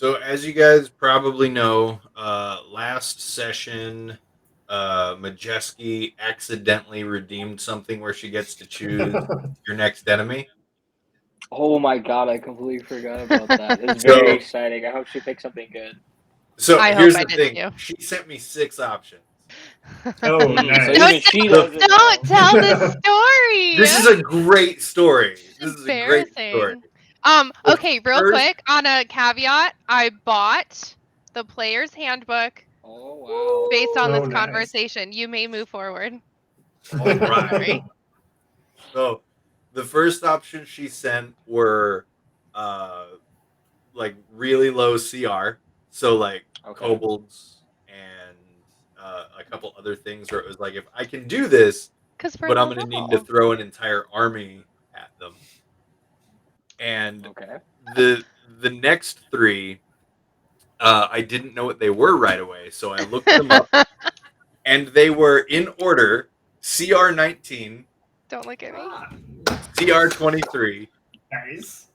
So as you guys probably know, last session, Majeskke accidentally redeemed something where she gets to choose your next enemy. Oh my god, I completely forgot about that. It's very exciting. I hope she picks something good. So I here's hope the I thing. did too. She sent me 6 options. Oh, nice. So even she doesn't know. Don't tell the story. This is a great story. This is a great story. Embarrassing. Okay, real quick, on a caveat, I bought the player's handbook Oh wow. based on this nice. conversation. You may move forward. All right. Sorry. So the first option she sent were like really low CR. So like kobolds and a couple other things where it was like, if I can do this, but I'm going to need to throw an entire army at them. And the next 3, I didn't know what they were right away, so I looked them up, and they were in order: CR 19. Don't look at me. CR 23. Nice.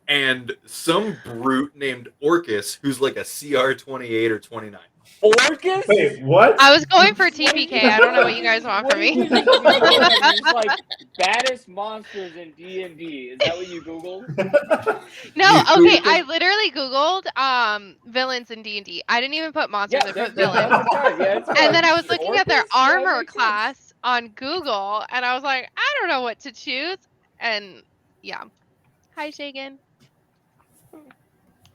And some brute named Orcus, who's like a CR 28 or 29. Orcus? Wait, what? I was going for TPK. I don't know what you guys want from me. It's like baddest monsters in D&D. Is that what you Googled? No, okay. I literally Googled villains in D&D. I didn't even put monsters. I put villains. And then I was looking at their armor class on Google, and I was like, I don't know what to choose. And yeah. Hi, Shagan.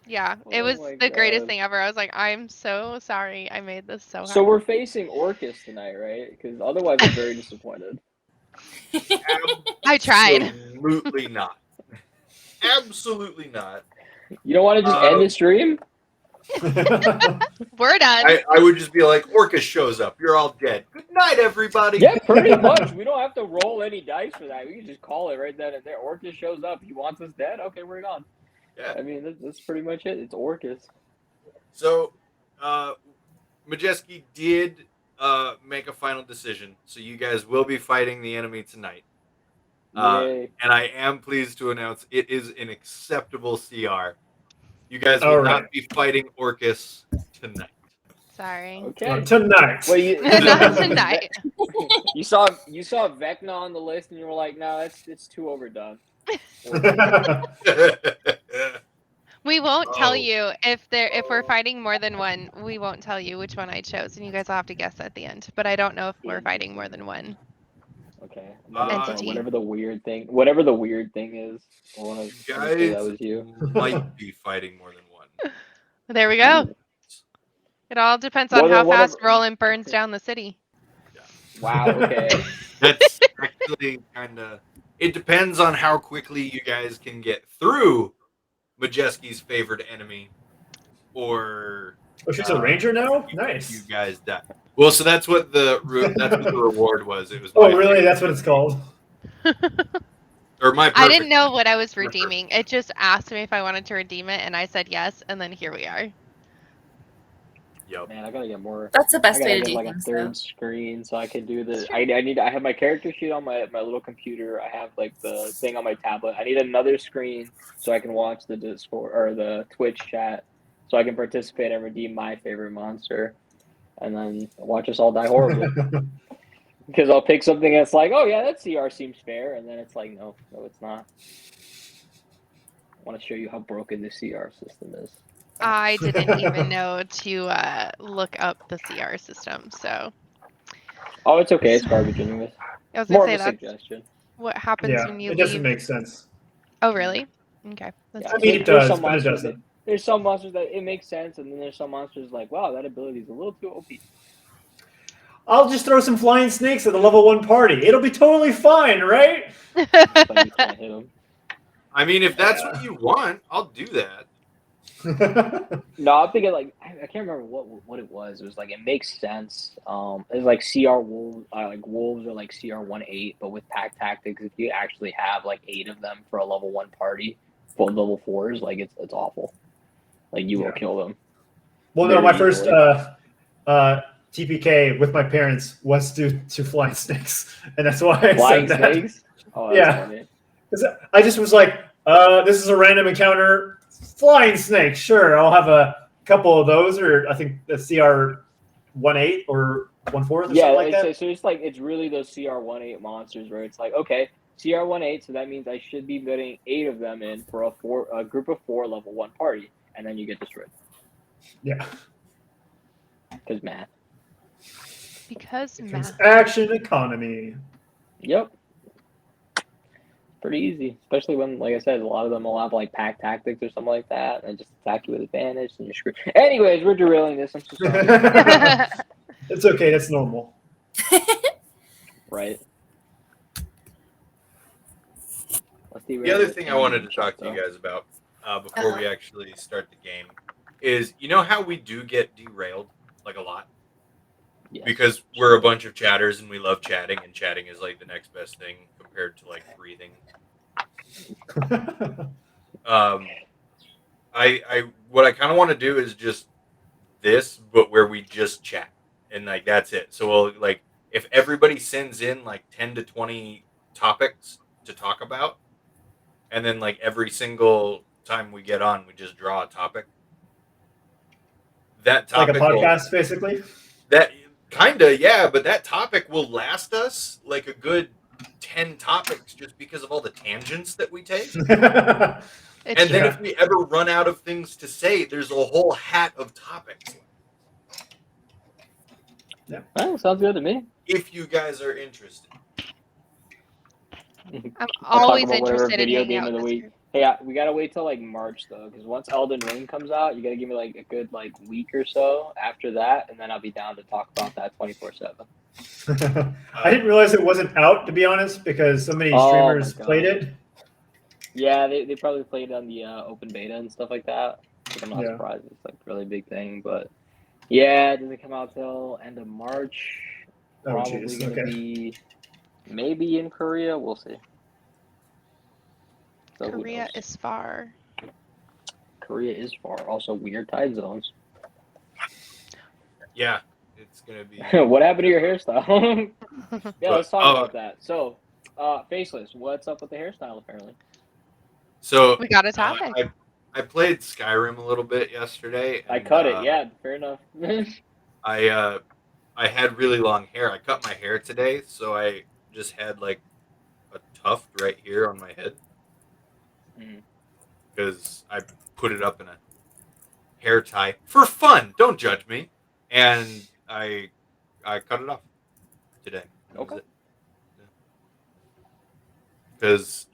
Yeah, it was the greatest thing ever. I was like, I'm so sorry I made this so hard. So we're facing Orcus tonight, right? Because otherwise I'm very disappointed. I tried. Absolutely not. Absolutely not. You don't want to just end the stream? We're done. I would just be like, Orcus shows up. You're all dead. Good night, everybody. Yeah, pretty much. We don't have to roll any dice for that. We can just call it right then and there. Orcus shows up. He wants us dead. Okay, we're gone. Yeah. I mean, that's pretty much it. It's Orcus. So, Majeskke did make a final decision. So you guys will be fighting the enemy tonight. And I am pleased to announce it is an acceptable CR. You guys will not be fighting Orcus tonight. Sorry. Okay. Tonight. Well, not tonight. You saw Vecna on the list, and you were like, "No, it's too overdone." We won't tell you if we're fighting more than one. We won't tell you which one I chose, and you guys will have to guess at the end. But I don't know if we're fighting more than one. Okay. Entity. Whatever the weird thing is, you guys that was you. might be fighting more than one. There we go. It all depends on how fast Roland burns down the city. Yeah. Wow. Okay. That's actually kind of. It depends on how quickly you guys can get through Majeskke's favorite enemy, or. Oh, she's a ranger now. Nice. You guys die. Well, so that's what the reward was. It was. Oh, really? That's what it's called. Or my. I didn't know what I was redeeming. It just asked me if I wanted to redeem it, and I said yes, and then here we are. Yep. Man, I gotta get more. That's the best way to do like things. A third screen so I can do this. I have my character sheet on my little computer. I have like the thing on my tablet. I need another screen so I can watch the Discord or the Twitch chat, so I can participate and redeem my favorite monster, and then watch us all die horribly. Because I'll pick something that's like, oh yeah, that CR seems fair, and then it's like, no, it's not. I want to show you how broken the CR system is. I didn't even know to look up the CR system, so. Oh, it's okay. It's garbage anyways. I was gonna More say of a that's suggestion. what happens when you it leave. doesn't make sense. Oh, really? Okay. Yeah, I mean, it does, but it doesn't. There's some monsters that it makes sense, and then there's some monsters like, wow, that ability is a little too OP. I'll just throw some flying snakes at the level 1 party. It'll be totally fine, right? But you can't hit them. I mean, if that's what you want, I'll do that. No, I'm thinking like I can't remember what it was. It was like it makes sense. It's like CR wolves, like wolves are like CR 1-8, but with pack tactics, if you actually have like 8 of them for a level 1 party, full level 4s, like it's awful. Like you will kill them. Well, no, my first TPK with my parents was due to flying snakes, and that's why I flying said that. Snakes? Oh, that's funny. I just was like, this is a random encounter. Flying snakes, sure. I'll have a couple of those, or I think the CR-18 or 1/4 or something like that. So it's really those CR-18 monsters where it's like, okay, CR-18, so that means I should be getting 8 of them in for a group of 4 level 1 party, and then you get destroyed. Yeah. Because math. Because math. Action economy. Yep. Pretty easy, especially when, like I said, a lot of them will have like pack tactics or something like that, and just attack you with advantage, and you're screwed. Anyways, we're derailing this. I'm so sorry. It's okay. That's normal. Right. The other thing I wanted to talk to you guys about before we actually start the game is, you know how we do get derailed like a lot? Yes. Because we're a bunch of chatters and we love chatting, and chatting is like the next best thing compared to like breathing. What I kind of want to do is just this, but where we just chat and like that's it. So we'll, like, if everybody sends in like 10 to 20 topics to talk about, and then like every single time we get on, we just draw a topic. That topic, like a podcast, basically. That kinda, yeah, but that topic will last us like a good 10 topics just because of all the tangents that we take. And then if we ever run out of things to say, there's a whole hat of topics. Yeah, well, sounds good to me. If you guys are interested. I'm always interested in video game of the week. Hey, we gotta wait till like March though, because once Elden Ring comes out, you gotta give me like a good like week or so after that, and then I'll be down to talk about that 24/7. I didn't realize it wasn't out, to be honest, because so many streamers played it. Yeah, they probably played on the open beta and stuff like that. I'm not surprised. It's like a really big thing, but yeah, it doesn't come out till end of March. Probably gonna be maybe in Korea. We'll see. So Korea is far. Korea is far. Also, weird time zones. Yeah, it's gonna be. What happened to your hairstyle? Yeah, let's talk about that. So, Faceless, what's up with the hairstyle? Apparently. So we got a topic. I played Skyrim a little bit yesterday. And, I cut it. Yeah, fair enough. I had really long hair. I cut my hair today, so I just had like a tuft right here on my head. Because I put it up in a hair tie for fun. Don't judge me. And I cut it off today. Okay. Because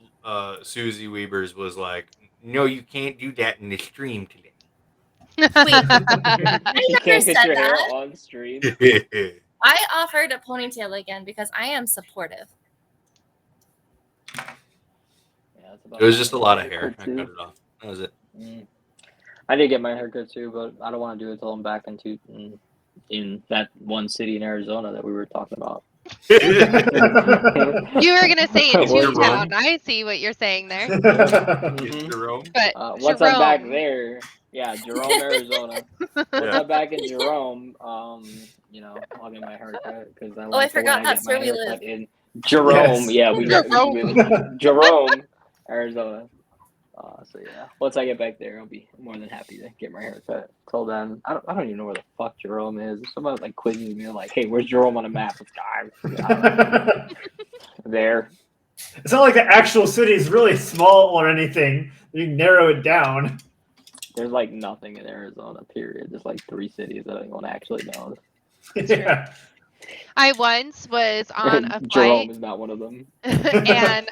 Susie Weavers was like, "No, you can't do that in the stream today." Wait, I never said your that. Hair on stream. I offered a ponytail again because I am supportive. It was just a lot of hair. I cut it off. That was it. I did get my hair cut too, but I don't want to do it until I'm back in that one city in Arizona that we were talking about. You were gonna say in Toontown. I see what you're saying there. Jerome. But once I'm back there, yeah, Jerome, Arizona. Once I'm back in Jerome, you know, I'll get my hair cut because I forgot that's where we live. In Jerome, yeah, we live in Jerome, Arizona. So yeah, once I get back there, I'll be more than happy to get my hair cut. Till then, I don't even know where the fuck Jerome is. Somebody like quizzing me like, "Hey, where's Jerome on a map?" It's there. It's not like the actual city is really small or anything. You can narrow it down. There's like nothing in Arizona. Period. There's like 3 cities that anyone actually knows. Yeah. I once was on a flight. Jerome is not one of them. And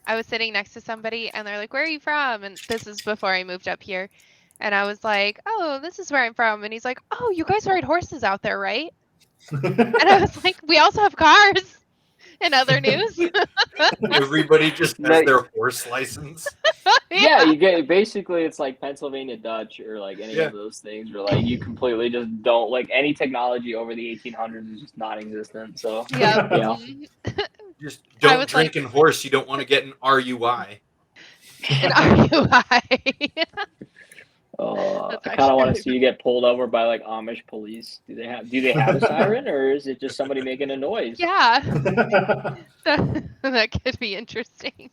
I was sitting next to somebody, and they're like, "Where are you from?" And this is before I moved up here. And I was like, "Oh, this is where I'm from." And he's like, "Oh, you guys ride horses out there, right?" And I was like, "We also have cars." In other news. Everybody just has their horse license. Yeah, you get basically it's like Pennsylvania Dutch or like any of those things where like you completely just don't like any technology over the 1800s is just non-existent. So yeah. Just don't drink and horse. You don't want to get an RUI. An RUI. I kind of want to see you get pulled over by like Amish police. Do they have a siren, or is it just somebody making a noise? Yeah, that could be interesting.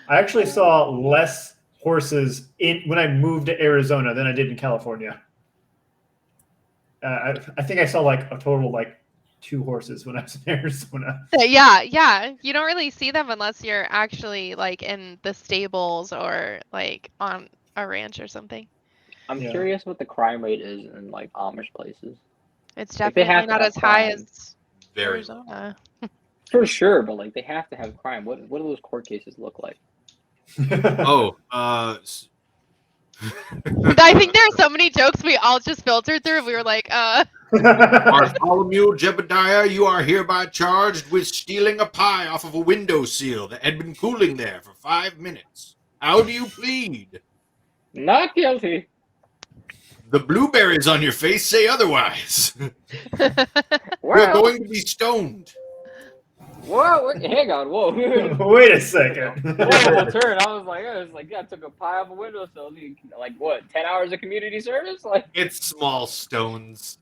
I actually saw less horses when I moved to Arizona than I did in California. I think I saw like a total like 2 horses when I was in Arizona. Yeah. You don't really see them unless you're actually like in the stables or like on a ranch or something. I'm curious what the crime rate is in like Amish places. It's definitely not as high as Arizona. For sure, but like they have to have crime. What do those court cases look like? I think there are so many jokes we all just filtered through. We were like, Bartholomew Jebediah, you are hereby charged with stealing a pie off of a windowsill that had been cooling there for 5 minutes. How do you plead? Not guilty. The blueberries on your face say otherwise. We're going to be stoned. Whoa, hang on, whoa. Wait a second. Turn. I was like, I took a pie off a windowsill. Like, what, 10 hours of community service? Like, it's small stones.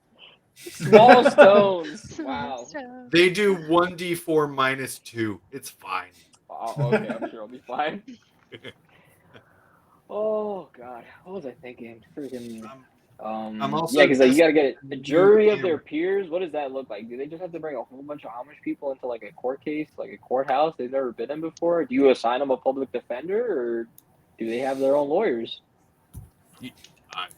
Small stones. Wow. They do 1d4 minus 2. It's fine. Oh, okay, I'm sure I'll be fine. Oh, God. What was I thinking? Freaking... because you gotta get a jury of their peers. What does that look like? Do they just have to bring a whole bunch of Amish people into like a court case, like a courthouse they've never been in before? Do you assign them a public defender, or do they have their own lawyers?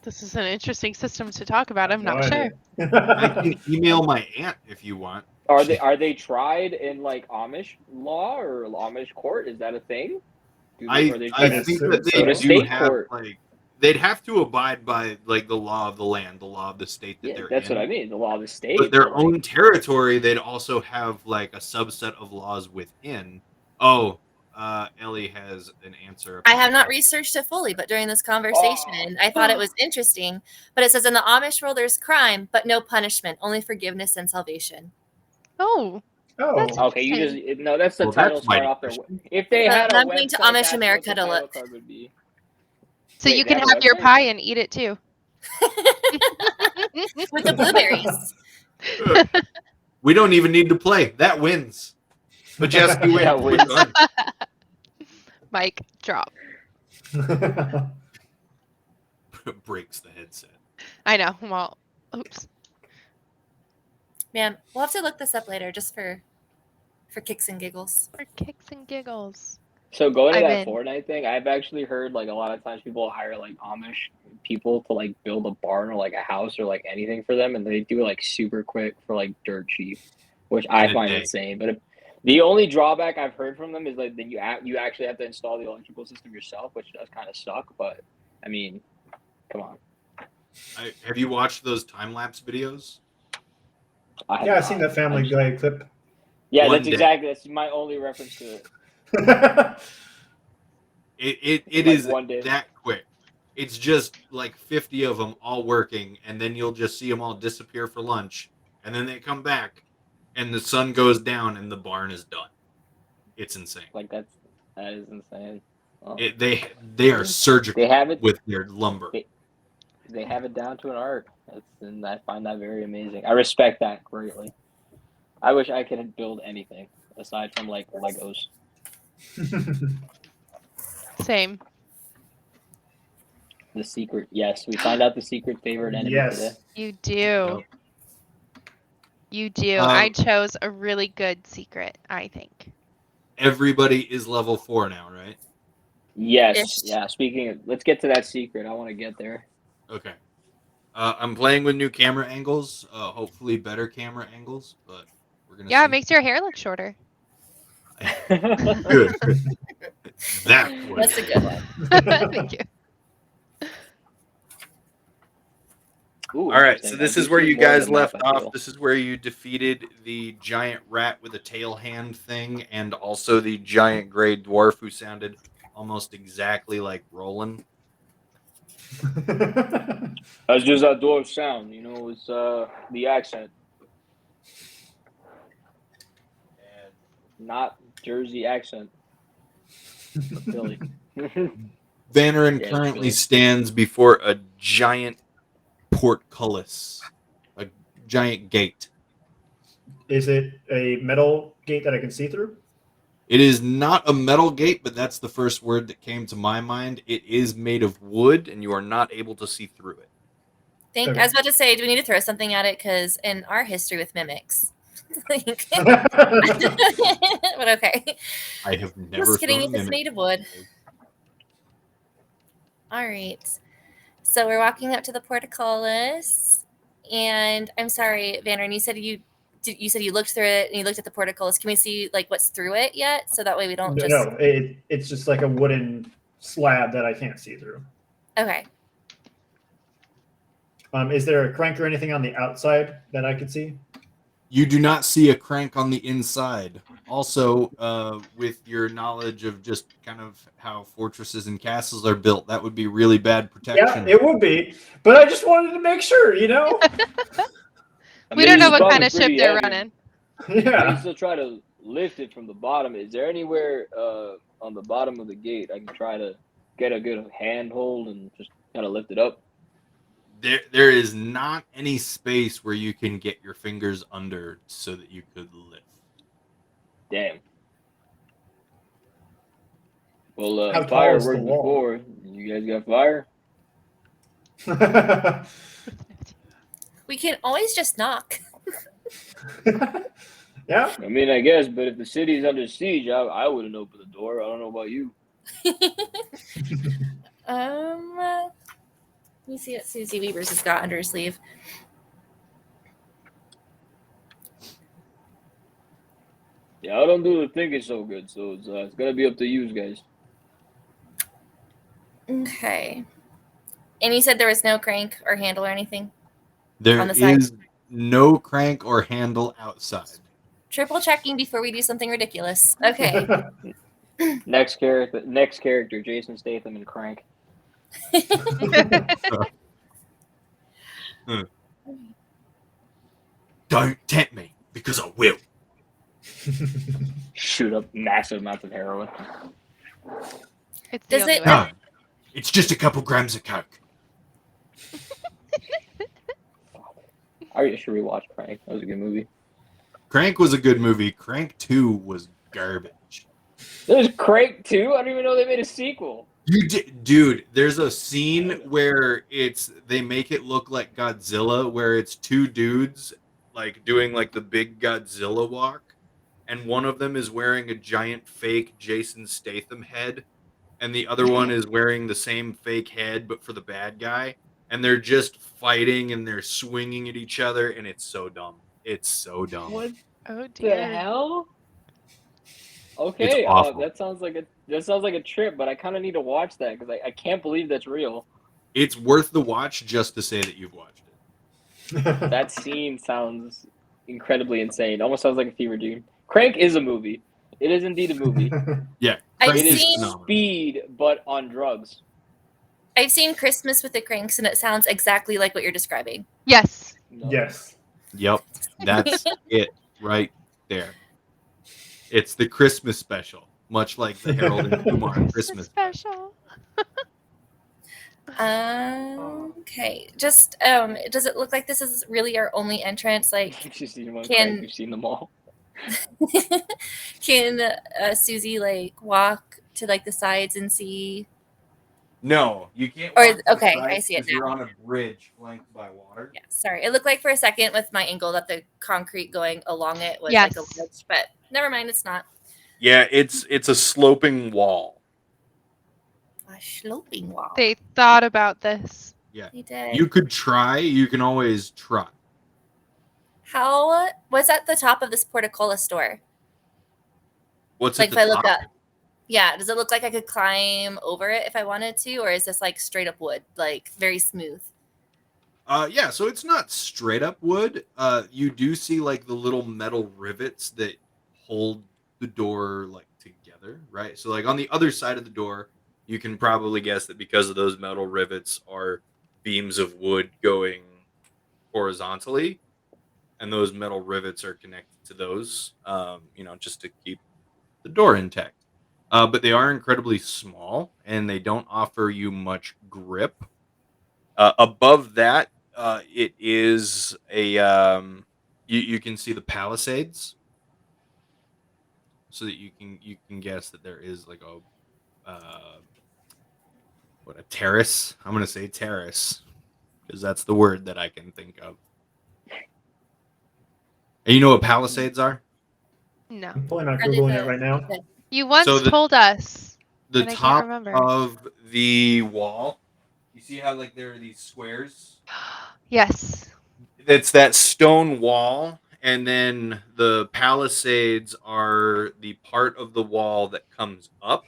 This is an interesting system to talk about. I'm not sure. I can email my aunt if you want. Are they tried in like Amish law or Amish court? Is that a thing? I think that they do have like. They'd have to abide by like the law of the land, the law of the state that they're in. That's what I mean, the law of the state. But their own territory, they'd also have like a subset of laws within. Ellie has an answer. I have not researched it fully, but during this conversation, I thought it was interesting. But it says in the Amish world, there's crime, but no punishment, only forgiveness and salvation. Oh. Okay. That's the title start off there. If they had I'm going to Amish America to look. So you can have your pie and eat it too. With the blueberries. We don't even need to play. That wins. Majeskke wins. Mic drop. Breaks the headset. I know. Well, oops. Man, we'll have to look this up later just for kicks and giggles. For kicks and giggles. So going to that Fortnite thing, I've actually heard like a lot of times people hire like Amish people to like build a barn or like a house or like anything for them, and they do it like super quick for like dirt cheap, which I find insane. But the only drawback I've heard from them is like then you actually have to install the electrical system yourself, which does kind of suck. But I mean, come on. Have you watched those time lapse videos? I've seen the Family Guy clip. Yeah, that's my only reference to it. It is that quick. It's just like 50 of them all working, and then you'll just see them all disappear for lunch, and then they come back, and the sun goes down, and the barn is done. It's insane. Like that is insane. Oh. They are surgical with their lumber. They have it down to an art, and I find that very amazing. I respect that greatly. I wish I could build anything aside from like Legos. Same. The secret, yes. We find out the secret favorite enemy today. You do. You do. I chose a really good secret, I think. Everybody is level 4 now, right? Yes. Yeah. Let's get to that secret. I want to get there. Okay. I'm playing with new camera angles. Hopefully better camera angles, but we're gonna. Yeah, it makes your hair look shorter. Good. That's a good one. Thank you. Ooh, all right, so this is where you guys left off. This is where you defeated the giant rat with a tail hand thing, and also the giant gray dwarf who sounded almost exactly like Roland. That's just that dwarf sound, it's the accent. Not Jersey accent. Philly. Bannerin currently stands before a giant portcullis, a giant gate. Is it a metal gate that I can see through? It is not a metal gate, but that's the first word that came to my mind. It is made of wood, and you are not able to see through it. I was about to say, do we need to throw something at it? Because in our history with mimics, but okay. I have never. Just kidding. It's made of wood. All right. So we're walking up to the portcullis, and I'm sorry, Vanner, you said you looked through it and you looked at the portcullis. Can we see like what's through it yet? So that way we don't just. No, it's just like a wooden slab that I can't see through. Okay. Is there a crank or anything on the outside that I could see? You do not see a crank on the inside. Also, with your knowledge of just kind of how fortresses and castles are built, that would be really bad protection. Yeah, it would be. But I just wanted to make sure, We don't know what kind of ship they're running. Yeah. You still try to lift it from the bottom. Is there anywhere on the bottom of the gate I can try to get a good handhold and just kind of lift it up? There is not any space where you can get your fingers under so that you could lift. Damn. Well, fire worked before. You guys got fire? We can always just knock. Yeah. I mean, I guess, but if the city's under siege, I wouldn't open the door. I don't know about you. Let me see what Susie Weavers has got under her sleeve. Yeah, I don't do the thinking so good, so it's gonna be up to you guys. Okay. And you said there was no crank or handle or anything? There is no crank or handle outside. Triple checking before we do something ridiculous. Okay. Next character, Jason Statham and Crank. Don't tempt me, because I will. Shoot up massive amounts of heroin. No, it's just a couple grams of coke. I should rewatch Crank. That was a good movie. Crank was a good movie. Crank 2 was garbage. There's Crank 2? I don't even know they made a sequel. Dude, there's a scene where they make it look like Godzilla, where it's two dudes like doing like the big Godzilla walk, and one of them is wearing a giant fake Jason Statham head, and the other one is wearing the same fake head but for the bad guy, and they're just fighting and they're swinging at each other, and it's so dumb. It's so dumb. What the hell? Okay, that sounds like a trip, but I kind of need to watch that because I can't believe that's real. It's worth the watch just to say that you've watched it. That scene sounds incredibly insane. Almost sounds like a fever dream. Crank is a movie. It is indeed a movie. Yeah, it is Speed, but on drugs. I've seen Christmas with the Cranks, and it sounds exactly like what you're describing. Yes. No. Yes. Yep, that's it right there. It's the Christmas special, much like the Harold and Kumar Christmas special. Okay. Just does it look like this is really our only entrance? Like, you've seen them all. Can Susie like walk to like the sides and see? No, you can't. Okay, I see it now. You're on a bridge flanked by water. Yeah, sorry. It looked like for a second with my angle that the concrete going along it was like a ledge, but never mind, it's not. Yeah, it's a sloping wall. A sloping wall. They thought about this. Yeah, they did. You could try. You can always try. How was at the top of this portcullis door? What's like at if the I look top? up? Yeah, does it look like I could climb over it if I wanted to, or is this like straight up wood, like very smooth? Yeah, so it's not straight up wood. You do see like the little metal rivets that hold the door like together, right? So like on the other side of the door, you can probably guess that because of those metal rivets are beams of wood going horizontally, and those metal rivets are connected to those, just to keep the door intact. But they are incredibly small, and they don't offer you much grip. Above that, it is a you can see the palisades. so that you can guess that there is like a terrace. I'm gonna say terrace because that's the word that I can think of. And you know what palisades are? No. I'm pulling on Googling it right now. You once told us. The top of the wall. You see how like there are these squares? Yes. It's that stone wall, and then the palisades are the part of the wall that comes up,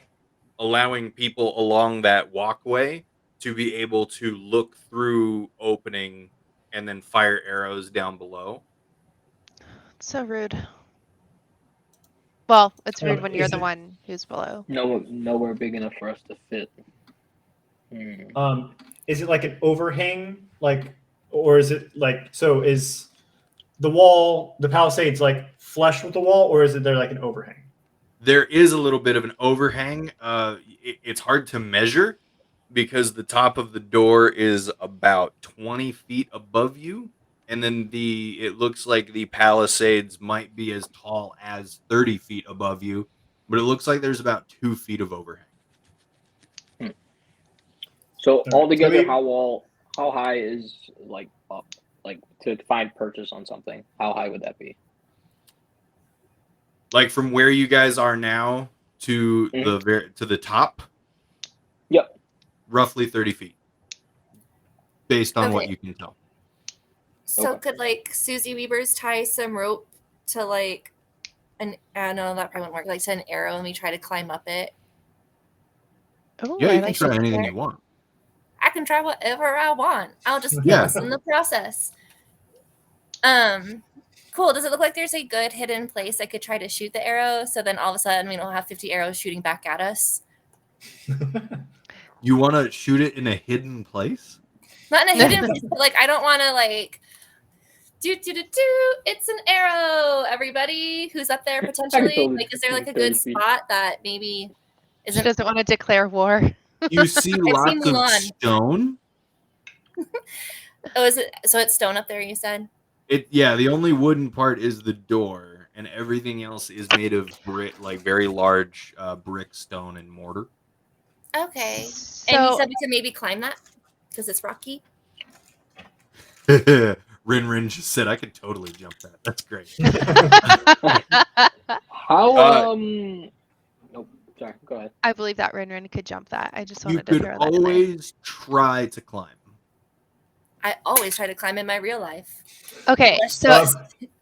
allowing people along that walkway to be able to look through opening and then fire arrows down below. So rude. Well, it's rude when you're the one who's below. Nowhere big enough for us to fit. Is it like an overhang, or is it like, so is the wall, the palisades, like flush with the wall, or is it there like an overhang? There is a little bit of an overhang. It's hard to measure because the top of the door is about 20 feet above you. And then it looks like the palisades might be as tall as 30 feet above you, but it looks like there's about 2 feet of overhang. So altogether, how high is like up, like to find purchase on something? How high would that be? Like from where you guys are now to the top? Yep. Roughly 30 feet. Based on what you can tell. So could like Susie Weber's tie some rope to like I know that probably won't work, like to an arrow, and we try to climb up it? Oh, yeah, you can try anything you want. I can try whatever I want. I'll just listen the process. Cool. Does it look like there's a good hidden place I could try to shoot the arrow? So then all of a sudden we don't have 50 arrows shooting back at us. You want to shoot it in a hidden place? Not in a hidden place, but like I don't want to like do. It's an arrow. Everybody who's up there potentially. Like, is there like a good spot that maybe isn't? She doesn't want to declare war. You see lots of stone. Oh, is it? So it's stone up there, you said? Yeah, the only wooden part is the door, and everything else is made of brick, like very large brick, stone, and mortar. Okay. So, and you said we could maybe climb that because it's rocky? Rin just said I could totally jump that. That's great. How nope. Sorry, go ahead. I believe that Rin could jump that. I just wanted to throw that in there. You could always try to climb. I always try to climb in my real life. Okay, so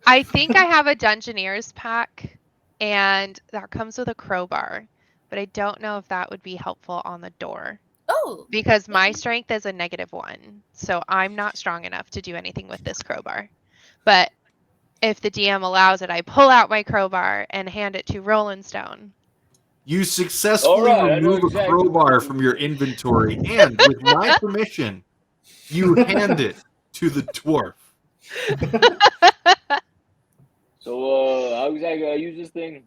I think I have a Dungeoneers pack, and that comes with a crowbar, but I don't know if that would be helpful on the door. Oh. Because my strength is a -1, so I'm not strong enough to do anything with this crowbar. But if the DM allows it, I pull out my crowbar and hand it to Rolling Stone. You successfully remove a crowbar from your inventory, and with my permission, you hand it to the dwarf. So, how exactly I use this thing?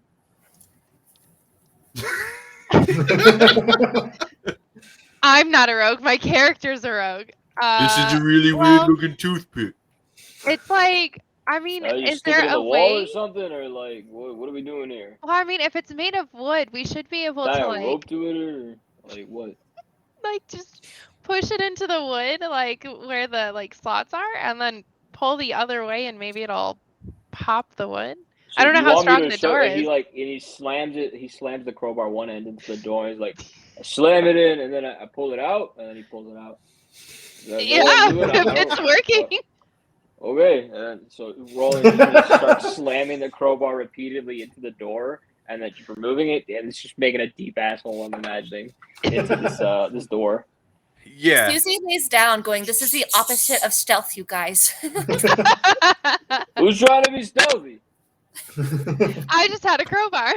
I'm not a rogue. My character's a rogue. This is a really weird-looking toothpick. It's like, I mean, is there a way or something, or like, what are we doing here? Well, I mean, if it's made of wood, we should be able to like rope to it, or like what? Like just push it into the wood, like where the like slots are, and then pull the other way, and maybe it'll pop the wood. So I don't know how strong the door is. He slams it. He slams the crowbar one end into the door. And he's like, I slam it in, and then I pull it out, and then he pulls it out. Yeah, if it's working. Okay, and so Roland starts slamming the crowbar repeatedly into the door, and then just removing it, and it's just making a deep asshole, I'm imagining, into this door. Yeah. Susie lays down, going, "This is the opposite of stealth, you guys." Who's trying to be stealthy? I just had a crowbar.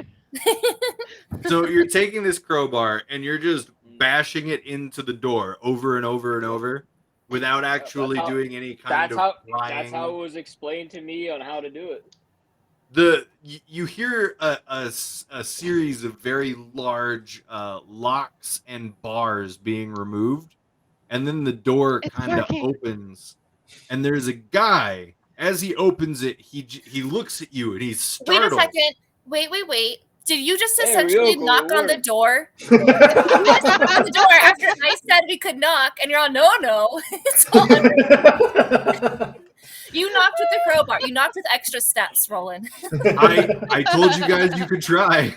So you're taking this crowbar and you're just bashing it into the door over and over and over without actually doing any kind of flying. That's how it was explained to me on how to do it. You hear a series of very large locks and bars being removed, and then the door kind of opens, and there's a guy. As he opens it, he looks at you and he's startled. Wait a second. Wait. Did you just essentially knock on the door? On the door after I said we could knock, and you're all, no. It's all You knocked with the crowbar. You knocked with extra steps, Roland. I told you guys you could try.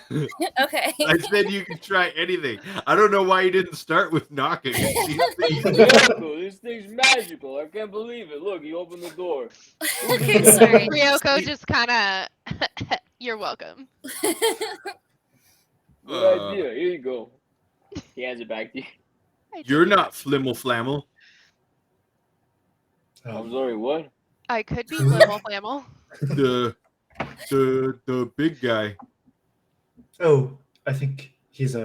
Okay. I said you could try anything. I don't know why you didn't start with knocking. This thing's magical. I can't believe it. Look, he opened the door. Okay, sorry. Ryoko just kind of, you're welcome. Good idea. Here you go. He hands it back to you. You're not Flimmel Flammel. I'm sorry, what? I could be Flimmel Flammel. The big guy. Oh, I think he's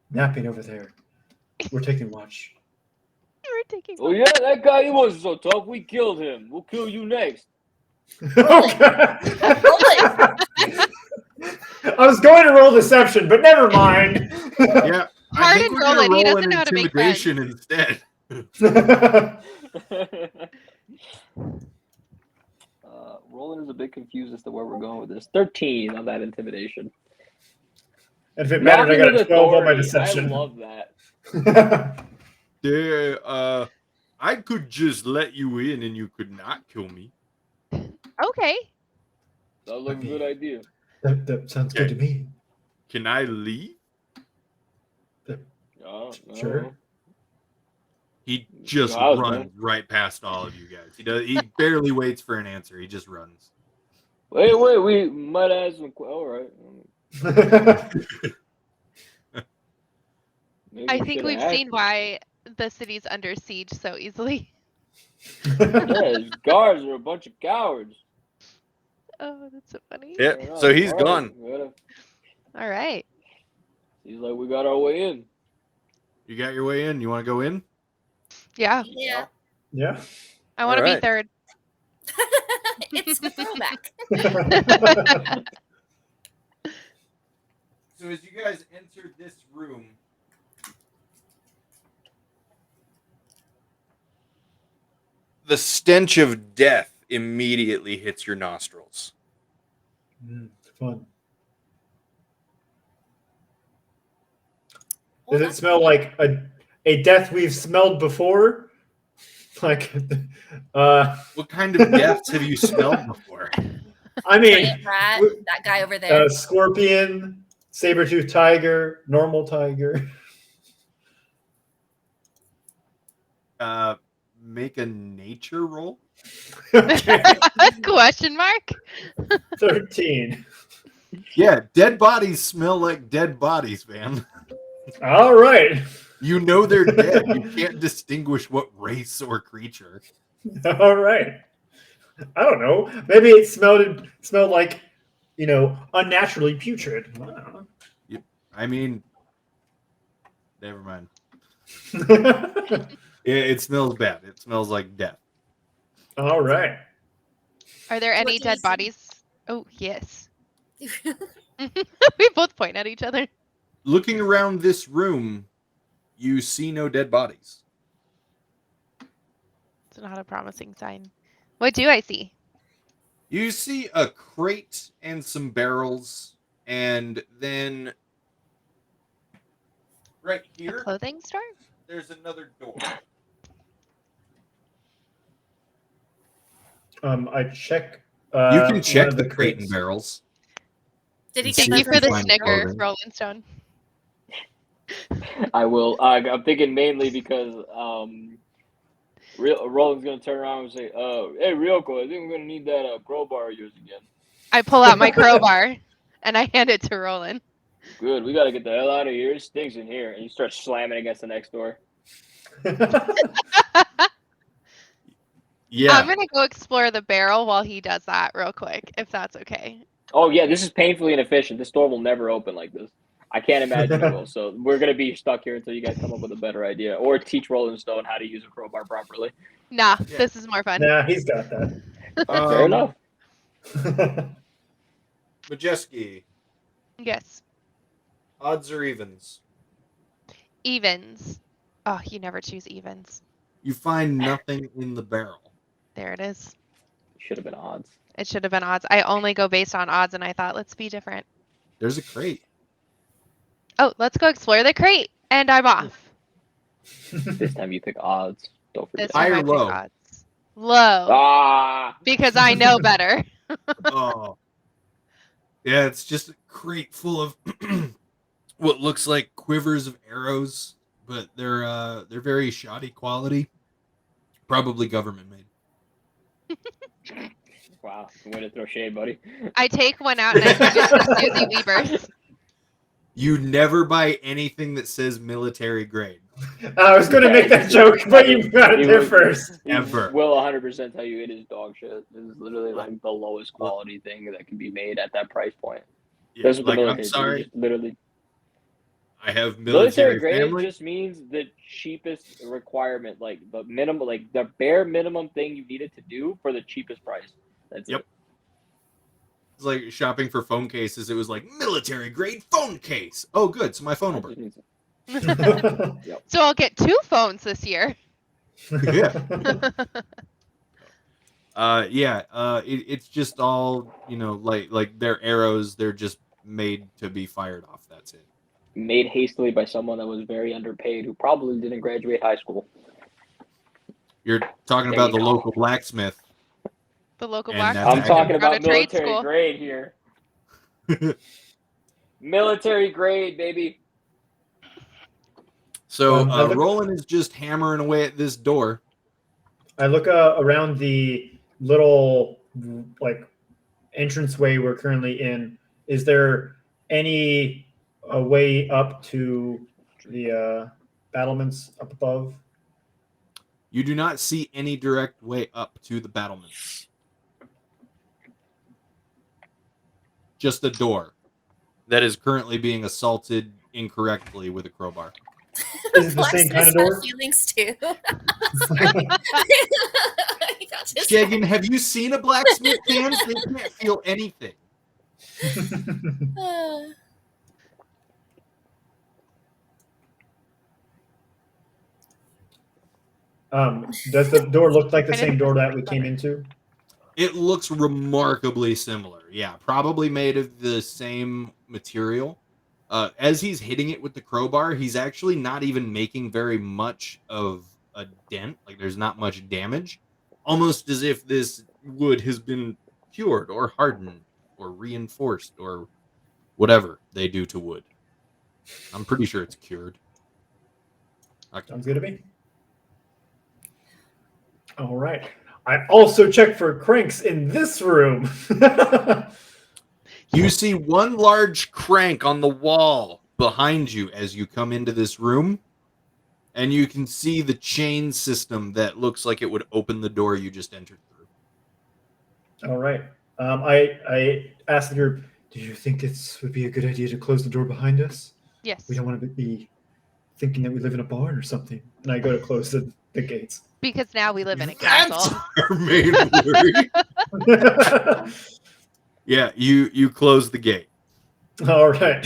napping over there. We're taking watch. We're taking watch. Oh yeah, that guy, he wasn't so tough. We killed him. We'll kill you next. Okay. I was going to roll deception, but never mind. Yeah, I think we're Roland. He roll doesn't an know how to make intimidation instead. Roland is a bit confused as to where we're going with this. 13 on that intimidation. And if it mattered, I got a 12 on my deception. I love that. I could just let you in and you could not kill me. Okay. That looks a good idea. That sounds good to me. Can I leave? No. Sure. He just runs right past all of you guys. He barely waits for an answer. He just runs. Wait, we might ask some. All right. I think we've seen why the city's under siege so easily. Yeah, his guards are a bunch of cowards. Oh, that's so funny. Yeah, so he's gone. All right. He's like, we got our way in. You got your way in? You want to go in? Yeah. Yeah. I want to be third. It's the throwback. So as you guys enter this room, the stench of death immediately hits your nostrils. Fun. Does it smell like a death we've smelled before? Like, what kind of deaths have you smelled before? I mean, rat, that guy over there. Scorpion, saber-toothed tiger, normal tiger. Make a nature roll. Question mark? 13. Yeah, dead bodies smell like dead bodies, man. All right. You know they're dead. You can't distinguish what race or creature. All right. I don't know. Maybe it smelled like, unnaturally putrid. I don't know. I mean, never mind. It smells bad. It smells like death. All right. Are there any dead bodies? Oh, yes. We both point at each other. Looking around this room, you see no dead bodies. It's not a promising sign. What do I see? You see a crate and some barrels, and then right here, a clothing store? There's another door. I check. You can check the crate and barrels. Did he Thank you for the Snicker, Rolling Stone. I will. I'm thinking mainly because Roland's gonna turn around and say, "Hey, Ryoko, I think we're gonna need that crowbar of yours again." I pull out my crowbar and I hand it to Roland. Good. We gotta get the hell out of here. It stinks in here. And you start slamming against the next door. Yeah. I'm gonna go explore the barrel while he does that real quick, if that's okay. Oh yeah, this is painfully inefficient. This door will never open like this. I can't imagine it will. So we're gonna be stuck here until you guys come up with a better idea, or teach Rolling Stone how to use a crowbar properly. Nah, this is more fun. Nah, he's got that. Fair enough. Majeskke. Yes. Odds or evens? Evens. Oh, you never choose evens. You find nothing in the barrel. There it is. Should have been odds. It should have been odds. I only go based on odds, and I thought, let's be different. There's a crate. Oh, let's go explore the crate. And I'm off. This time you pick odds. Don't forget. This time High or I pick low? odds. Low. Ah. Because I know better. Oh. Yeah, it's just a crate full of what looks like quivers of arrows, but they're very shoddy quality. Probably government made. Wow, way to throw shade, buddy. I take one out and I give it to Susie Weavers. You never buy anything that says military grade. I was going to make that joke, but you got it there first. Ever. Will 100% tell you it is dog shit. It is literally like the lowest quality thing that can be made at that price point. Yeah, like, I'm sorry. Literally. I have military grade family. Just means the cheapest requirement, like the minimum, like the bare minimum thing you needed to do for the cheapest price. That's it. It's like shopping for phone cases. It was like military grade phone case. Oh, good. So my phone will work. Yep. So I'll get 2 phones this year. Yeah. It's just all, like their arrows. They're just made to be fired off. That's it. Made hastily by someone that was very underpaid who probably didn't graduate high school. You're talking about the local blacksmith. The local And blacksmith. that's I'm talking Run a about trade military school. grade here. Military grade, baby. So Roland is just hammering away at this door. I look around the little like entranceway we're currently in. Is there any way up to the battlements up above? You do not see any direct way up to the battlements. Just a door that is currently being assaulted incorrectly with a crowbar. Is it the same kind of door? Feelings too. Shagan, have you seen a blacksmith hand? They can't feel anything. Does the door look like the same door that we came into? It looks remarkably similar. Yeah, probably made of the same material. As he's hitting it with the crowbar, he's actually not even making very much of a dent. Like, there's not much damage. Almost as if this wood has been cured or hardened or reinforced or whatever they do to wood. I'm pretty sure it's cured. Okay. Sounds good to me. All right. I also checked for cranks in this room. You see one large crank on the wall behind you as you come into this room, and you can see the chain system that looks like it would open the door you just entered through. All right. I asked the group, do you think this would be a good idea to close the door behind us? Yes. We don't want to be thinking that we live in a barn or something. And I go to close the gates. Because now we live in a castle. That's our main worry. Yeah, you close the gate. All right.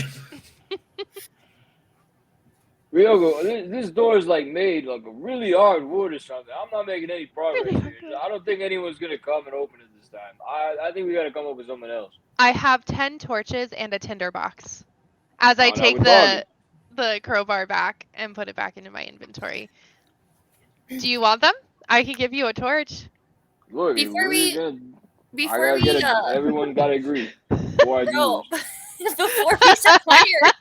Ryogo, this door is like made like a really hard wood or something. I'm not making any progress here. I don't think anyone's gonna come and open it this time. I think we gotta come up with something else. I have 10 torches and a tinderbox. As I take the crowbar back and put it back into my inventory. Do you want them? I can give you a torch. Look, everyone gotta agree. Before we set fire.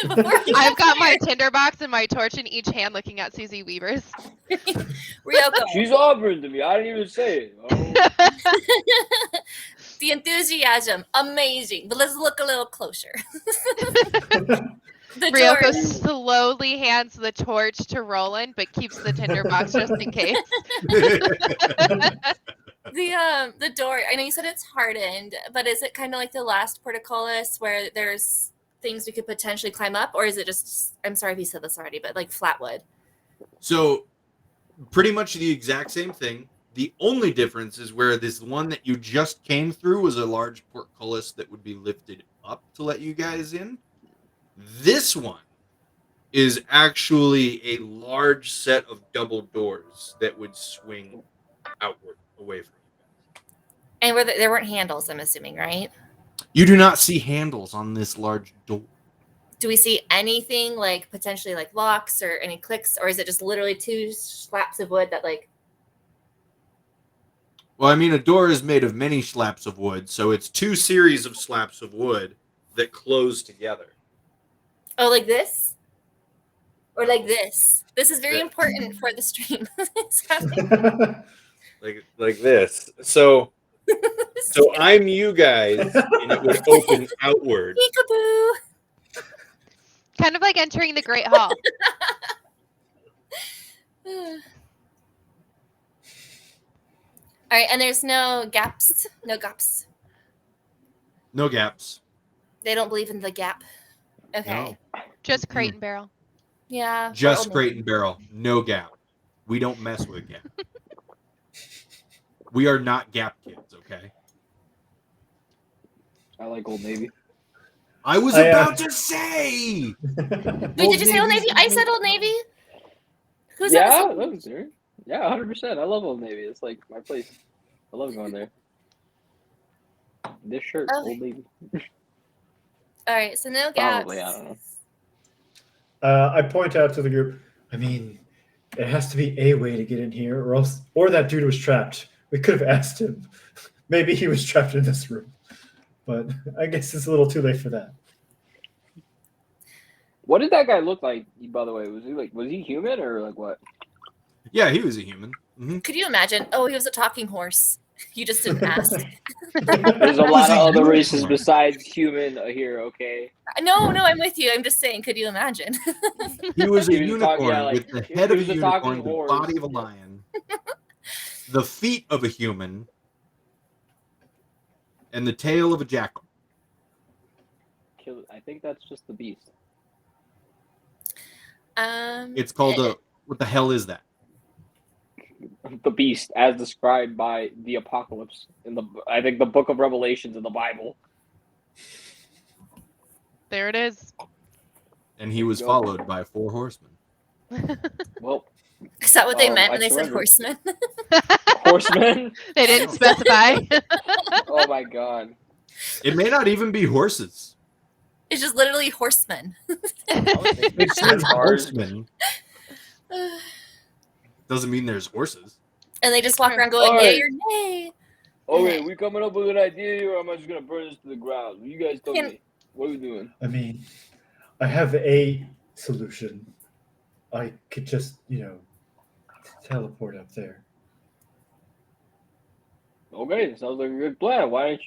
I've got my tinderbox and my torch in each hand looking at Susie Weavers. Ryoko. She's offering to me. I didn't even say it. Oh. The enthusiasm, amazing. But let's look a little closer. Ryoko slowly hands the torch to Roland, but keeps the tinderbox just in case. The door, I know you said it's hardened, but is it kind of like the last portcullis where there's things we could potentially climb up, or is it just, I'm sorry if you said this already, but like flat wood? So pretty much the exact same thing. The only difference is where this one that you just came through was a large portcullis that would be lifted up to let you guys in. This one is actually a large set of double doors that would swing outward away from you guys. And there weren't handles, I'm assuming, right? You do not see handles on this large door. Do we see anything like potentially like locks or any clicks, or is it just literally 2 slabs of wood that like? Well, I mean, a door is made of many slabs of wood, so it's 2 series of slabs of wood that close together. Oh, like this? Or like this? This is very important for the stream. like this. So I'm you guys, and it would open outward. Peekaboo. Kind of like entering the Great Hall. All right, and there's no gaps. No gaps. No gaps. They don't believe in the gap. Okay. No. Just crate and barrel. Yeah. Just crate and barrel. No gap. We don't mess with gap. We are not gap kids, okay? I like Old Navy. I was about to say. Wait, did you say Old Navy? I said Old Navy. Who's yeah, yeah, 100%. I love Old Navy. It's like my place. I love going there. This shirt, Old Navy. All right, so no gaps. Probably, I don't know. I point out to the group. I mean, it has to be a way to get in here, or that dude was trapped. We could have asked him. Maybe he was trapped in this room, but I guess it's a little too late for that. What did that guy look like? By the way, was he human or like what? Yeah, he was a human. Mm-hmm. Could you imagine? Oh, he was a talking horse. You just didn't ask. There's a lot of other races besides human here, okay? No, I'm with you. I'm just saying, could you imagine? He was a unicorn with the head of a unicorn, the body of a lion, the feet of a human, and the tail of a jackal. I think that's just the beast. It's called what the hell is that? The beast, as described by the apocalypse in I think the book of Revelations in the Bible. There it is. And he was followed by 4 horsemen. Well, is that what they meant when they said horsemen? Horsemen? They didn't specify. Oh my god. It may not even be horses. It's just literally horsemen. It says horsemen. Doesn't mean there's horses. And they just walk around going, yay or nay. Okay, we coming up with an idea here, or am I just going to burn this to the ground? You guys tell me. What are we doing? I mean, I have a solution. I could just, teleport up there. Okay, sounds like a good plan. Why'd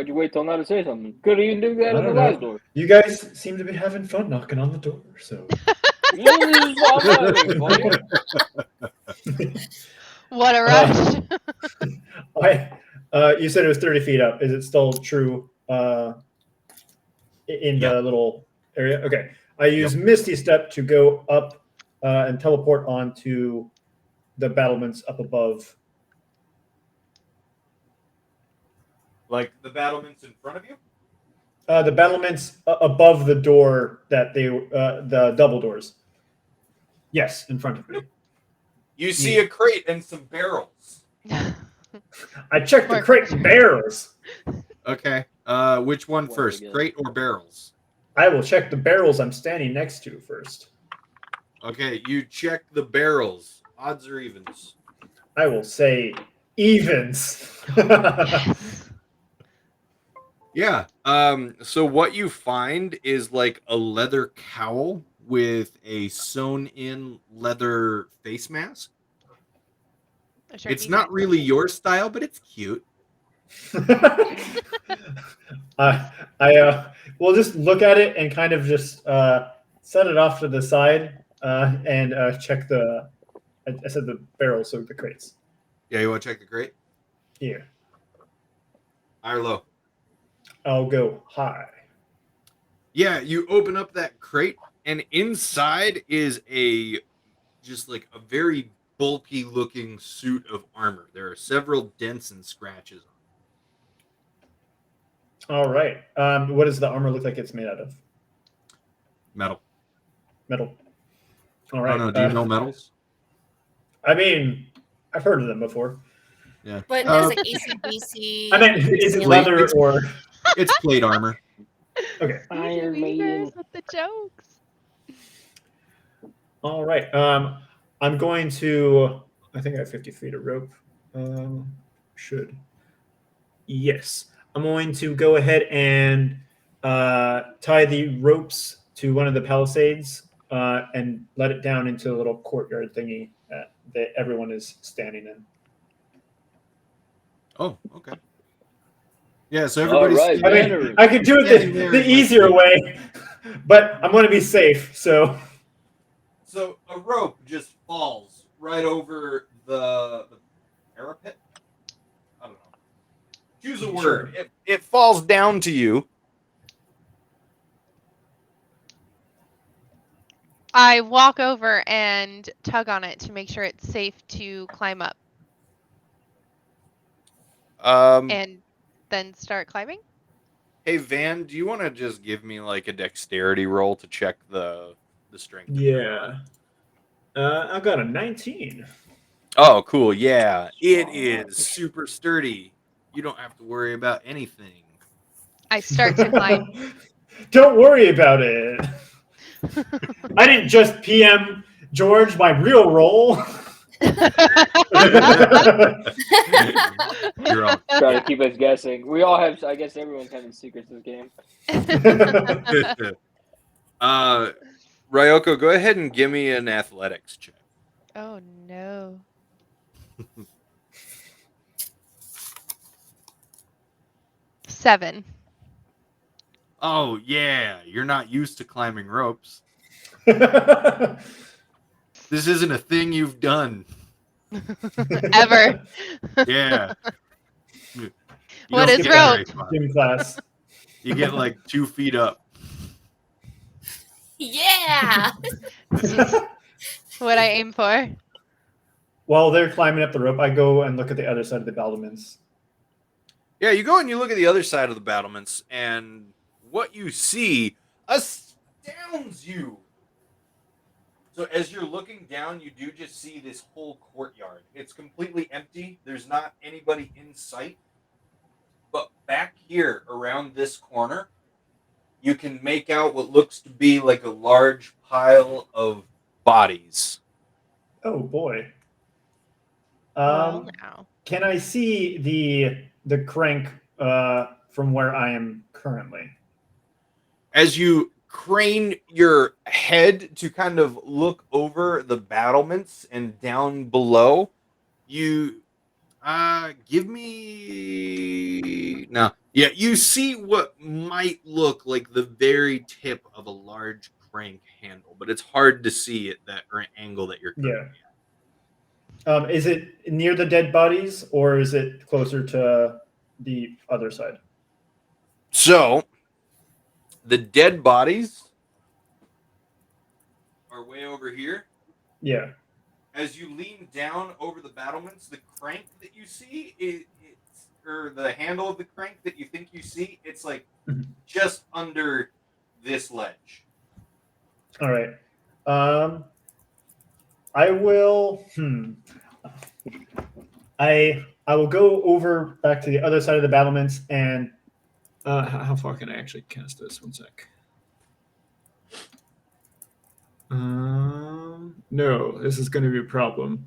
you wait till now to say something? Could have even do that at the last door. You guys seem to be having fun knocking on the door, so... What a rush. You said it was 30 feet up. Is it still true in the little area? Okay. I use Misty Step to go up and teleport onto the battlements up above. Like the battlements in front of you? The battlements above the door that the double doors. Yes, in front of me. You see a crate and some barrels. I checked the crate and barrels. Okay. Which one first, crate or barrels? I will check the barrels I'm standing next to first. Okay, you check the barrels. Odds or evens? I will say evens. Yeah. So what you find is like a leather cowl with a sewn-in leather face mask. It's not really your style, but it's cute. I will just look at it and kind of just set it off to the side and check the. I said the barrels, so the crates. Yeah, you want to check the crate? Yeah. High or low? I'll go high. Yeah, you open up that crate, and inside is just like a very bulky looking suit of armor. There are several dents and scratches on it. All right. What does the armor look like it's made out of? Metal. All right. Do you know metals? I mean, I've heard of them before. Yeah. But there's like ACDC. I mean, is it leather or? It's plate armor. Okay. Iron Maiden with the jokes. All right. I'm going to. I think I have 50 feet of rope. Should. Yes. I'm going to go ahead and tie the ropes to one of the palisades and let it down into a little courtyard thingy that everyone is standing in. Oh, okay. Yeah, so everybody's. Right, I mean, I could do it the easier way, but I'm going to be safe. So a rope just falls right over the parapet. I don't know. Choose a word. Sure. It falls down to you. I walk over and tug on it to make sure it's safe to climb up. And then start climbing? Hey, Van, do you want to just give me like a dexterity roll to check the strength? Yeah. I got a 19. Oh, cool. Yeah. It is super sturdy. You don't have to worry about anything. I start to climb. Don't worry about it. I didn't just PM George my real role. You're all trying to keep us guessing. We all have. I guess everyone's having secrets in this game. Ryoko, go ahead and give me an athletics check. Oh no. Seven. Oh yeah, you're not used to climbing ropes. This isn't a thing you've done. Ever. Yeah. What is rope? Gym class. You get like 2 feet up. Yeah. What I aim for. While they're climbing up the rope, I go and look at the other side of the battlements. Yeah, you go and you look at the other side of the battlements, and what you see astounds you. So as you're looking down, you do just see this whole courtyard. It's completely empty. There's not anybody in sight. But back here, around this corner, you can make out what looks to be like a large pile of bodies. Oh boy. Well, now. Can I see the crank from where I am currently? As you crane your head to kind of look over the battlements and down below, you give me you see what might look like the very tip of a large crank handle, but it's hard to see at that angle that you're currently at. Is it near the dead bodies or is it closer to the other side? So the dead bodies are way over here. Yeah. As you lean down over the battlements, the crank that you see, or the handle of the crank that you think you see, it's like just under this ledge. All right. I will. I will go over back to the other side of the battlements and. How far can I actually cast this? 1 sec. No, this is going to be a problem.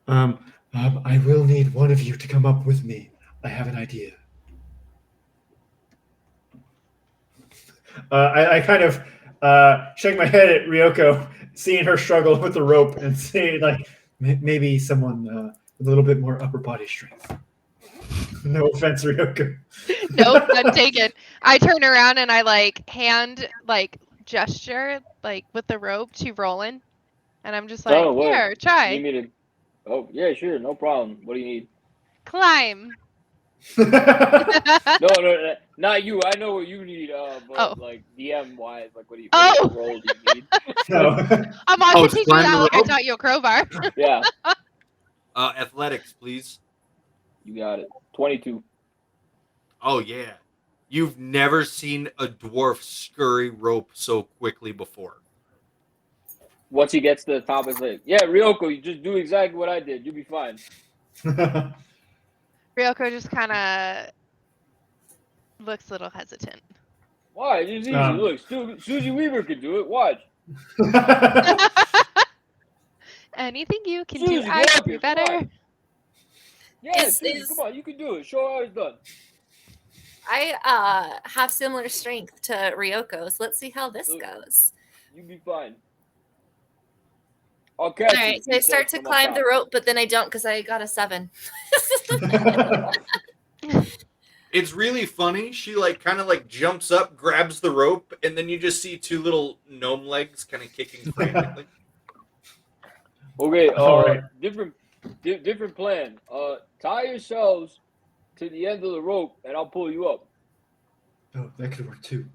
I will need one of you to come up with me. I have an idea. I kind of shake my head at Ryoko, seeing her struggle with the rope, and saying, like, maybe someone with a little bit more upper body strength. No offense, Ryoko. Nope, none taken. I turn around and I hand gesture with the rope to Roland, and I'm just like, here, try. You need me to? Oh yeah, sure, no problem. What do you need? Climb. No, not you. I know what you need. But like DM wise, like what role do you need? No. I'm on to teach you that like I taught you a crowbar. Yeah. Athletics, please. You got it. 22. Oh yeah. You've never seen a dwarf scurry rope so quickly before. Once he gets to the top, it's like, yeah, Ryoko, you just do exactly what I did. You'll be fine. Ryoko just kind of Looks a little hesitant. Why? It's easy. Look, Susie Weaver could do it. Watch. Anything you can do, I can do better. Yeah, Susie, come on, you can do it. Show her how it's done. I have similar strength to Ryoko, so let's see how this goes. You'll be fine. Okay. All right, so I start to climb the rope, but then I don't because I got a 7. It's really funny. She kind of jumps up, grabs the rope, and then you just see 2 little gnome legs kind of kicking frantically. Okay, different plan. Tie yourselves to the end of the rope, and I'll pull you up. Oh, that could work too.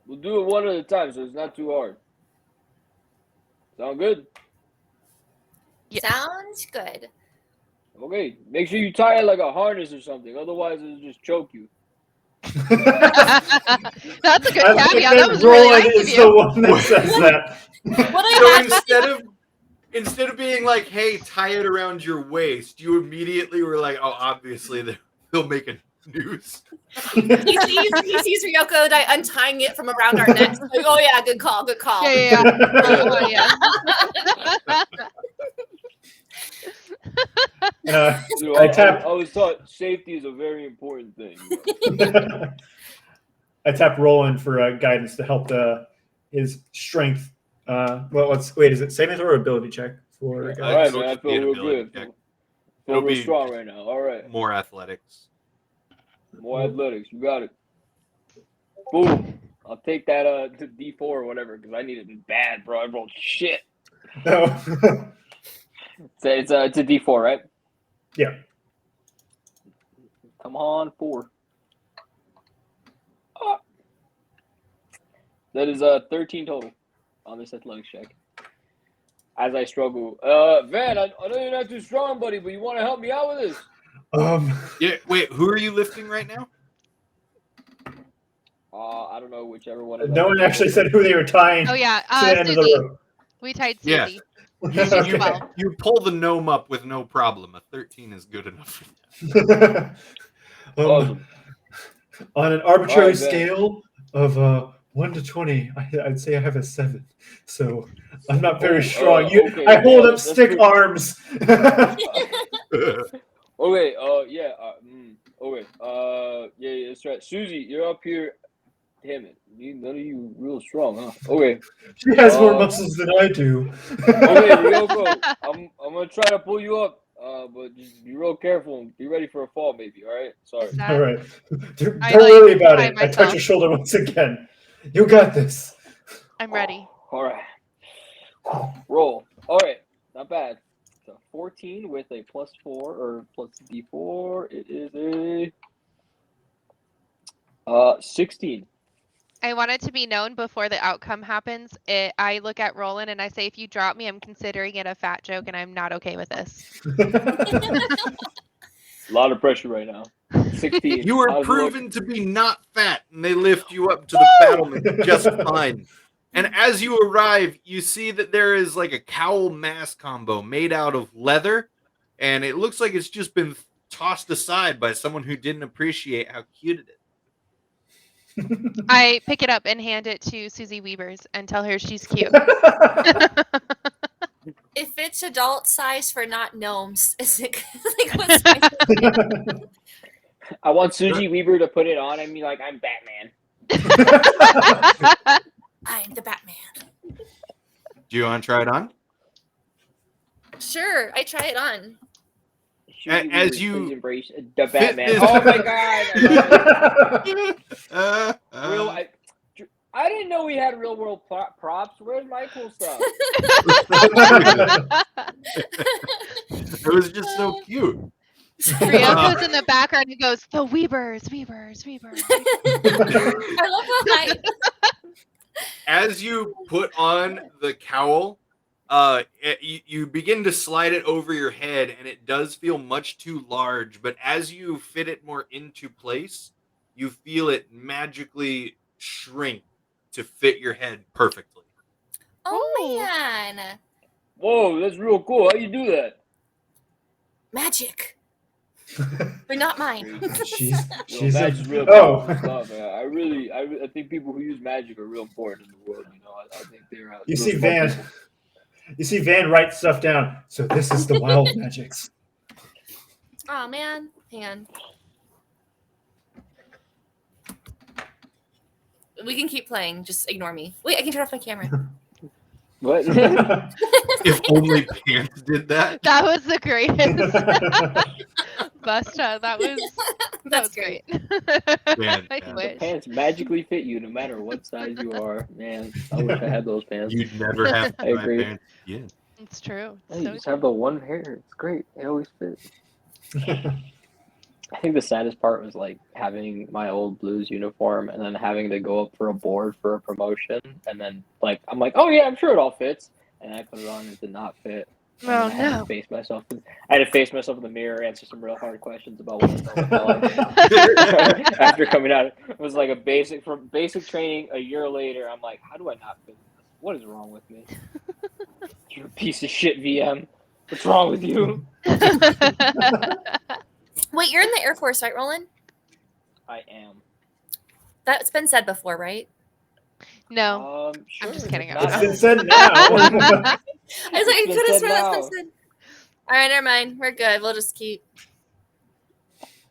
We'll do it one at a time, so it's not too hard. Sound good? Yeah. Sounds good. Okay, make sure you tie it like a harness or something. Otherwise, it'll just choke you. That's a good caveat. That was really nice of you. The one that says that. So instead of being like, "Hey, tie it around your waist," you immediately were like, "Oh, obviously they'll make a noose." he sees Ryoko and I untying it from around our necks. Like, oh yeah, good call. Yeah. I was taught safety is a very important thing. I tap Roland for guidance to help his strength. Is it saving throw or ability check? All right, man, I feel real good. Feel real strong right now. All right. More athletics. You got it. Boom. I'll take that to D4 or whatever because I need it bad, bro. I rolled shit. No. It's a D4, right? Yeah. Come on, 4. That is 13 total on this athletics check. As I struggle, Van, I know you're not too strong, buddy, but you want to help me out with this? Yeah. Wait, who are you lifting right now? I don't know, whichever one. No one actually said who they were tying. Oh yeah, to the end of the rope. We tied Susie. Yeah. You pull the gnome up with no problem. A 13 is good enough. Awesome. On an arbitrary scale of 1 to 20, I'd say I have a 7. So I'm not very strong. Okay, I hold up stick arms. Okay. Yeah, that's right. Susie, you're up here. Damn it. None of you real strong, huh? Okay. She has more muscles than I do. Okay, Ryoko, I'm gonna try to pull you up, but just be real careful and be ready for a fall, maybe. All right. Sorry. All right. Don't worry about it. I touch your shoulder once again. You got this. I'm ready. All right. Roll. All right. Not bad. So 14 with a +4 or plus D4. It is a 16. I want it to be known before the outcome happens. I look at Roland and I say, if you drop me, I'm considering it a fat joke and I'm not okay with this. A lot of pressure right now. 16. You are proven to be not fat, and they lift you up to the battlement just fine. And as you arrive, you see that there is like a cowl mask combo made out of leather, and it looks like it's just been tossed aside by someone who didn't appreciate how cute it is. I pick it up and hand it to Susie Weavers and tell her she's cute. If it's adult size for not gnomes, is it like what's I want Susie Weaver to put it on and be like, I'm Batman. I'm the Batman. Do you want to try it on? Sure, I try it on. As you embrace the Batman. Oh my god! I didn't know we had real world props. Where's my cool stuff? It was just so cute. Ryoko's in the background. He goes, "The Weavers." I love that. As you put on the cowl, you begin to slide it over your head, and it does feel much too large. But as you fit it more into place, you feel it magically shrink to fit your head perfectly. Oh man! Whoa, that's real cool. How you do that? Magic. They're not mine. she's Magic's real powerful stuff, man. I think people who use magic are real important in the world. You know, I think they're. You see Van. You see Van write stuff down. So this is the wild magics. Oh man, hang on. We can keep playing. Just ignore me. Wait, I can turn off my camera. What? If only Pants did that. That was the greatest. Busta, that was great. Man, the pants magically fit you no matter what size you are. Man, I wish I had those pants. You'd never have to buy pants again. It's true. You just have the one hair. It's great. It always fits. I think the saddest part was like having my old Blues uniform and then having to go up for a board for a promotion, and then like I'm like, oh yeah, I'm sure it all fits, and I put it on and it did not fit. Oh I had to face myself. I had to face myself in the mirror, answer some real hard questions about what I felt like. After coming out, it was like from basic training. A year later, I'm like, how do I not fit this? What is wrong with me? You're a piece of shit, VM. What's wrong with you? Wait, you're in the Air Force, right, Roland? I am. That's been said before, right? No. Sure. I'm just kidding. It's been said now. I was like, I could have sworn that's been said. All right, never mind. We're good. We'll just keep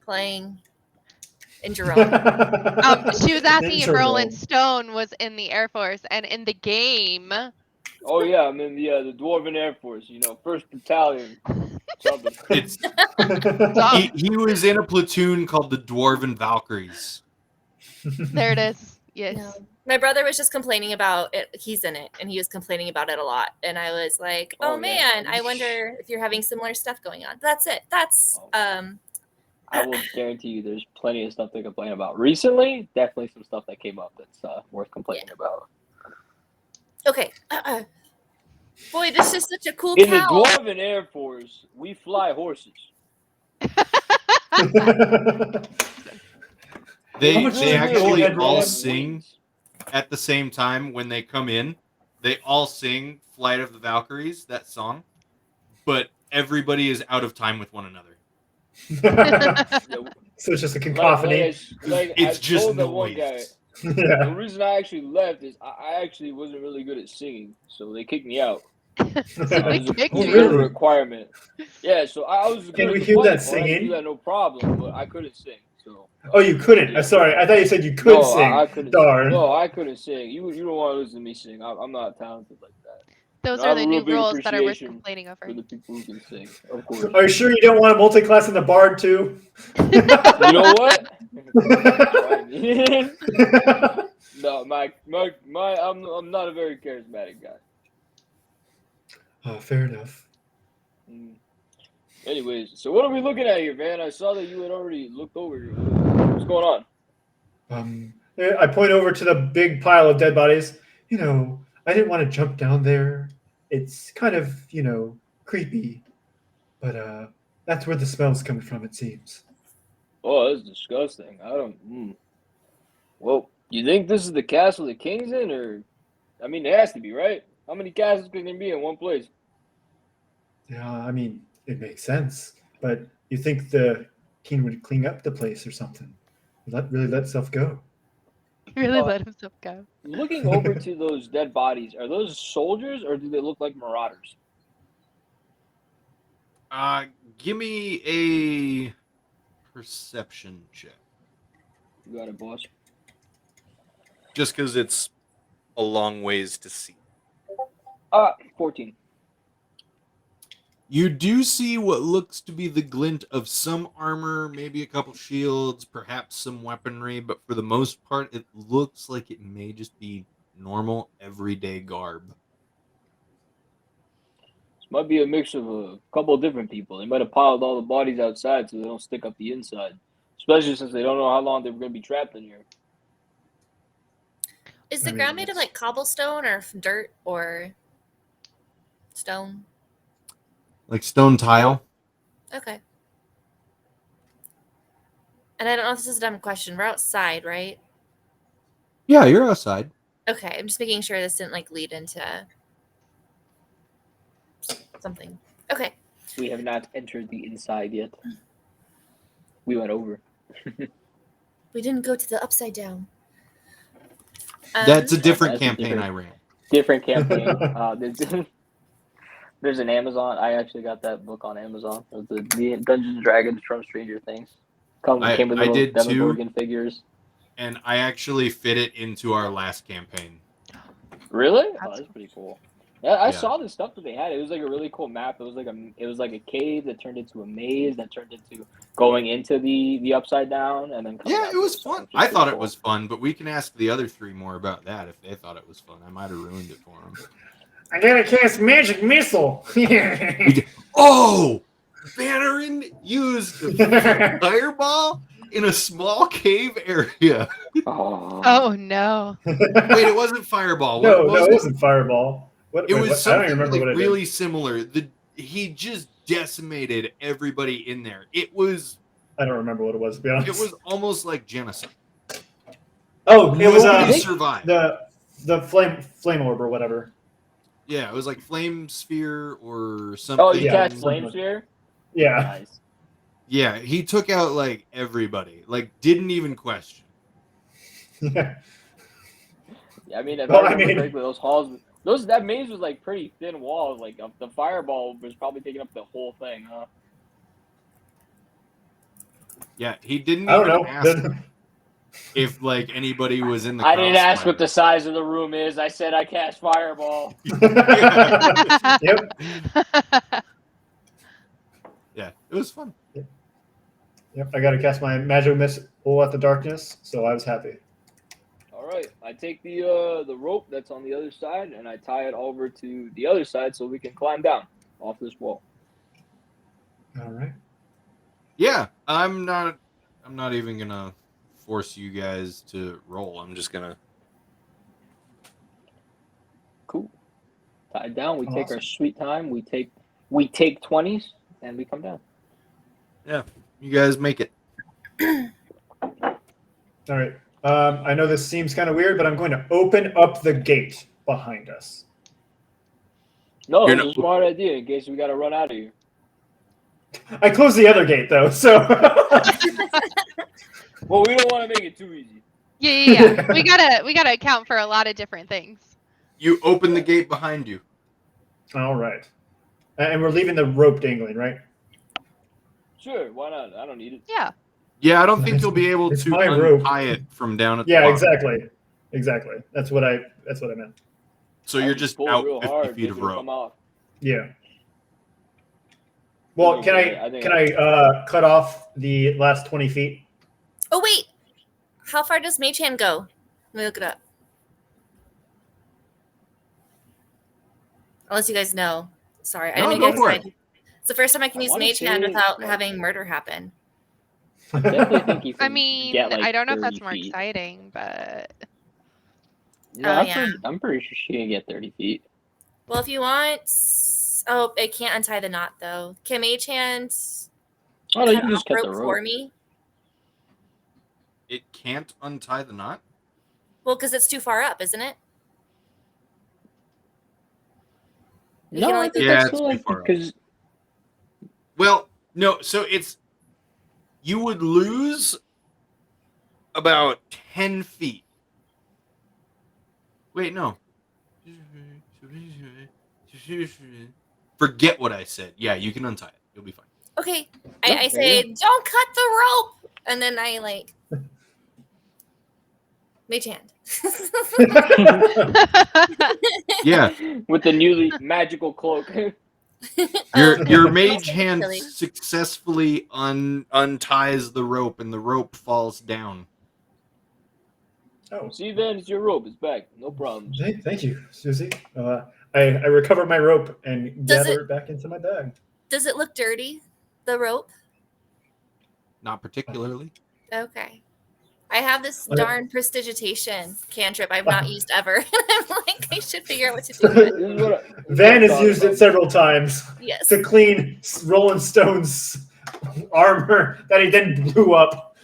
playing in Jerome. She was asking if Roland Stone was in the Air Force, and in the game. Oh yeah, I'm in the Dwarven Air Force. You know, 1st Battalion. He was in a platoon called the Dwarven Valkyries. There it is. Yes. No. My brother was just complaining about it. He's in it, and he was complaining about it a lot. And I was like, "Oh man, I wonder if you're having similar stuff going on." That's it. That's I will guarantee you, there's plenty of stuff to complain about. Recently, definitely some stuff that came up that's worth complaining about. Okay. Boy, this is such a cool In cow. the Dwarven Air Force, we fly horses. They actually all sing at the same time when they come in. They all sing Flight of the Valkyries, that song, but everybody is out of time with one another. So it's just a cacophony. It's just noise. The reason I actually left is I actually wasn't really good at singing, so they kicked me out. It was a requirement. Yeah, so I was. Can we hear that singing? I could do that, no problem, but I couldn't sing. So. Oh, you couldn't. I'm sorry. I thought you said you could sing. I couldn't. Darn. No, I couldn't sing. You don't want to listen to me sing. I'm not talented like that. Those are the new rules that are worth complaining over. For the people who can sing, of course. Are you sure you don't want a multi-class in the Bard too? You know what? No, I'm not a very charismatic guy. Oh, fair enough. Anyways, so what are we looking at here, man? I saw that you had already looked over here. What's going on? I point over to the big pile of dead bodies. You know, I didn't want to jump down there. It's kind of, creepy. But that's where the smell's coming from, it seems. Oh, that's disgusting. I don't... Well, you think this is the castle the king's in, or... I mean, it has to be, right? How many castles can there be in one place? Yeah, I mean, it makes sense. But you think the king would clean up the place or something? Really let stuff go. Really let himself go. Looking over to those dead bodies, are those soldiers or do they look like marauders? Give me a perception check. You got it, boss. Just because it's a long ways to see. 14. You do see what looks to be the glint of some armor, maybe a couple shields, perhaps some weaponry, but for the most part, it looks like it may just be normal, everyday garb. This might be a mix of a couple of different people. They might have piled all the bodies outside so they don't stick up the inside, especially since they don't know how long they're going to be trapped in here. Is the ground made of like cobblestone or dirt or stone? Like stone tile. Okay. And I don't know if this is a dumb question. We're outside, right? Yeah, you're outside. Okay, I'm just making sure this didn't like lead into something. Okay. We have not entered the inside yet. We went over. We didn't go to the upside down. That's a different campaign I ran. Different campaign. There's an Amazon. I actually got that book on Amazon. The Dungeons and Dragons from Stranger Things. Came with little Devin Morgan figures. And I actually fit it into our last campaign. Really? Oh, that's pretty cool. Yeah, I saw the stuff that they had. It was like a really cool map. It was like a cave that turned into a maze that turned into going into the upside down and then coming out. It was fun. I thought it was fun, but we can ask the other three more about that if they thought it was fun. I might have ruined it for them. I gotta cast magic missile. Oh, Bannerin used fireball in a small cave area. Oh no! Wait, it wasn't fireball. No, it wasn't fireball. It was something really similar. He just decimated everybody in there. It was. I don't remember what it was. To be honest, it was almost like genocide. Oh, it was survived. The flame orb or whatever. Yeah, it was like flame sphere or something. Oh, you cast flame sphere? Yeah. Nice. Yeah, he took out like everybody. Like didn't even question. Yeah. I mean, correctly, those halls, that maze was like pretty thin walls. Like the fireball was probably taking up the whole thing, huh? Yeah, he didn't even ask if like anybody was in the. I didn't ask what the size of the room is. I said I cast fireball. Yep. Yeah, it was fun. Yep, I got to cast my magic missile at the darkness, so I was happy. All right, I take the rope that's on the other side and I tie it over to the other side so we can climb down off this wall. All right. Yeah, I'm not even gonna force you guys to roll. I'm just gonna. Cool. Tied down. We take our sweet time. We take 20s and we come down. Yeah, you guys make it. All right. I know this seems kind of weird, but I'm going to open up the gate behind us. No, it's a smart idea in case we got to run out of here. I closed the other gate though, so. Well, we don't want to make it too easy. Yeah. we gotta account for a lot of different things. You open the gate behind you. All right, and we're leaving the rope dangling, right? Sure, why not? I don't need it. Yeah. Yeah, I don't think you'll be able to untie it from down at the bottom. Exactly. That's what I meant. So you're just out 50 feet of rope. Yeah. Well, can I cut off the last 20 feet? Oh wait, how far does Mage Hand go? Let me look it up. Unless you guys know. Sorry, I didn't make it. It's the first time I can use Mage Hand without having murder happen. I definitely think you can. I mean, I don't know if that's more exciting, but. No, I'm pretty sure she can get 30 feet. Well, if you want. Oh, it can't untie the knot though. Can Mage Hand you can just cut the rope for me? It can't untie the knot? Well, because it's too far up, isn't it? No, it's too far up. Well, no, so it's... You would lose about 10 feet. Wait, no. Forget what I said. Yeah, you can untie it. You'll be fine. Okay. I say, don't cut the rope. And then I like... Mage Hand. Yeah. With the newly magical cloak. Your Mage Hand successfully unties the rope and the rope falls down. Oh, see, Van, it's your rope. It's back. No problem. Thank you, Susie. I recover my rope and gather it back into my bag. Does it look dirty, the rope? Not particularly. Okay. I have this darn prestidigitation cantrip I've not used ever. And I'm like, I should figure out what to do with it. Van has used it several times to clean Rolling Stone's armor that he then blew up.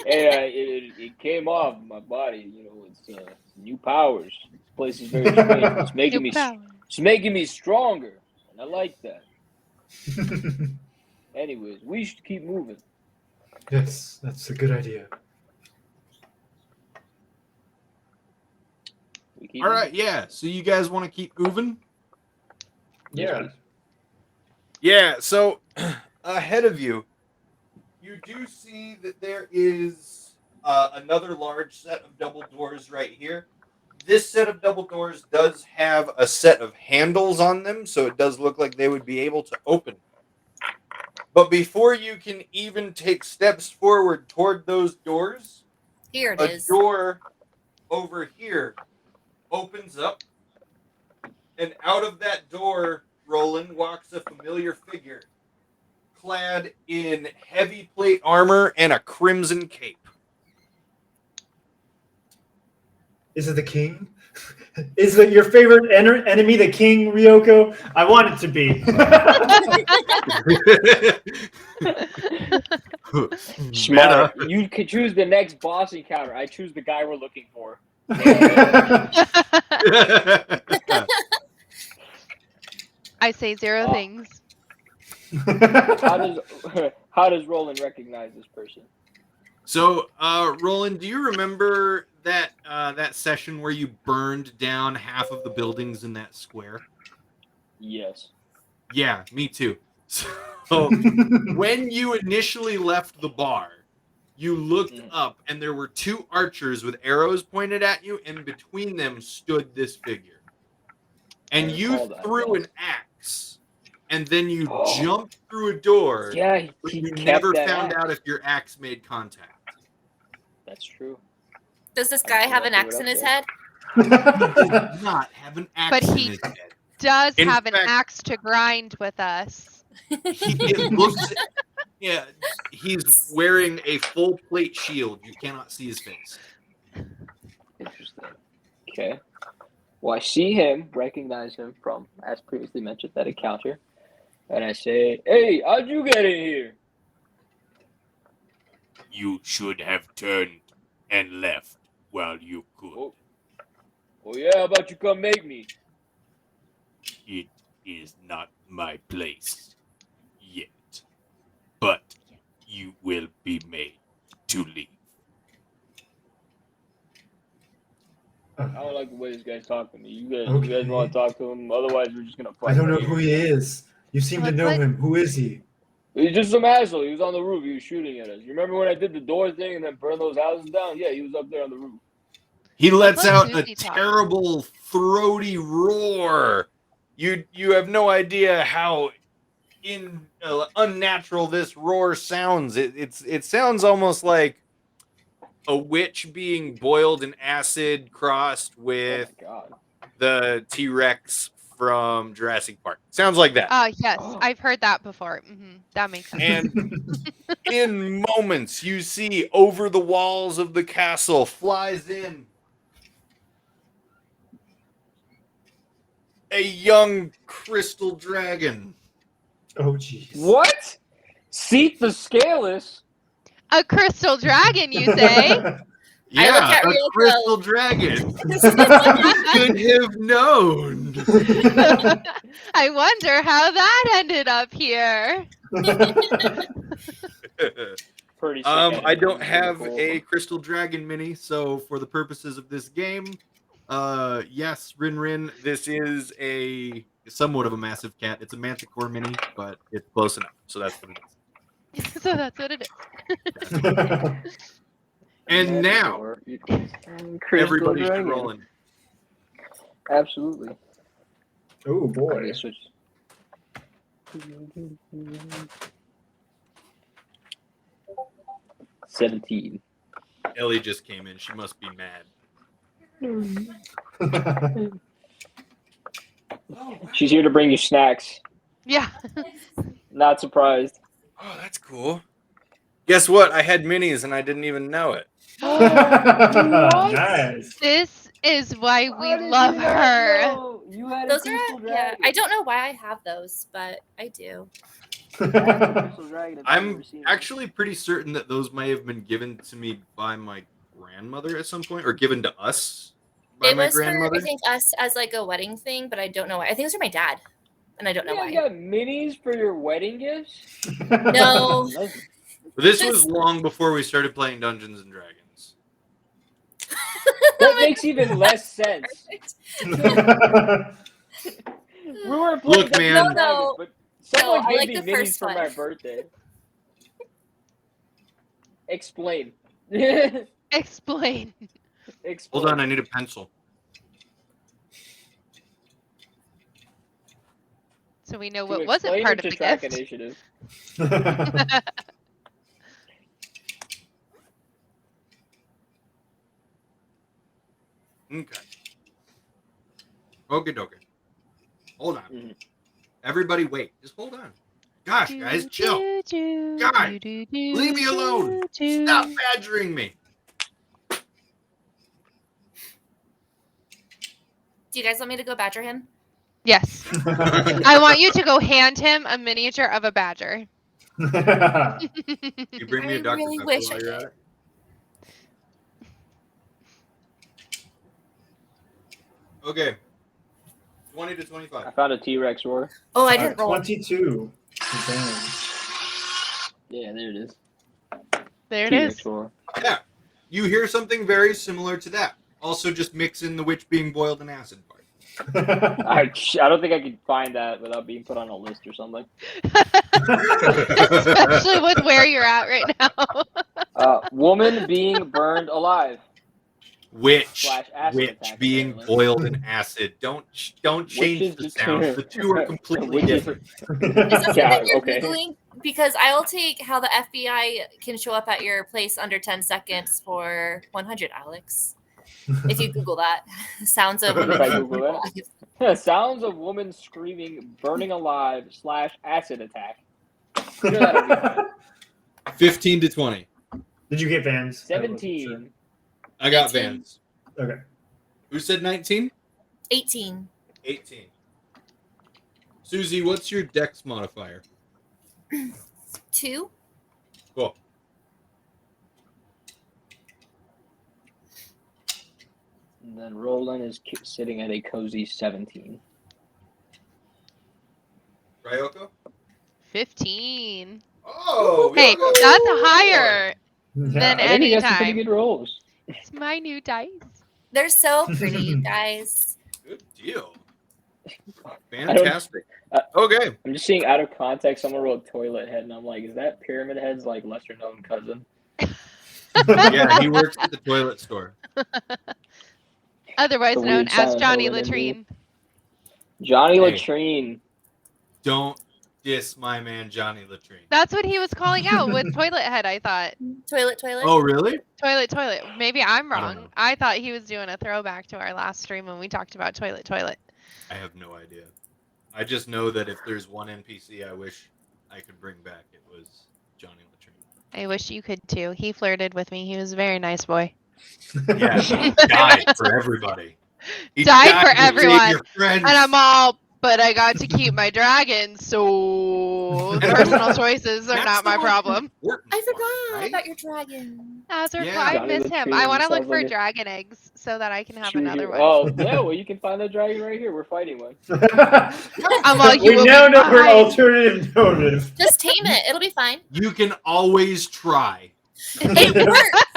It came off my body. You know, it's new powers. This place is very strange. It's making me stronger, and I like that. Anyways, we should keep moving. Yes, that's a good idea. All right, yeah. So you guys want to keep moving? Yeah. Yeah. So ahead of you, you do see that there is another large set of double doors right here. This set of double doors does have a set of handles on them, so it does look like they would be able to open. But before you can even take steps forward toward those doors, Here it a is. door over here opens up, and out of that door, Roland, walks a familiar figure, clad in heavy plate armor and a crimson cape. Is it the king? Is it your favorite enemy, the king, Ryoko? I want it to be. Smart. You could choose the next boss encounter. I choose the guy we're looking for. I say zero things. How does Roland recognize this person? So, Roland, do you remember that that session where you burned down half of the buildings in that square? Yes. Yeah, me too. So, when you initially left the bar, you looked up and there were two archers with arrows pointed at you, and between them stood this figure. And you threw an axe, and then you jumped through a door. Yeah, but you never found out if your axe made contact. That's true. Does this guy have an axe in his head? He does not have an axe in his head. Does have an axe to grind with us. It looks, yeah, he's wearing a full plate shield. You cannot see his face. Interesting. Okay. Well, I see him, recognize him from, as previously mentioned, that encounter. And I say, hey, how'd you get in here? You should have turned and left while you could. Oh yeah, how about you come make me? It is not my place yet, but you will be made to leave. I don't like the way this guy's talking to me. You guys want to talk to him? Otherwise, we're just gonna fight. I don't know who he is. You seem to know him. Who is he? He's just some asshole. He was on the roof. He was shooting at us. You remember when I did the door thing and then burned those houses down? Yeah, he was up there on the roof. He lets out a terrible, throaty roar. You have no idea how unnatural this roar sounds. It sounds almost like a witch being boiled in acid crossed with the T-Rex from Jurassic Park. Sounds like that. Yes, I've heard that before. That makes sense. And in moments, you see over the walls of the castle flies in a young crystal dragon. Oh, jeez. What? FacelessFCLS? A crystal dragon, you say? Yeah, a crystal dragon. You could have known. I wonder how that ended up here. I don't have a crystal dragon mini, so for the purposes of this game, yes, Rin, this is a somewhat of a massive cat. It's a Manticore mini, but it's close enough. So that's what it is. So that's what it is. And now, everybody's rolling. Absolutely. Oh boy. 17. Ellie just came in. She must be mad. She's here to bring you snacks. Yeah. Not surprised. Oh, that's cool. Guess what? I had minis and I didn't even know it. Nice. This is why we love her. Those are, yeah. I don't know why I have those, but I do. I'm actually pretty certain that those may have been given to me by my grandmother at some point, or given to us by my grandmother. For, I think, us as like a wedding thing, but I don't know why. I think those are my dad. and I don't know why. You got minis for your wedding gifts? No. This was long before we started playing Dungeons and Dragons. That makes even less sense. We were playing Look, man. Dragons, but someone gave like me the minis first for one. my birthday. Explain. Explain. Hold on, I need a pencil. So we know what wasn't part of the gift. Initiative. Okay. Hold on. Mm-hmm. Everybody wait. Just hold on. Gosh, guys, chill. God, leave me alone. Stop badgering me. Do you guys want me to go badger him? Yes. I want you to go hand him a miniature of a badger. You bring me a Dr. really Pepper wish while I you're did. at it? Okay. 20 to 25. I found a T-Rex roar. Oh, I didn't roll. 22. Yeah, there it is. There it T-Rex is. roar. Yeah. You hear something very similar to that. Also, just mix in the witch being boiled in acid part. I don't think I could find that without being put on a list or something. Especially with where you're at right now. Woman being burned alive. Witch attack, being apparently. boiled in acid. Don't change the sounds. The two are completely different. Is that something you're okay. Googling? Because I will take how the FBI can show up at your place under 10 seconds for 100, Alex. If you Google that. Sounds of women. If I Google that. Sounds of woman screaming, burning alive / acid attack. Sure, that'll be fine. 15 to 20. Did you get Vans? 17. I got 18. Vans. Okay. Who said 19? 18. 18. Susie, what's your dex modifier? 2. Cool. And then Roland is sitting at a cozy 17. Ryoko? 15. Oh! Hey, Ryoko! that's higher than I think he any has some pretty time. good rolls. It's my new dice. They're so pretty, you guys. Good deal. Fantastic. Okay. I'm just seeing out of context, someone wrote toilet head, and I'm like, is that Pyramid Head's like lesser known cousin? Yeah, he works at the toilet store. Otherwise The known weird as silent Johnny toilet Latrine. Johnny Hey. Latrine. Don't diss my man Johnny Latrine. That's what he was calling out with toilet head, I thought. Toilet. Oh, really? Toilet. Maybe I'm I don't wrong. know. I thought he was doing a throwback to our last stream when we talked about toilet. I have no idea. I just know that if there's one NPC I wish I could bring back, it was Johnny Latrine. I wish you could too. He flirted with me. He was a very nice boy. Yeah, he died for everybody. He Died for to save everyone. your friends. And I'm all, but I got to keep my dragon, so personal choices are That's not my the most problem. important I part, forgot right? about your dragon. Azure, Yeah. I Johnny miss him. Latrine I want to look sounds for like a dragon eggs so that I can have true another hero. one. Oh, yeah, well, you can find the dragon right here. We're fighting one. I'm all, you we will now be know her mine. alternative motive. Just tame it. It'll be fine. You can always try It works.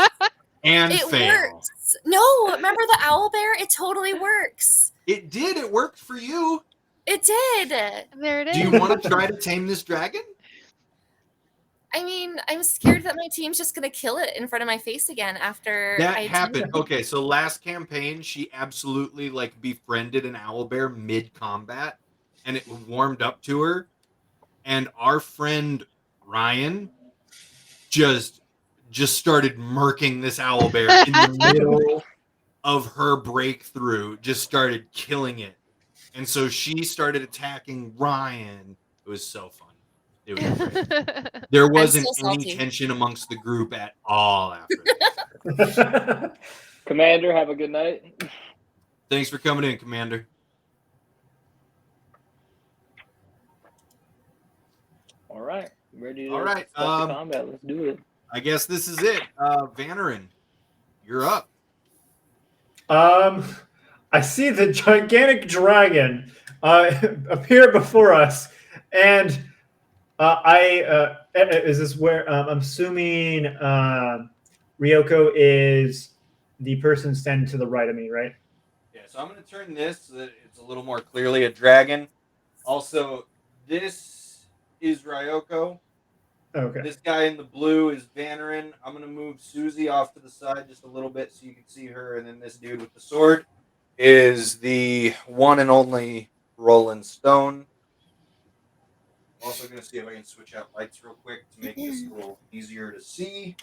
and It fail. works. No, remember the owl bear? It totally works. It did. It worked for you. It did. There it is. Do you want to try to tame this dragon? I mean, I'm scared that my team's just gonna kill it in front of my face again after That I happened. Okay, so last campaign, she absolutely like befriended an owlbear mid-combat, and it warmed up to her. And our friend Ryan just started murking this owlbear in the middle of her breakthrough. Just started killing it, and so she started attacking Ryan. It was so fun. It was great. There wasn't so any salty. tension amongst the group at all after this. Commander, have a good night. Thanks for coming in, Commander. All right. Ready to All right, start the combat. Let's do it. I guess this is it. Vanarin, you're up. I I see the gigantic dragon appear before us, and is this where I'm assuming Ryoko is the person standing to the right of me, right? Yeah, so I'm going to turn this so that it's a little more clearly a dragon. Also, this is Ryoko. Okay. This guy in the blue is Vanarin. I'm going to move Susie off to the side just a little bit so you can see her. And then this dude with the sword is the one and only Roland Stone. Also going to see if I can switch out lights real quick to make this a little easier to see.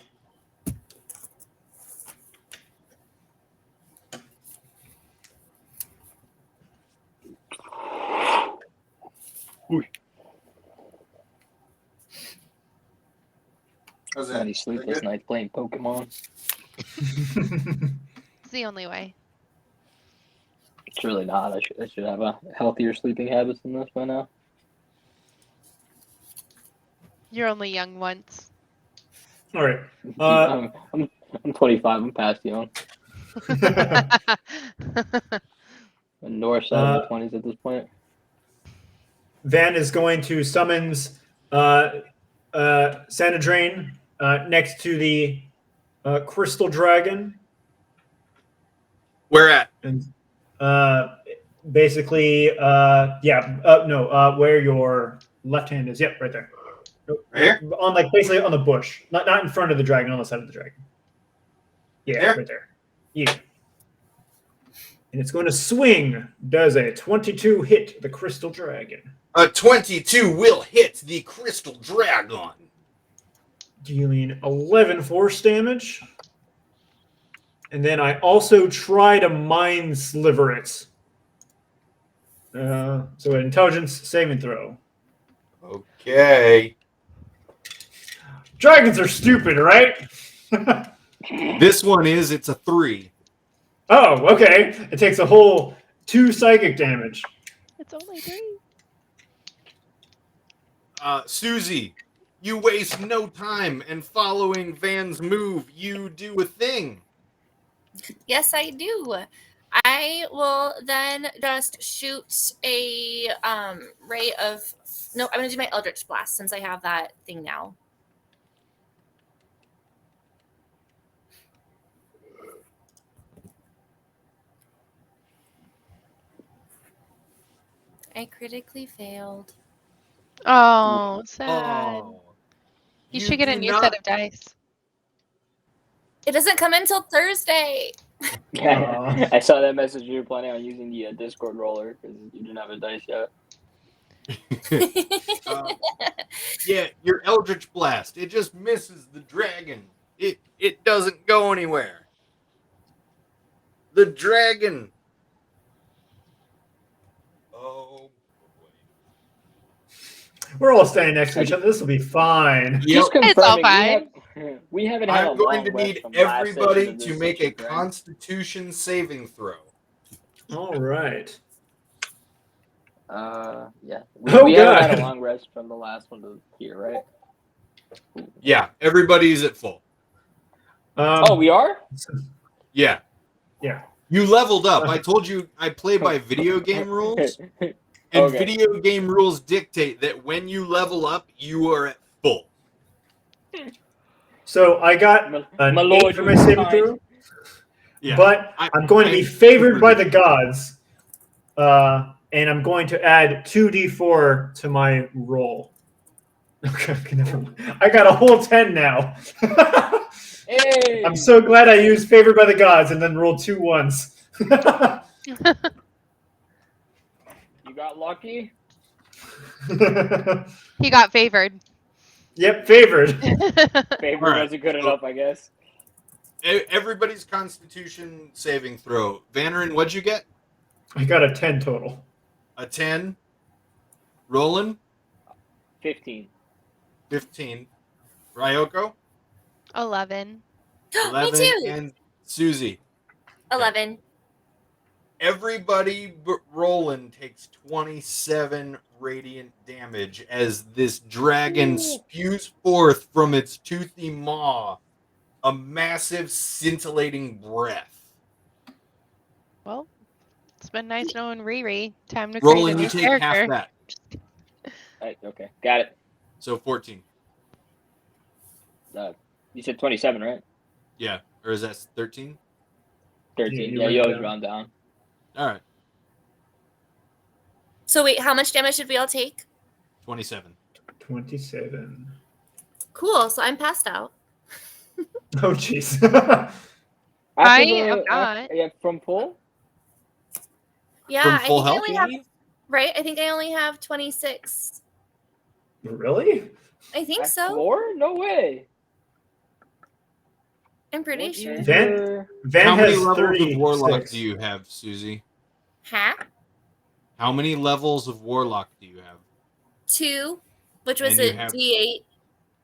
How's that? Any sleepless nights playing Pokemon? It's the only way. It's really not. I should have a healthier sleeping habits than this by now. You're only young once. All right. I'm 25. I'm past young. North side of my 20s at this point. Van is going to summons Sanadrain next to the crystal dragon. Where at? And basically, where your left hand is. Yep, right there. Right here? On basically on the bush, not in front of the dragon, on the side of the dragon. Yeah, there? Right there. Yeah. And it's going to swing. Does a 22 hit the crystal dragon? A 22 will hit the crystal dragon. Dealing 11 force damage. And then I also try to mind sliver it. So an intelligence saving throw. Okay. Dragons are stupid, right? This one is, it's a 3. Oh, okay. It takes a whole 2 psychic damage. It's only 3. Susie, you waste no time, and following Van's move, you do a thing. Yes, I do. I will then just shoot a ray of... No, I'm going to do my Eldritch Blast since I have that thing now. I critically failed. Oh, sad. Oh, You should get a new set of dice. It doesn't come until Thursday. Yeah, I saw that message. You were planning on using the Discord roller because you didn't have a dice yet. Yeah, your Eldritch Blast. It just misses the dragon. It doesn't go anywhere. The dragon. Oh boy. We're all standing next to each other. This will be fine. Yep. It's all fine. We haven't had I'm going to need everybody to make a right? Constitution saving throw. All right. Yeah. We haven't had a long rest from the last one to here, right? Yeah, everybody's at full. We are? Yeah. Yeah. You leveled up. I told you I play by video game rules. And video game rules dictate that when you level up, you are at full. So I got an 8 for my saving throw. Yeah. But I'm going to be favored by the gods. And I'm going to add 2d4 to my roll. Okay, never mind. I got a whole 10 now. Hey! I'm so glad I used favored by the gods and then rolled 2 1s. You got lucky? He got favored. Yep, favored. Favored wasn't good enough, I guess. Everybody's Constitution saving throw. Vanarin, what'd you get? I got a 10 total. A 10. Roland? 15. 15. Ryoko? 11. 11. Me too. And Susie? 11. Everybody but Roland takes 27 radiant damage as this dragon spews forth from its toothy maw a massive scintillating breath. Well, It's been nice knowing Riri. Time to Roland, create you a new take half character. that. Okay, got it. So 14. You said 27, right? Yeah. Or is that 13? 13. Yeah, Yeah, you always round down. All right. So wait, how much damage did we all take? 27. 27. Cool. So I'm passed out. Oh, jeez. I am not. Yeah, from full? Yeah, From I full think I health, only you have mean? right. I think I only have 26. Really? I think At so. 4? No way. I'm pretty What sure. is Van your- How many has levels of Warlock 36. do you have, Susie? Huh? How many levels of Warlock do you have? 2, which was And you a have D8.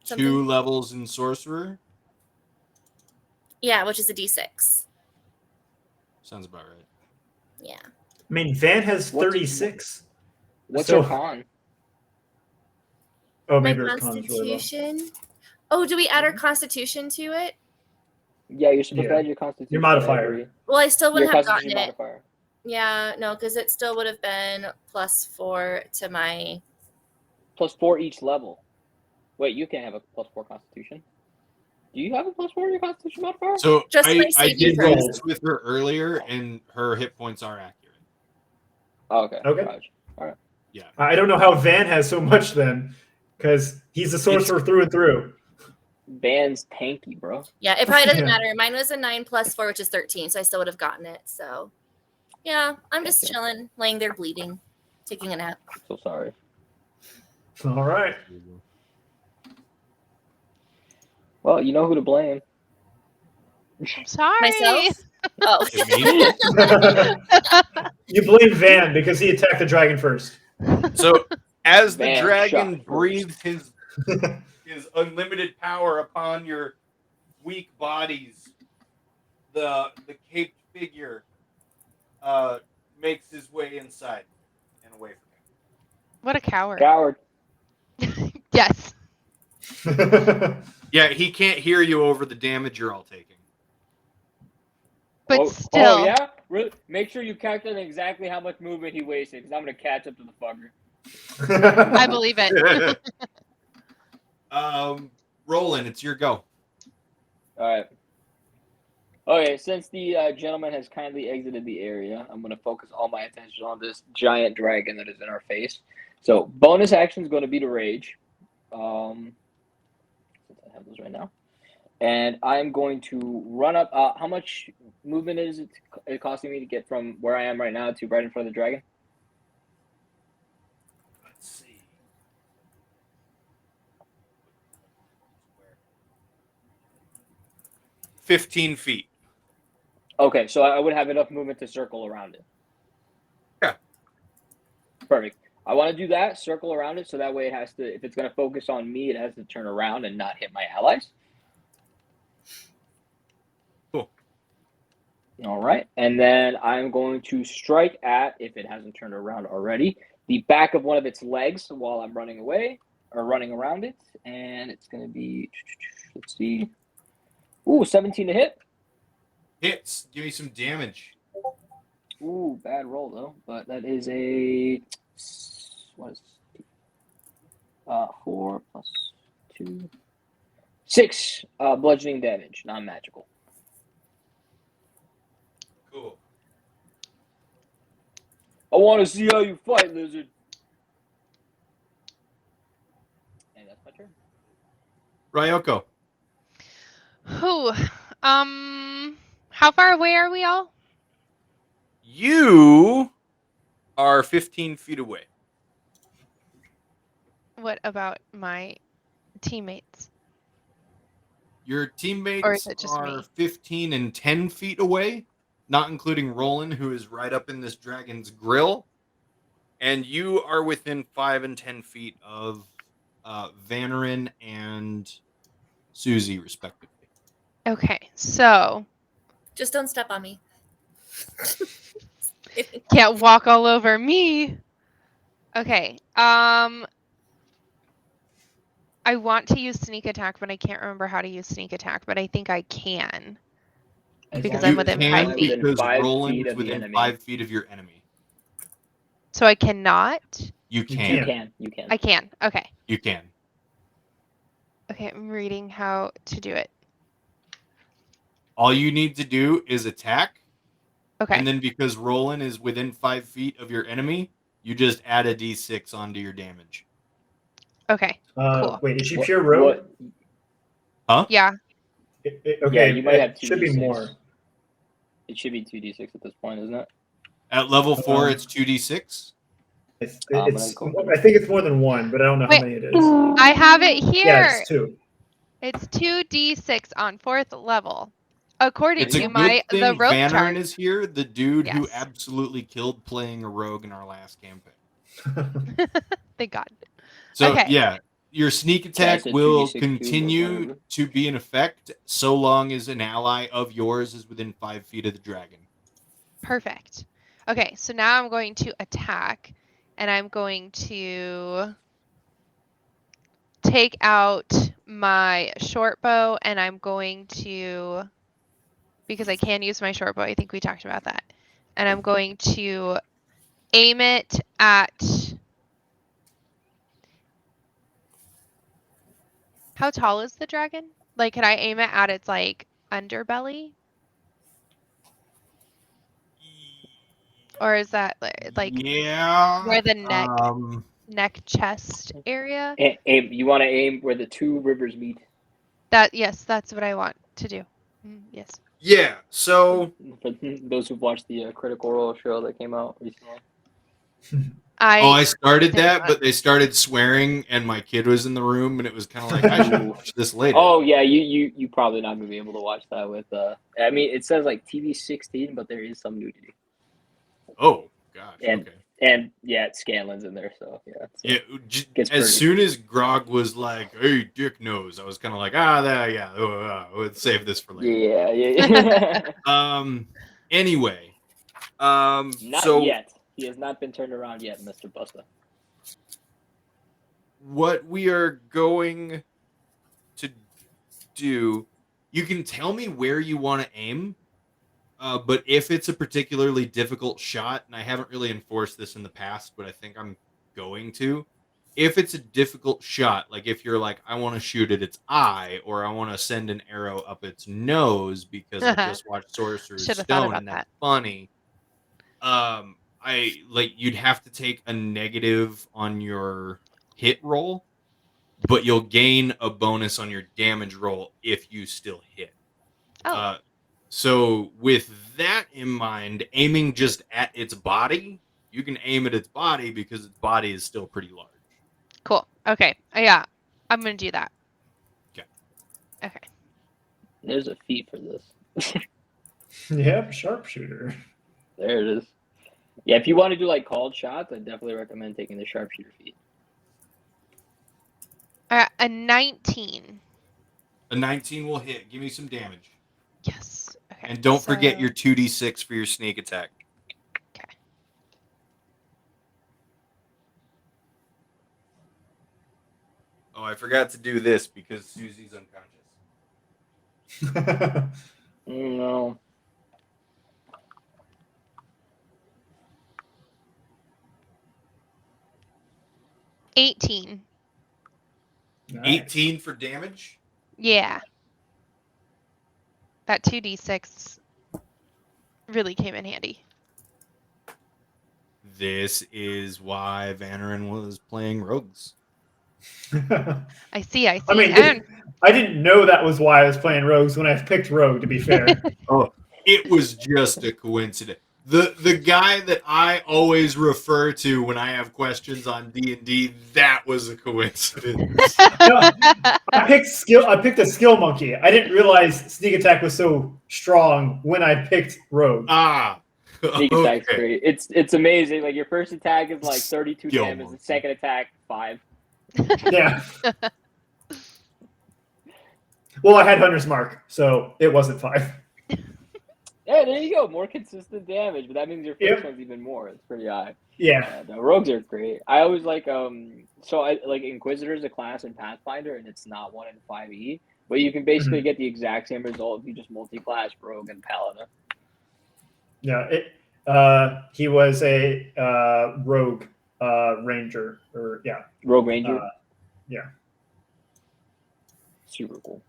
2 levels in Sorcerer? Yeah, which is a D6. Sounds about right. Yeah. I mean, Van has 36. What's So- your con? Oh, My maybe her con's really low. Constitution. Oh, do we add our Constitution to it? Yeah, you're supposed to Yeah. add your constitution. Your modifier. every- Well, I still Your wouldn't have gotten constitution it. modifier. Yeah, no, because it still would have been +4 to my. +4 each level. Wait, you can't have a +4 constitution. Do you have a +4 in your constitution modifier? So Just my I saving did throws. this with her earlier, and her hit points are accurate. Oh, okay. Okay. Gotcha. I don't know how Van has so much then, because he's a sorcerer through and through. Van's tanky, bro. Yeah, it probably doesn't Yeah. matter. Mine was a 9 + 4, which is 13, so I still would have gotten it. So, yeah, I'm just Okay. chilling, laying there bleeding, taking a nap. So sorry. All right. Well, you know who to blame. I'm sorry. Myself? Oh. You blame Van because he attacked the dragon first. So as the Van dragon shot breathed his unlimited power upon your weak bodies, the caped figure makes his way inside and away from you. What a coward. Coward. Yes. Yeah, he can't hear you over the damage you're all taking. But Oh, still. Oh, yeah? Really? Make sure you calculate exactly how much movement he wasted, because I'm going to catch up to the fucker. I believe it. Roland, it's your go. All right. Okay, since the gentleman has kindly exited the area, I'm going to focus all my attention on this giant dragon that is in our face. So, bonus action is going to be to rage. Since I have those right now. And I'm going to run up. How much movement is it costing me to get from where I am right now to right in front of the dragon? Let's see. 15 feet. Okay, so I would have enough movement to circle around it. Yeah. Perfect. I want to do that, circle around it, so that way it has to, if it's going to focus on me, it has to turn around and not hit my allies. Cool. All right, and then I'm going to strike at, if it hasn't turned around already, the back of one of its legs while I'm running away, or running around it, and it's going to be, let's see, ooh, 17 to hit. Hits. Give me some damage. Ooh, bad roll though, but that is a, what is 4 + 2, 6 bludgeoning damage, non-magical. Cool. I want to see how you fight, lizard. And that's my turn. Ryoko. Who? How far away are we all? You are 15 feet away. What about my teammates? Your Or is teammates it just are me? 15 and 10 feet away, not including Roland, who is right up in this dragon's grill. And you are within 5 and 10 feet of Vanarin and Susie, respectively. Okay, so Just don't step on me. can't walk all over me. Okay. I want to use sneak attack, but I can't remember how to use sneak attack, but I think I can. Because I'm within 5 feet. Because Roland is within 5 feet of your enemy. So I cannot? You can. You can. I can. Okay. You can. Okay, I'm reading how to do it. All you need to do is attack. Okay. And then because Roland is within 5 feet of your enemy, you just add a d6 onto your damage. Okay. Cool. Wait, is she pure rogue? Huh? Yeah. Okay. Yeah, you might have 2d6. Should be more. It should be 2d6 at this point, isn't it? At level 4, it's 2d6. I think it's more than 1, but I don't know how many it is. I have it here. Yeah, it's 2. It's 2d6 on 4th level. According It's to a good thing the rogue Vanarin chart. is here, the dude who absolutely killed playing a rogue in our last campaign. Thank God. So, okay. yeah, your sneak attack will continue to be in effect so long as an ally of yours is within 5 feet of the dragon. Perfect. Okay, so now I'm going to attack, and I'm going to take out my short bow, and I'm going to, because I can use my short bow, I think we talked about that, and I'm going to aim it at, how tall is the dragon? Like, can I aim it at its, like, underbelly? Or is that, like, where the neck chest area? Aim. You want to aim where the 2 rivers meet. Yes, that's what I want to do. Yes. Yeah. So for those who've watched the Critical Role show that came out recently. I started that, but they started swearing, and my kid was in the room, and it was kind of like I should watch this later. Oh yeah, you probably not gonna be able to watch that with. I mean, it says like TV 16, but there is some nudity. Oh gosh. And yeah, Scanlan's in there, so yeah. As soon as Grog was like, "Hey, Dick knows," I was kind of like, let's save this for later. Yeah. Anyway. Not yet. He has not been turned around yet, Mr. Busta. What we are going to do, you can tell me where you want to aim. But if it's a particularly difficult shot, and I haven't really enforced this in the past, but I think I'm going to. If it's a difficult shot, like if you're like, I want to shoot at its eye, or I want to send an arrow up its nose because I just watched Sorcerer's Stone and that's funny. You'd have to take a negative on your hit roll, but you'll gain a bonus on your damage roll if you still hit. So with that in mind, aiming just at its body, you can aim at its body because its body is still pretty large. Cool. Okay. Yeah, I'm going to do that. Okay. There's a feat for this. Yep, sharpshooter. There it is. Yeah, if you want to do like called shots, I definitely recommend taking the sharpshooter feat. A 19. A 19 will hit. Give me some damage. Yes. Okay. And don't forget your 2d6 for your sneak attack. Okay. Oh, I forgot to do this because Susie's unconscious. No. $18. Nice. 18 for damage? Yeah. That 2d6 really came in handy. This is why Vanarin was playing rogues. I see. I mean, I didn't know that was why I was playing rogues when I picked rogue, to be fair. It was just a coincidence. The guy that I always refer to when I have questions on D&D, that was a coincidence. I picked a skill monkey. I didn't realize sneak attack was so strong when I picked rogue. Sneak attack's great. It's amazing. Like your first attack is like 32 damage, the second attack 5. Yeah. Well, I had Hunter's Mark, so it wasn't 5. Yeah, there you go. More consistent damage, but that means your first one's even more. It's pretty high. Yeah. No, rogues are great. I always like so I like Inquisitor is a class in Pathfinder, and it's not 1 in 5e. But you can basically get the exact same result if you just multi-class Rogue and Paladin. Yeah, he was a Rogue Ranger, or Rogue Ranger. Yeah. Super cool.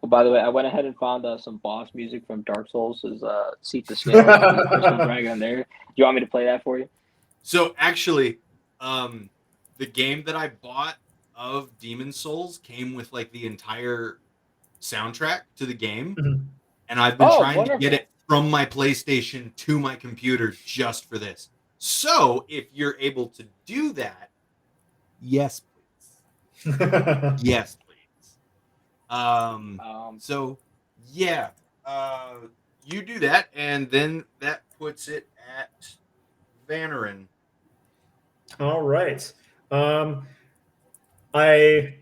Oh, by the way, I went ahead and found some boss music from Dark Souls. Is Seat the Scale, Crystal Dragon there. Do you want me to play that for you? So actually, the game that I bought of Demon Souls came with like the entire soundtrack to the game, and I've been trying to get it from my PlayStation to my computer just for this. So if you're able to do that, yes, please. Yes, please. So yeah, you do that, and then that puts it at Vanarin. All right. I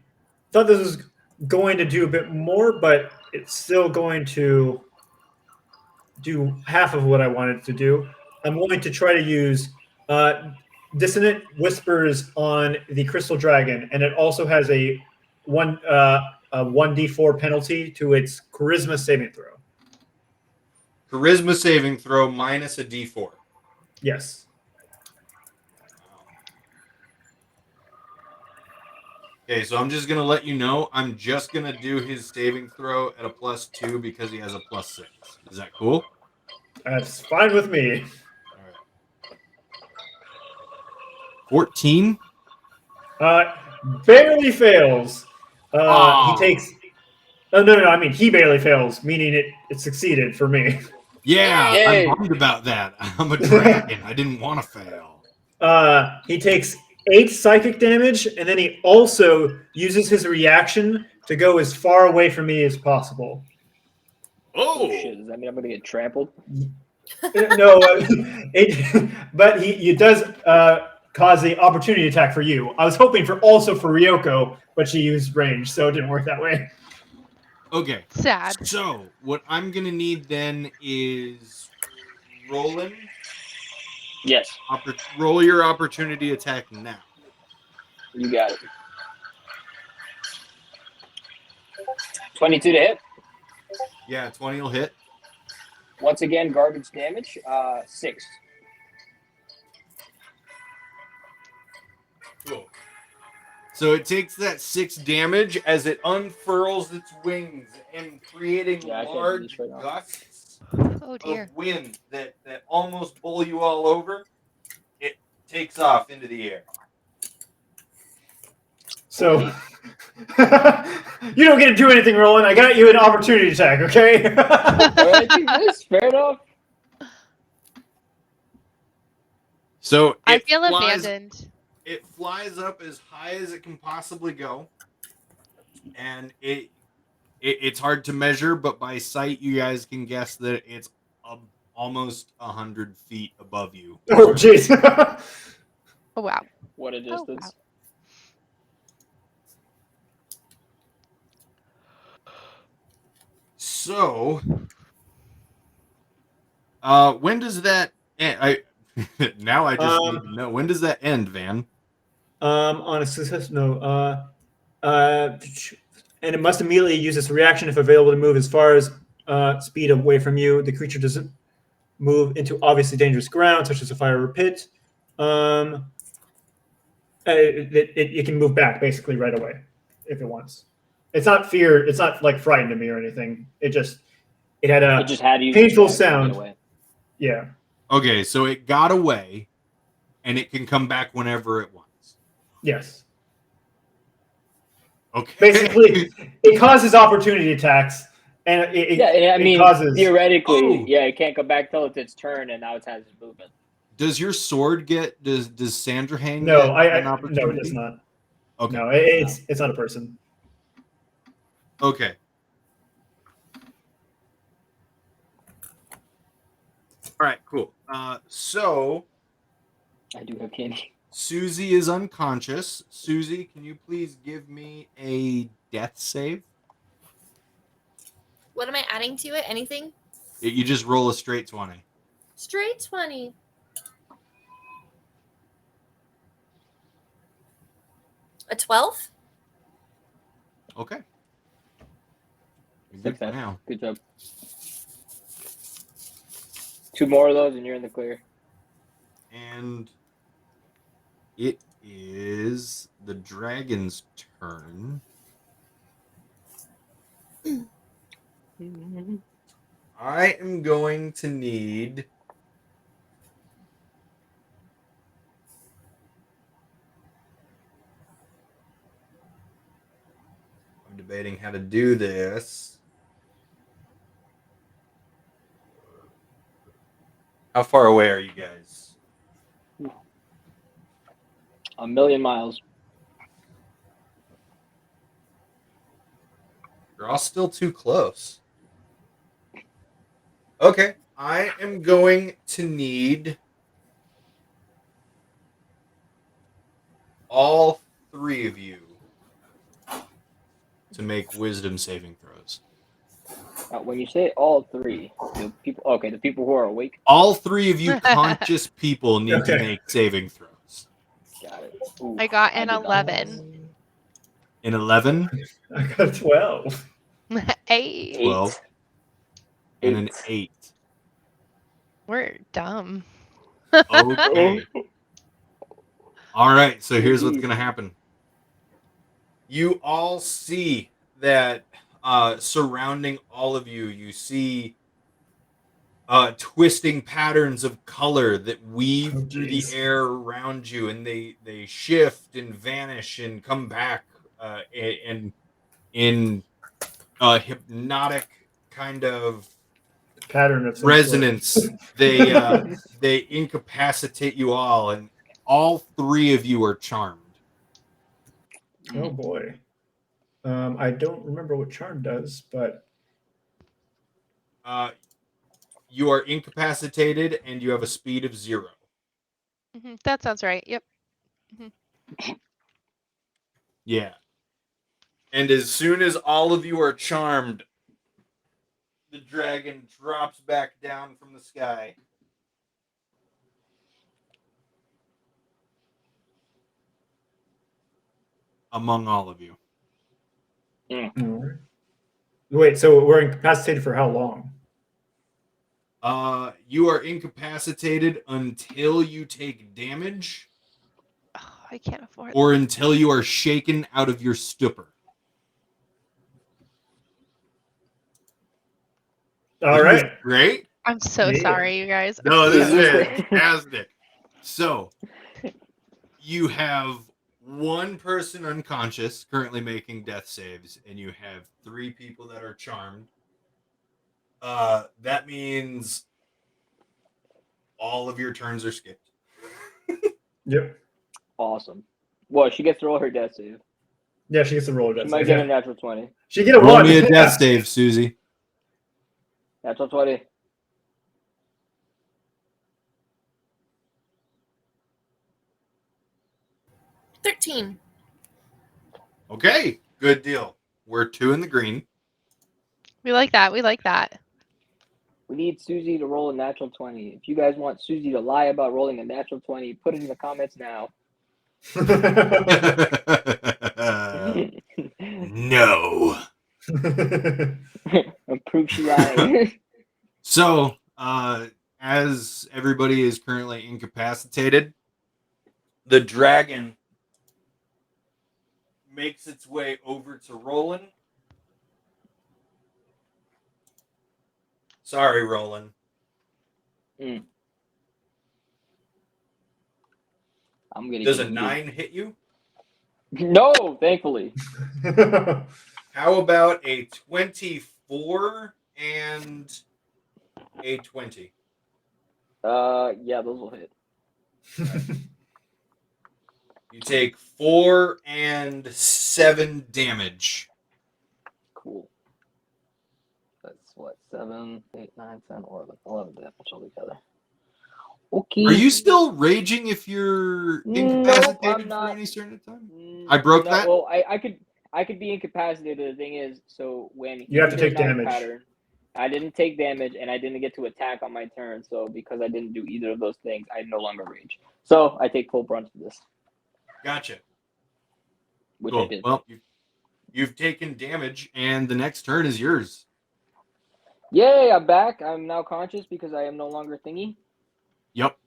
thought this was going to do a bit more, but it's still going to do half of what I wanted to do. I'm going to try to use Dissonant Whispers on the Crystal Dragon, and it also has a 1d4 penalty to its Charisma saving throw. Charisma saving throw minus a d4. Yes. Okay, so I'm just going to let you know, I'm just going to do his saving throw at a +2 because he has a +6. Is that cool? That's fine with me. All right. 14? Barely fails. He takes... Oh, no, I mean, he barely fails, meaning it succeeded for me. Yeah, Yay. I'm bummed about that. I'm a dragon. I didn't want to fail. He takes 8 psychic damage, and then he also uses his reaction to go as far away from me as possible. Oh shit! Does that mean I'm gonna get trampled? No, but he does cause the opportunity attack for you. I was hoping also for Ryoko, but she used range, so it didn't work that way. Okay. Sad. So what I'm gonna need then is Roland. Yes. Roll your opportunity attack now. You got it. 22 to hit. Yeah, 20 will hit. Once again, garbage damage. 6. Cool. So it takes that 6 damage as it unfurls its wings and creating large gusts of wind that almost bowl you all over. It takes off into the air. So you don't get to do anything, Roland. I got you an opportunity attack, okay? Fair enough. So I feel abandoned. It flies up as high as it can possibly go, and it's hard to measure, but by sight you guys can guess that it's almost 100 feet above you. Oh, jeez. Oh wow! What a distance. Oh, wow. So, when does that end? Now I just need to know, when does that end, Van? On a success, no. And it must immediately use its reaction if available to move as far as speed away from you. The creature doesn't move into obviously dangerous ground, such as a fire or pit. It can move back basically right away if it wants. It's not fear. It's not like frightened of me or anything. It had a painful sound. Yeah. Okay, so it got away, and it can come back whenever it wants. Yes. Okay. Basically, it causes opportunity attacks, and it causes theoretically, it can't come back till it's its turn, and now it has its movement. Does your sword get? Does Sandra Hang? No, get an opportunity? No, it does not. Okay. No, it's not a person. Okay. All right, cool. So I do have candy. Susie is unconscious. Susie, can you please give me a death save? What am I adding to it? Anything? You just roll a straight 20. Straight 20. A 12? Okay. Good Success. for now. Good job. 2 more of those and you're in the clear. And it is the dragon's turn. I am going to need I'm debating how to do this. How far away are you guys? 1,000,000 miles. You're all still too close. Okay, I am going to need all 3 of you to make wisdom saving throws. When you say all 3, the people who are awake. All 3 of you conscious people need to make saving throws. Got it. Ooh, I got an 11. An 11? I got a 12. 8. 12. And an 8. We're dumb. Okay. All right, so here's what's going to happen. You all see that surrounding all of you, you see twisting patterns of color that weave through the air around you, and they shift and vanish and come back and in a hypnotic kind of pattern of resonance. They incapacitate you all, and all 3 of you are charmed. Oh boy. I don't remember what charm does, but you are incapacitated and you have a speed of 0. Mm-hmm. That sounds right. Yep. Mm-hmm. Yeah. And as soon as all of you are charmed, the dragon drops back down from the sky. Among all of you. Mm. Wait, so we're incapacitated for how long? You are incapacitated until you take damage. Oh, I can't afford or that. Until you are shaken out of your stupor. All right. Great. I'm so sorry, you guys. No, this is fantastic. So, you have 1 person unconscious currently making death saves, and you have 3 people that are charmed. That means all of your turns are skipped. Yep. Awesome. Well, she gets to roll her death save. Yeah, she gets to roll a death save. She might get a natural 20. She get a roll 1. Me a death save, Susie. Natural 20. $13. Okay, good deal. We're 2 in the green. We like that. We like that. We need Susie to roll a natural 20. If you guys want Susie to lie about rolling a natural 20, put it in the comments now. No. Proof she lied. So, as everybody is currently incapacitated, the dragon makes its way over to Roland. Sorry, Roland. I'm gonna. Does a 9 hit you? No, thankfully. How about a 24 and a 20? Yeah, those will hit. You take 4 and 7 damage. Cool. That's what, 7, 8, 9, 10, 11. 11 damage altogether. Okay. Are you still raging if you're incapacitated for any certain time? I broke that? Well, I could be incapacitated. The thing is, so when you have to take damage. Pattern, I didn't take damage and I didn't get to attack on my turn. So because I didn't do either of those things, I no longer rage. So I take full brunt of this. Gotcha. which I did. Well, you've taken damage, and the next turn is yours. Yay, I'm back. I'm now conscious because I am no longer thingy. Yep.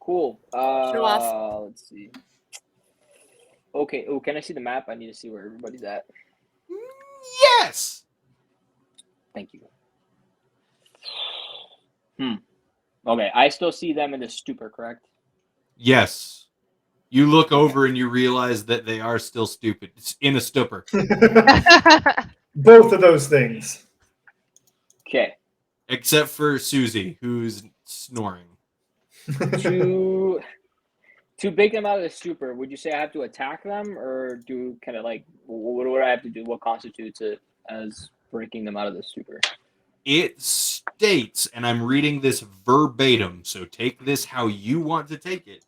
Cool. Show off. Let's see. Okay. Oh, can I see the map? I need to see where everybody's at. Yes. Thank you. Okay, I still see them in the stupor, correct? Yes. You look over and you realize that they are still stupid. It's in a stupor. Both of those things. Okay. Except for Susie, who's snoring. To break them out of the stupor, would you say I have to attack them, or do kind of like what do I have to do? What constitutes it as breaking them out of the stupor? It states, and I'm reading this verbatim, so take this how you want to take it.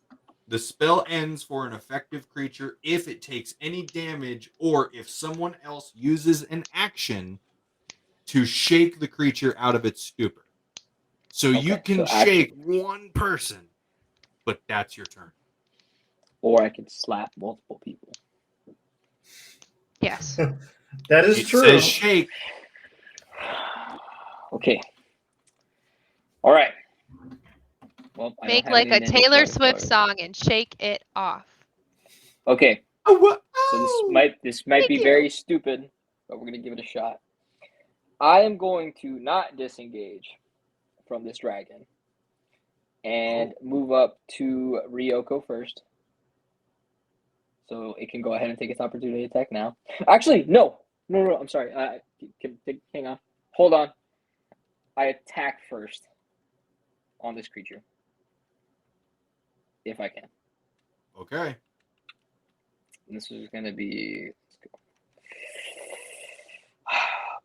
The spell ends for an effective creature if it takes any damage or if someone else uses an action to shake the creature out of its stupor. So you can shake one person, but that's your turn. Or I can slap multiple people. Yes. That is true. It says shake. Okay. All right. Well, Make like a Taylor Swift song and shake it off. Okay. Oh, so this might be very stupid, but we're gonna give it a shot. I am going to not disengage from this dragon and move up to Ryoko first. So it can go ahead and take its opportunity attack now. Actually, no, I'm sorry. Hang on. Hold on. I attack first on this creature. If I can. Okay. And this is going to be...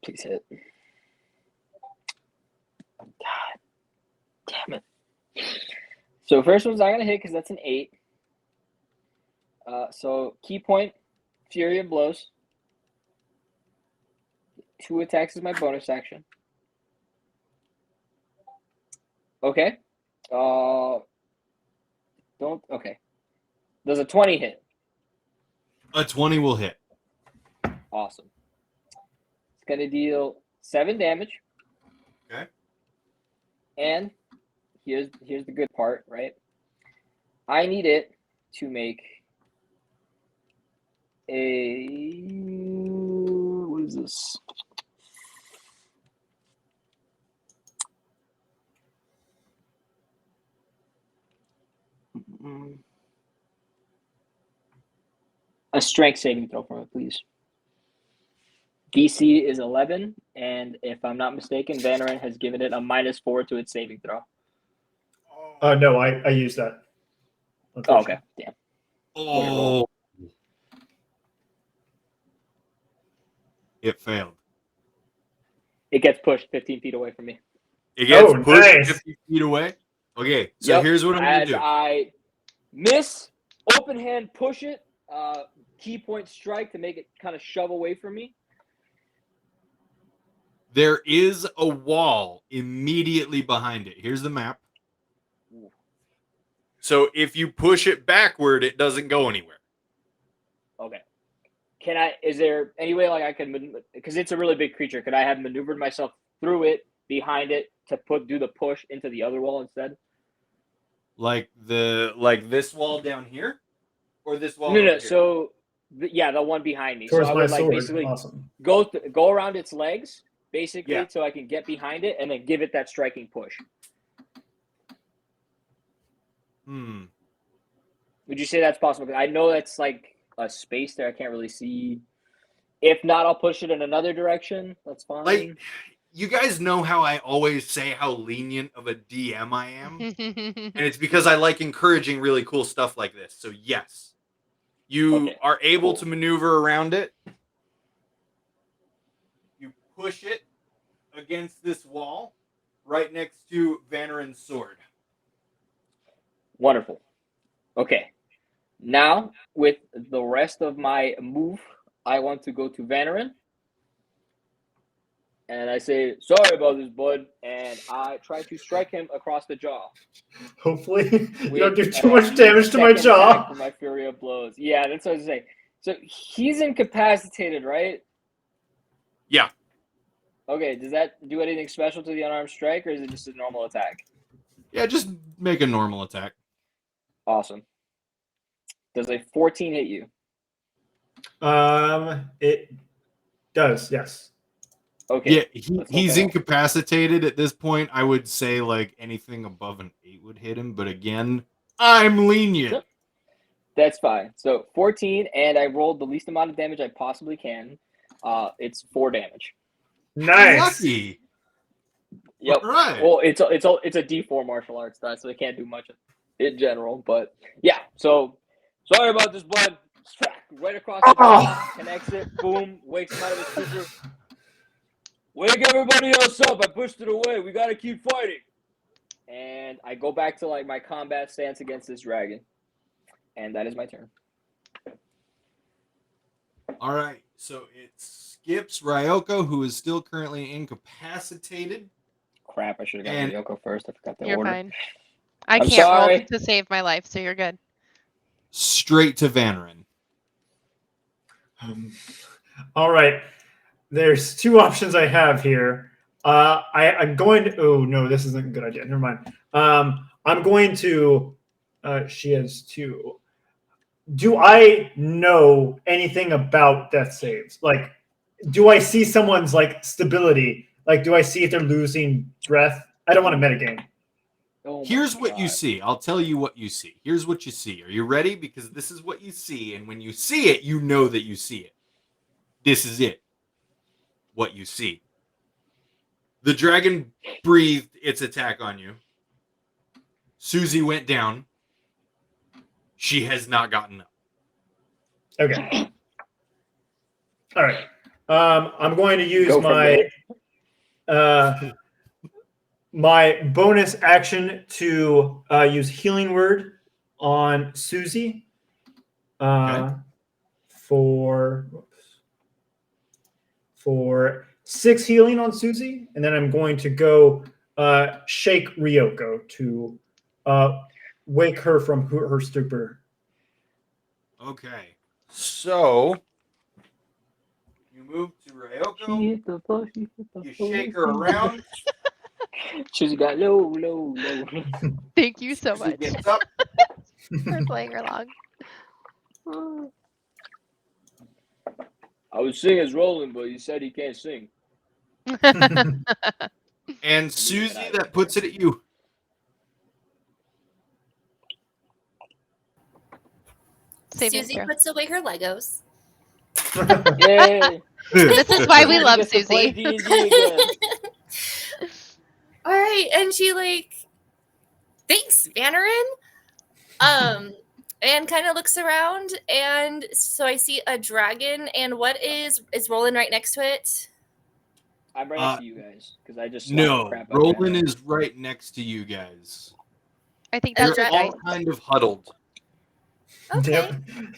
Please hit. God damn it. So first one's not going to hit because that's an 8. So key point, Fury of Blows. 2 attacks is my bonus action. Okay. Okay. Does a 20 hit? A 20 will hit. Awesome. It's going to deal 7 damage. Okay. And here's the good part, right? I need it to make what is this? A strength saving throw from it, please. DC is 11, and if I'm not mistaken, Vanarin has given it a -4 to its saving throw. No, I used that. Oh, okay, damn. Oh. It failed. It gets pushed 15 feet away from me. It gets pushed 50 feet away? Okay, so here's what I'm going to do. As I miss, open hand, push it, key point strike to make it kind of shove away from me. There is a wall immediately behind it. Here's the map. So if you push it backward, it doesn't go anywhere. Okay. Is there any way like I can, because it's a really big creature, could I have maneuvered myself through it, behind it, to do the push into the other wall instead? Like this wall down here? Or this wall? No. So, the one behind me. Towards so I would sword. Basically awesome. go around its legs, basically, so I can get behind it and then give it that striking push. Would you say that's possible? Because I know that's like a space there. I can't really see. If not, I'll push it in another direction. That's fine. Like, you guys know how I always say how lenient of a DM I am? And it's because I like encouraging really cool stuff like this. So yes, you are able to maneuver around it. You push it against this wall right next to Vanarin's sword. Wonderful. Okay. Now, with the rest of my move, I want to go to Vanarin. And I say, sorry about this, bud. And I try to strike him across the jaw. Hopefully, you don't do too much damage to my jaw. For my Fury of Blows. Yeah, that's what I was saying. So he's incapacitated, right? Yeah. Okay, does that do anything special to the unarmed strike, or is it just a normal attack? Yeah, just make a normal attack. Awesome. Does a 14 hit you? It does, yes. Okay. Yeah, he's incapacitated at this point. I would say like anything above an 8 would hit him, but again, I'm lenient. That's fine. So 14, and I rolled the least amount of damage I possibly can. It's 4 damage. Nice. Lucky. Yep. All right. Well, it's a D4 martial arts die, so they can't do much in general. But yeah. So sorry about this, bud. Right across the top, connects it. Boom. Wakes him out of his stupor. Wake everybody else up. I pushed it away. We got to keep fighting. And I go back to like my combat stance against this dragon. And that is my turn. All right. So it skips Ryoko, who is still currently incapacitated. Crap, I should have gotten Ryoko first. I forgot the You're order. Fine. I can't roll to save my life, so you're good. Straight to Vanarin. All right. There's 2 options I have here. I'm going to. Oh no, this isn't a good idea. Never mind. I'm going to. She has 2. Do I know anything about death saves? Like, do I see someone's like stability? Like, do I see if they're losing breath? I don't want to metagame. Here's what you see. I'll tell you what you see. Here's what you see. Are you ready? Because this is what you see, and when you see it, you know that you see it. This is it. What you see. The dragon breathed its attack on you. Susie went down. She has not gotten up. Okay. All right. I'm going to use my bonus action to use Healing Word on Susie for 6 healing on Susie, and then I'm going to go shake Ryoko to wake her from her stupor. Okay. So you move to Ryoko. You shake her around. She's got low. Thank you so much. She gets up. For playing along. I was singing as Roland, but he said he can't sing. And Susie, that puts it at you. Susie puts away her Legos. Yay! This is why we love Susie. All right, and she like, thanks, Vanarin. And kind of looks around, and so I see a dragon. And what is Roland right next to it? I'm right next to you guys because I just Roland is right next to you guys. I think they're all kind of huddled. Okay.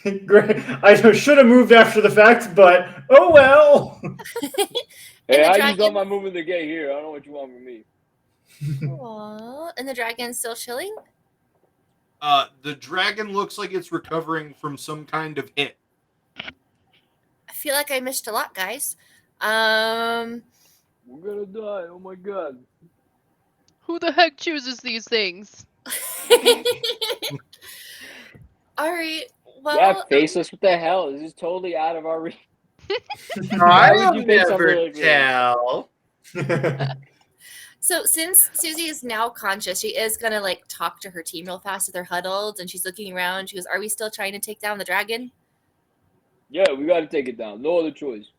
Yep. Great. I should have moved after the fact, but oh well. Hey, I used all my movement to get here. I don't know what you want from me. Aww. And the dragon's still chilling? The dragon looks like it's recovering from some kind of hit. I feel like I missed a lot, guys. We're gonna die. Oh my god. Who the heck chooses these things? All right. Well, yeah, Faceless. What the hell? This is totally out of our reach. I'll never tell. So since Susie is now conscious, she is gonna like talk to her team real fast if they're huddled, and she's looking around. She goes, "Are we still trying to take down the dragon?" Yeah, we got to take it down. No other choice.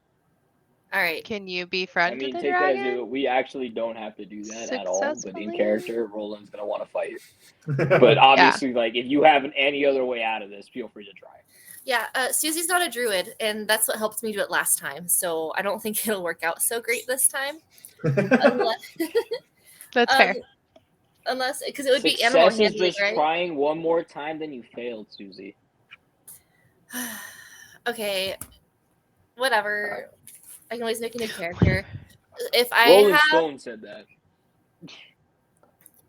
All right. Can you befriend the take dragon? that as we actually don't have to do that at all. But in character, Roland's gonna want to fight. But obviously, like if you have any other way out of this, feel free to try. Yeah, Susie's not a druid, and that's what helped me do it last time. So I don't think it'll work out so great this time. That's fair. Unless, because it would be animal handling, is just right? trying one more time, then you failed, Susie. Okay, whatever. I can always make a new character. If I Rolling Stone said that.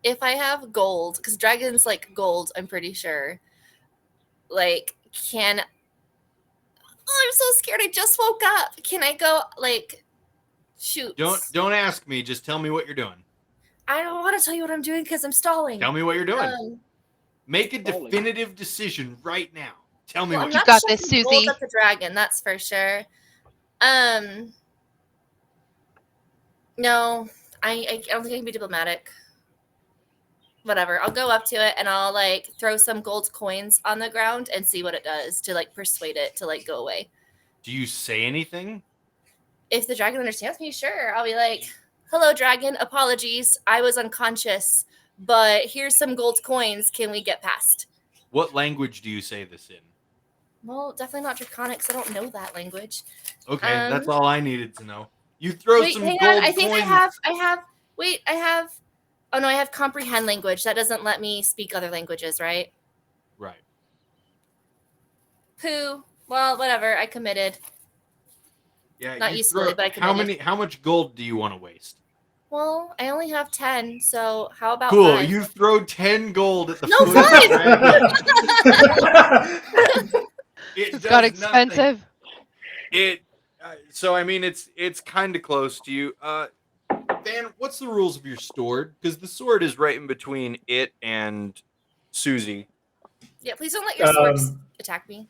If I have gold, because dragons like gold, I'm pretty sure. Like, Oh, I'm so scared. I just woke up. Can I go, like, shoot? Don't ask me. Just tell me what you're doing. I don't want to tell you what I'm doing because I'm stalling. Tell me what you're doing. Make a definitive decision right now. Tell me what you got this, Susie. At the dragon, that's for sure. No, I don't think I can be diplomatic. Whatever. I'll go up to it and I'll like throw some gold coins on the ground and see what it does to like persuade it to like go away. Do you say anything? If the dragon understands me, sure. I'll be like, "Hello, dragon. Apologies. I was unconscious, but here's some gold coins. Can we get past?" What language do you say this in? Well, definitely not Draconic, so I don't know that language. Okay, that's all I needed to know. You throw some gold coins. I think coins. I have. Oh no, I have comprehend language. That doesn't let me speak other languages, right? Right. Pooh. Well, whatever. I committed. Yeah. Not usefully, but I committed. How much gold do you want to waste? Well, I only have 10, so how about cool? 5? You throw 10 gold at the foot of the dragon. It got expensive. Nothing. So I mean, it's kind of close to you. Van, what's the rules of your sword? Because the sword is right in between it and Susie. Yeah, please don't let your swords attack me.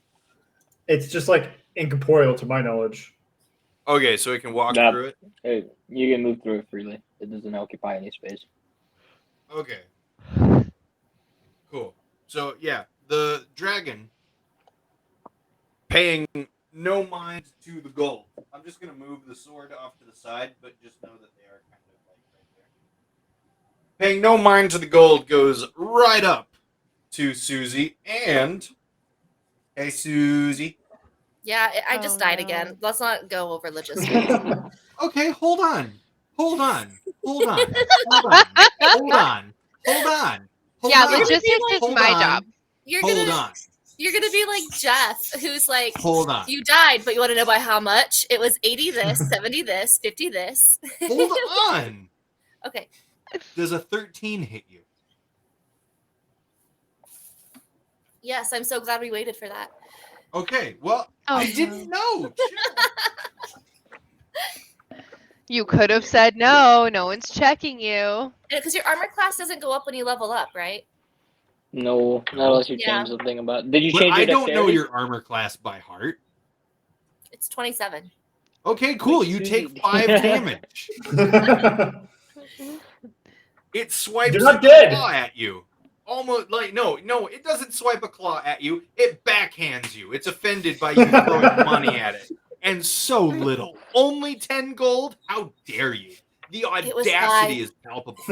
It's just like incorporeal to my knowledge. Okay, so it can walk through it? Hey, you can move through it freely. It doesn't occupy any space. Okay. Cool. So, yeah, the dragon paying no mind to the gold. I'm just going to move the sword off to the side, but just know that they are kind of like right there. Paying no mind to the gold goes right up to Susie and... Hey, Susie. Yeah, I just died again. Let's not go over logistics. Okay, hold on. Yeah, logistics is my job. You're gonna be like Jeff, who's like, hold on. You died, but you want to know by how much? It was 80 this, 70 this, 50 this. Hold on. Okay. Does a 13 hit you? Yes, I'm so glad we waited for that. Okay, well, I didn't know. You could have said no. No one's checking you. Because your armor class doesn't go up when you level up, right? No, not unless you change something about. Did you change your I don't dexterity? know your armor class by heart. It's 27. Okay, cool. You take 5 damage. It swipes a claw at you. Almost like no, it doesn't swipe a claw at you. It backhands you. It's offended by you throwing money at it. And so little. Only 10 gold? How dare you? The audacity is palpable.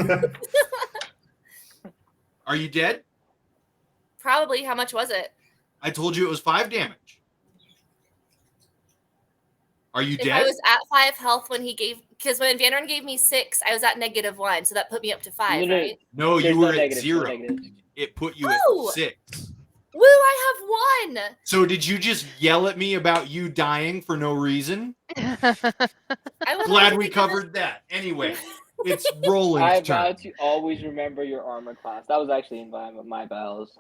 Are you dead? Probably. How much was it? I told you it was 5 damage. Are you dead? I was at 5 health when he gave, because when Vanron gave me 6, I was at -1, so that put me up to 5, right? No, you were at 0. It put you at 6. Woo, I have 1. So did you just yell at me about you dying for no reason? Glad we covered that. Anyway, it's Roland's turn. I vow to always remember your armor class. That was actually in my vows.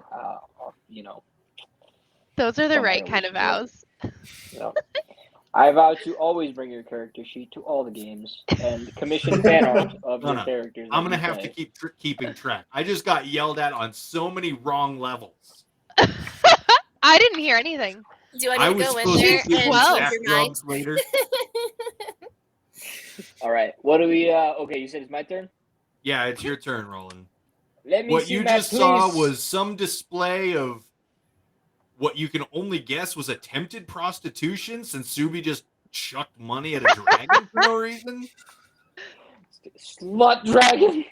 Those are the right kind of vows. Yeah. I vow to always bring your character sheet to all the games and commission fan art of your characters. I'm gonna have to keep keeping track. I just got yelled at on so many wrong levels. I didn't hear anything. Do I need to go in there and change your mind later? All right. What do we? Okay, you said it's my turn. Yeah, it's your turn, Roland. Let me. What you just saw was some display of what you can only guess was attempted prostitution, since Subi just chucked money at a dragon for no reason. Slut dragon.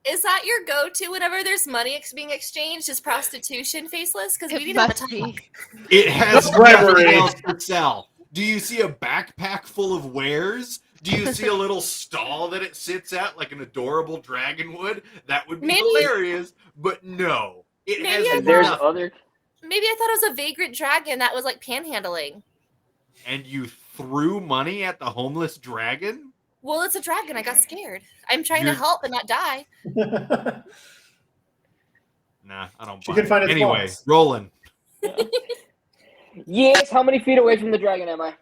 Is that your go-to whenever there's money being exchanged? Is prostitution Faceless? Because we need to have a talk. It has nothing else to sell. Do you see a backpack full of wares? Do you see a little stall that it sits at, like an adorable dragon would? That would be hilarious, but no. It has nothing. Maybe I thought it was a vagrant dragon that was like panhandling. And you threw money at the homeless dragon? Well, it's a dragon. I got scared. I'm trying to help and not die. Nah, I don't She buy can find it. it. Anyway, Roland. Yes. How many feet away from the dragon am I?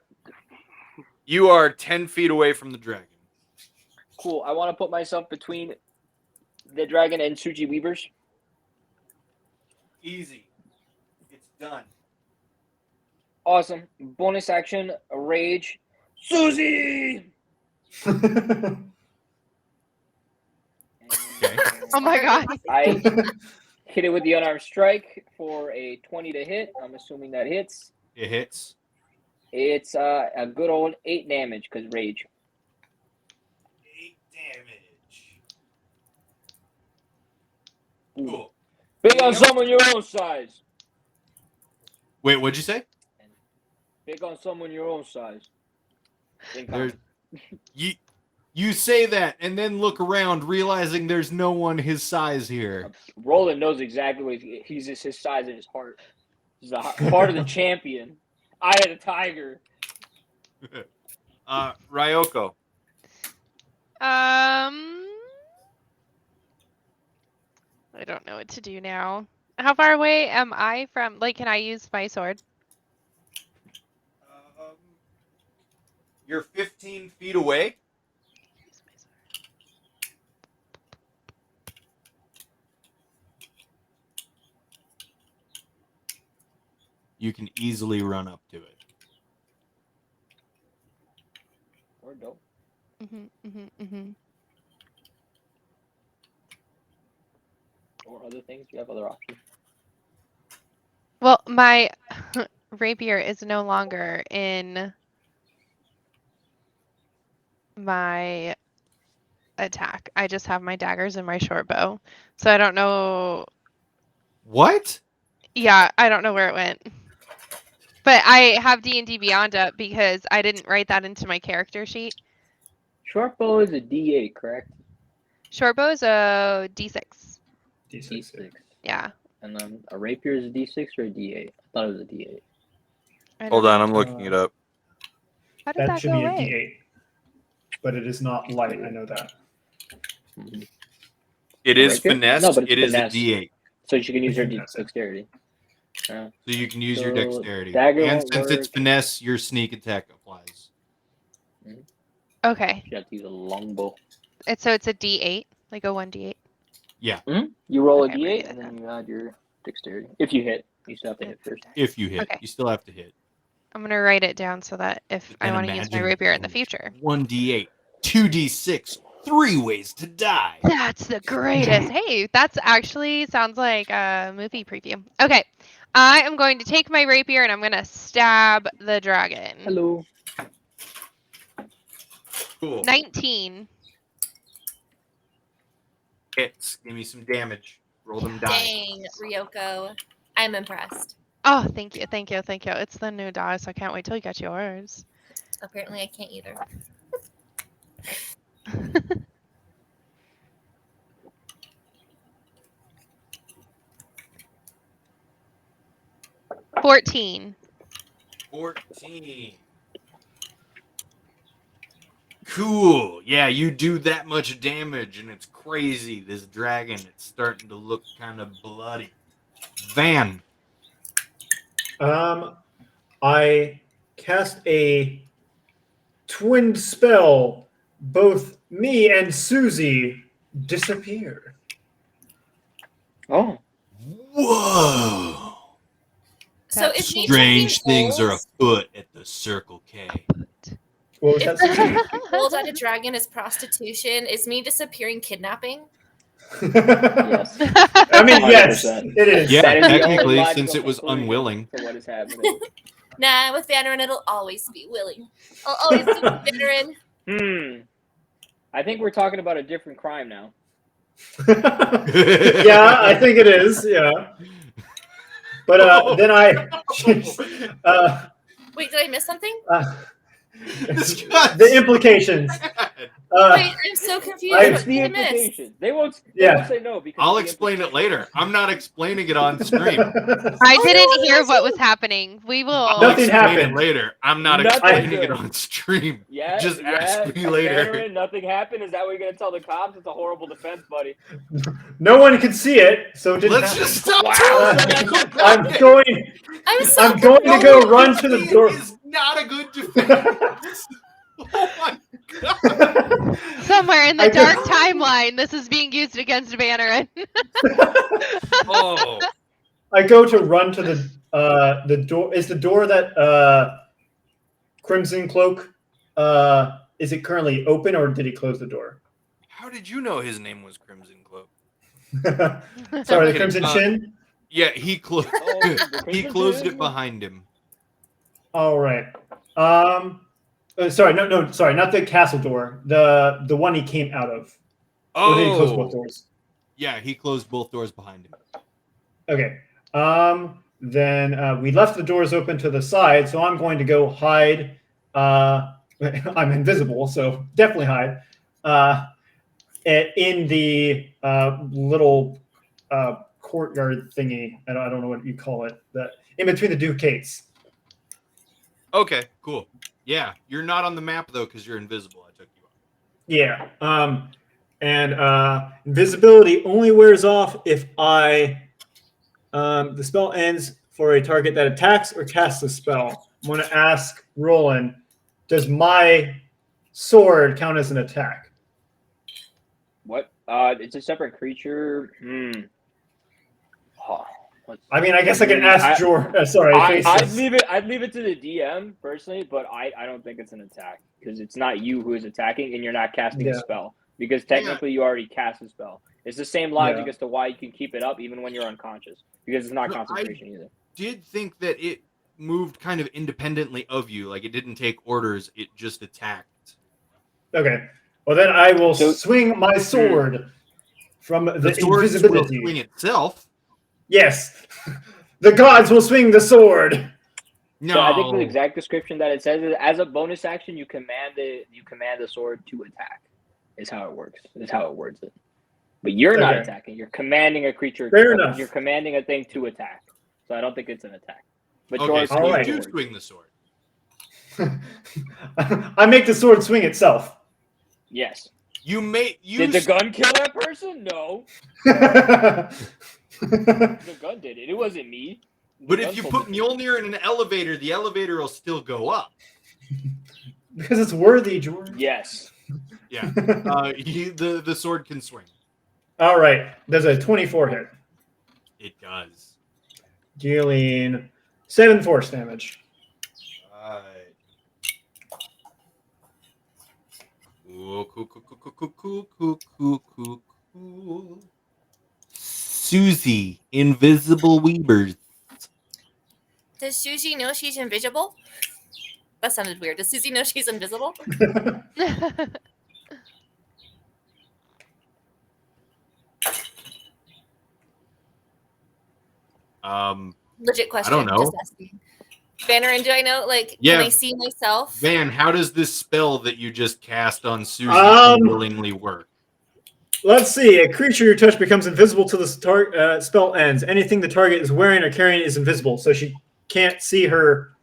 You are 10 feet away from the dragon. Cool. I want to put myself between the dragon and Suji Weavers. Easy. It's done. Awesome. Bonus action, rage. Susie! Okay. Oh my god. I hit it with the unarmed strike for a 20 to hit. I'm assuming that hits. It hits. It's a good old 8 damage because rage. 8 damage. Cool. Big on someone your own size. Wait, what'd you say? Big on someone your own size. You say that and then look around, realizing there's no one his size here. Roland knows exactly what he's just his size in his heart. He's the heart of the champion. Eye of the tiger. Ryoko. I don't know what to do now. How far away am I from? Like, can I use my sword? You're 15 feet away. You can easily run up to it. Or don't. Or other things. You have other options. Well, my rapier is no longer in my attack. I just have my daggers and my short bow. So I don't know. What? Yeah, I don't know where it went. But I have D&D Beyond up because I didn't write that into my character sheet. Short bow is a D8, correct? Short bow is a D6. D6. Yeah. And then a rapier is a D6 or a D8? I thought it was a D8. Hold on, I'm looking it up. How did that should go be away? a D8. But it is not light, I know that. It is finesse. No, but it's it finesse. Is a D8. So she can use her dexterity. So you can use your dexterity. Dagger And won't since work. it's finesse, your sneak attack applies. Okay. You have to use a longbow. So it's a D8, like a 1D8. Yeah. You roll a Okay, D8 and then you add your dexterity. If you hit, you still have to hit first. If you hit, Okay. you still have to hit. I'm going to write it down so that if I Then want to use my imagine rapier in the future. 1d8, 2d6, 3 ways to die. That's the greatest. Hey, that's actually sounds like a movie preview. Okay. I am going to take my rapier and I'm going to stab the dragon. Hello. Cool. 19. Hits. Give me some damage. Roll them dice. Dang, Ryoko. I'm impressed. Oh, thank you, thank you, thank you. It's the new dice. I can't wait till you get yours. Apparently, I can't either. $14. 14. Cool. Yeah, you do that much damage, and it's crazy. This dragon, it's starting to look kind of bloody. Van. I cast a twin spell. Both me and Susie disappear. Oh. Whoa. So is me Strange taking things are rolls- afoot at the Circle K. What was that, Susie? Rolls at a dragon is prostitution. Is me disappearing kidnapping? Yes. I mean, yes, 100%. it is. Yeah, That is the only technically, logical since it was conclusion unwilling. to what is happening. Nah, with Vannerin, it'll always be willing. I'll always be Vannerin. I think we're talking about a different crime now. Yeah, I think it is. Yeah. But then I. Wait, did I miss something? This guy's The implications. Wait, I'm so confused. It's the implication. They won't say no because I'll explain it later. I'm not explaining it on stream. I didn't hear what was happening. We will. I'll explain it later. I'm not explaining it on stream. Yeah, just ask me later. Veteran, nothing happened. Is that what you're gonna tell the cops? It's a horrible defense, buddy. No one can see it, so it didn't Let's happen. just stop. I'm going. I'm going to go run to the door. It's not a good defense. Oh my god! Somewhere in the dark timeline, this is being used against Bannerin. Oh! I go to run to the door. Is the door that Crimson Cloak? Is it currently open, or did he close the door? How did you know his name was Crimson Cloak? Sorry, the Crimson Chin. Yeah, he closed. He closed it behind him. All right. Sorry, no, sorry, not the castle door. The one he came out of. Oh, or did he close both doors? Yeah, he closed both doors behind him. Okay. Then we left the doors open to the side, so I'm going to go hide. I'm invisible, so definitely hide. In the little courtyard thingy. I don't know what you call it. That in between the two gates. Okay, cool. Yeah, you're not on the map though because you're invisible. I took you off. Yeah. And invisibility only wears off if the spell ends for a target that attacks or casts a spell. I'm going to ask Roland, does my sword count as an attack? What? It's a separate creature. I mean, I guess I can ask George. Sorry, I'd leave it to the DM personally, but I don't think it's an attack because it's not you who is attacking, and you're not casting a spell because technically you already cast a spell. It's the same logic as to why you can keep it up even when you're unconscious because it's not concentration either. Did think that it moved kind of independently of you, like it didn't take orders; it just attacked. Okay. Well, then I will swing my sword from the invisibility. Will swing itself. Yes, the gods will swing the sword. No, so I think the exact description that it says is as a bonus action, you command the sword to attack. Is how it works. Is how it words it. But you're not attacking. You're commanding a creature. Fair enough. You're commanding a thing to attack. So I don't think it's an attack. But okay, so right. you do swing the sword. I make the sword swing itself. Yes. Did the gun kill that person? No. The gun did it. It wasn't me. But if you put Mjolnir in an elevator, the elevator will still go up. Because it's worthy, George. Yes. Yeah. The sword can swing. All right. There's a 24 hit. It does. Dealing 7 force damage. Right. Cool. Susie, invisible weavers. Does Susie know she's invisible? That sounded weird. Does Susie know she's invisible? Legit question. I don't know. Just asking. Bannerin, do I know? Like, can I see myself? Van, how does this spell that you just cast on Susie unwillingly work? Let's see. A creature you touch becomes invisible till the spell ends. Anything the target is wearing or carrying is invisible, so she can't see her,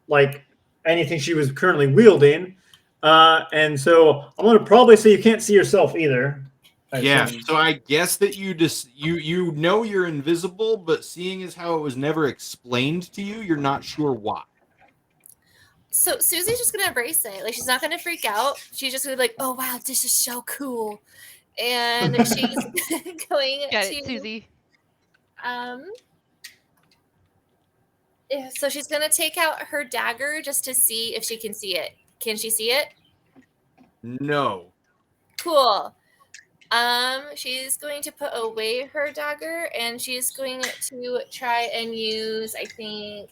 like, anything she was currently wielding. And so I'm going to probably say you can't see yourself either. So I guess that you know you're invisible, but seeing as how it was never explained to you, you're not sure why. So Susie's just going to embrace it. Like, she's not going to freak out. She's just going to be like, oh, wow, this is so cool. And she's going Get it, Susie. So she's going to take out her dagger just to see if she can see it. Can she see it? No. Cool. She's going to put away her dagger and she's going to try and use, I think,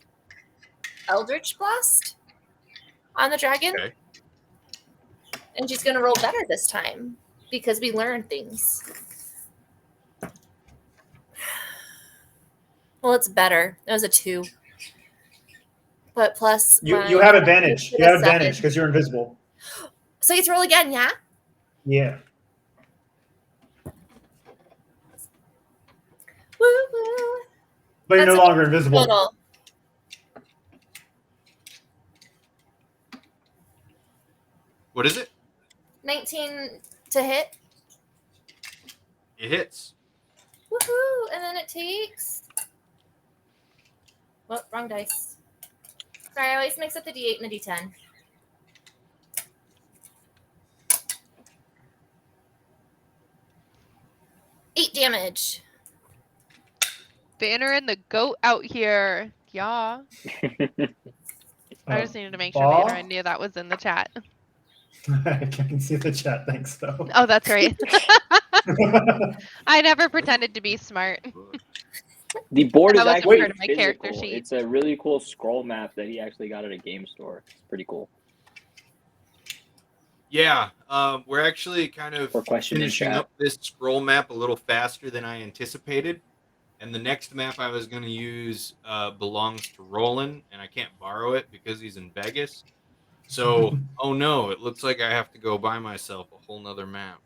Eldritch Blast on the dragon. Okay. And she's going to roll better this time because we learn things. Well, it's better. It was a 2. But plus... You have advantage. You have advantage because you're invisible. So you get to roll again, yeah? Yeah. Woo woo. But you're That's no longer invisible. Total. What is it? 19 to hit. It hits. Woohoo! And then it takes. Well, wrong dice. Sorry, I always mix up the D8 and the D10. Eight damage. Banner and the goat out here. Yeah. I just needed to make sure Bob? Banner knew that was in the chat. I can see the chat. Thanks, though. Oh, that's right. I never pretended to be smart. The board is That was actually part of my character physical. sheet. It's a really cool scroll map that he actually got at a game store. It's pretty cool. Yeah, we're actually kind of For question in finishing chat. up this scroll map a little faster than I anticipated. And the next map I was going to use belongs to Roland, and I can't borrow it because he's in Vegas. So, oh no, it looks like I have to go buy myself a whole nother map.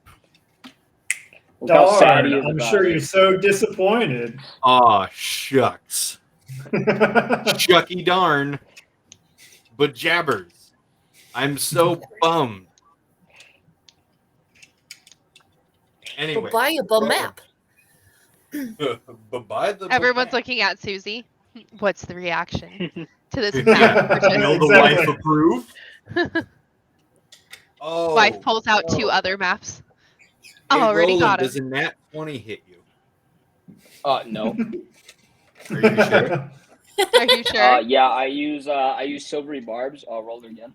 Look how sad he Darn, is I'm about sure it. you're so disappointed. Aw, shucks. Shucky darn. But jabbers. I'm so bummed. Anyway. We'll buy you a map. Buy the Everyone's map. looking at Susie. What's the reaction to this Yeah. map purchase? Will the Exactly. wife approve? Oh. Wife pulls out two other maps. Hey, Already Roland, got him. does a nat 20 hit you? No. Are you sure? Are you sure? Yeah, I use silvery barbs. I'll roll it again.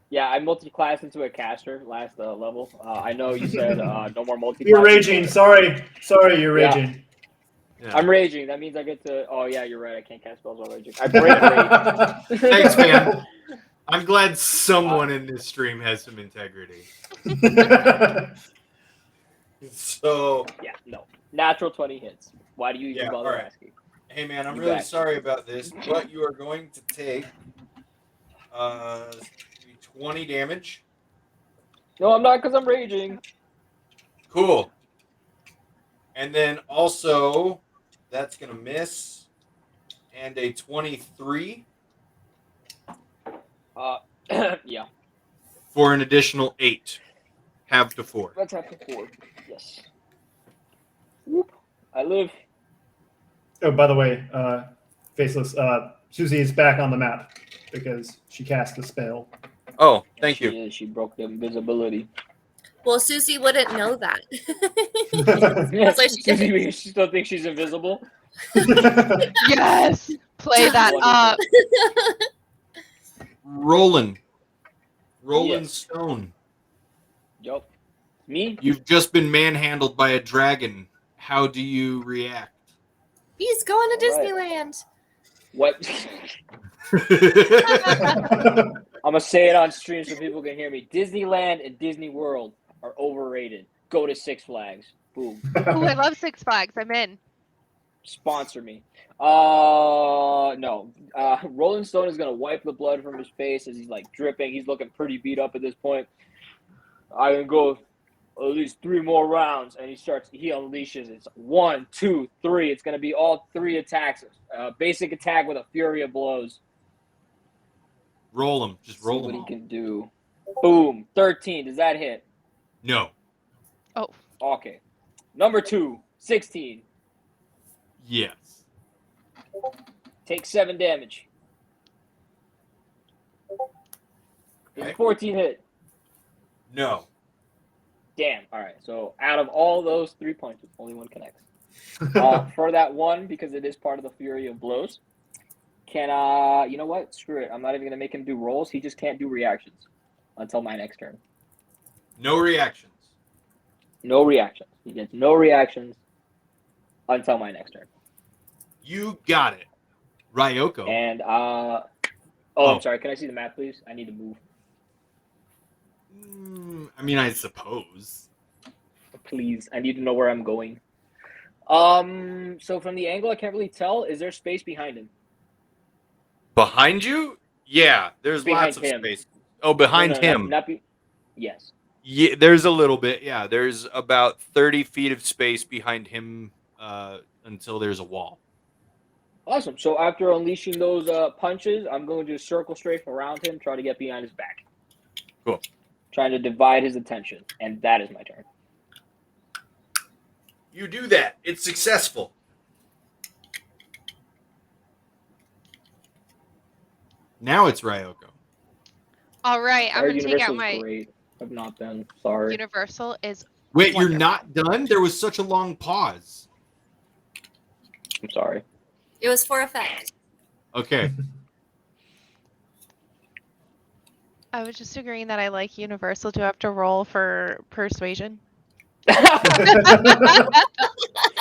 Yeah, I multi-classed into a caster last level. I know you said no more multi-class. You're raging. Sorry, you're Yeah. raging. Yeah. I'm raging. That means I get to. Oh yeah, you're right. I can't cast spells while raging. I break rage. Thanks, man. I'm glad someone in this stream has some integrity. So Yeah, no. Natural 20 hits. Why do you even bother alright. asking? Hey man, I'm You really bet. sorry about this, but you are going to take 20 damage. No, I'm not, because I'm raging. Cool. And then also, that's going to miss. And a 23 Yeah. for an additional 8. Half to 4. Let's have to 4. Yes. Whoop. I live. Oh, by the way, Faceless, Susie is back on the map because she cast a spell. Oh, thank you. She broke the invisibility. Well, Susie wouldn't know that. Yes, like she she still thinks she's invisible. Yes. Play that up. Roland Yes. Stone. Yup. Me? You've just been manhandled by a dragon. How do you react? He's going to All right. Disneyland. What? I'm going to say it on stream so people can hear me. Disneyland and Disney World are overrated. Go to Six Flags. Boom. Ooh, I love Six Flags. I'm in. Sponsor me. No. Rolling Stone is going to wipe the blood from his face as he's like dripping. He's looking pretty beat up at this point. I can go at least 3 more rounds, and he unleashes it. 1, 2, 3. It's going to be all 3 attacks. Basic attack with a fury of blows. Roll him. Just roll See him. what he can do. Boom. 13. Does that hit? No. Oh. Okay. Number 2. 16. Yes. Take 7 damage. Okay. 14 hit. No. Damn. All right. So out of all those 3 punches, only one connects. For that one, because it is part of the fury of blows, can you know what? Screw it. I'm not even gonna make him do rolls. He just can't do reactions until my next turn. No reactions. No reactions. He gets no reactions until my next turn. You got it. Ryoko. And I'm sorry. Can I see the map, please? I need to move. I mean, I suppose. Please, I need to know where I'm going. So from the angle, I can't really tell. Is there space behind him? Behind you? Yeah, there's Behind lots of him. space. Oh, behind him. Yes. Yeah, there's a little bit. Yeah, there's about 30 feet of space behind him until there's a wall. Awesome. So after unleashing those punches, I'm going to circle strafe around him, try to get behind his back. Cool. Trying to divide his attention, and that is my turn. You do that. It's successful. Now it's Ryoko. All right, I'm going to take out my... Great. I've not been. Sorry. Universal is Wait, wonderful. You're not done? There was such a long pause. I'm sorry. It was for effect. Okay. I was just agreeing that I like Universal. Do I have to roll for persuasion?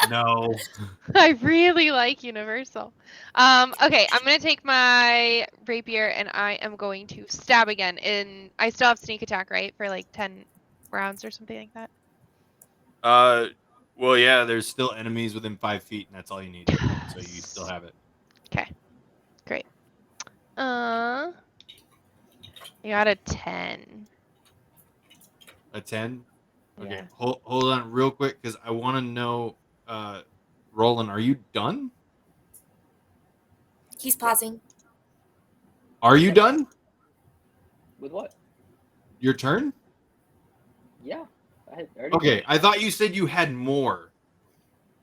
No. I really like Universal. Okay, I'm going to take my rapier and I am going to stab again. I still have sneak attack, right? For like 10 rounds or something like that. Well, yeah, there's still enemies within 5 feet, and that's all you need. So you still have it. Okay, great. You got a 10. A 10? Okay, Yeah. hold on real quick, because I want to know, Roland, are you done? He's pausing. Are you done? With what? Your turn? Yeah. Okay, I thought you said you had more.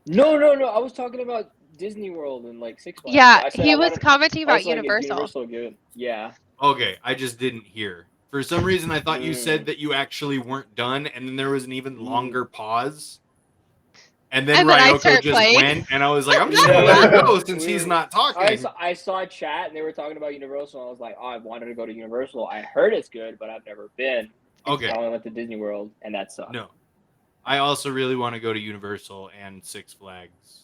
No. I was talking about Disney World and like Six Flags. Yeah, he was commenting about Universal. Universal good. Yeah. Okay, I just didn't hear. For some reason, I thought you said that you actually weren't done, and then there was an even longer pause. And then Ryoko just went, and I was like, I'm just going to let it go since he's not talking. I saw chat, and they were talking about Universal, and I was like, oh, I wanted to go to Universal. I heard it's good, but I've never been. Okay. I only went to Disney World, and that sucked. No. I also really want to go to Universal and Six Flags.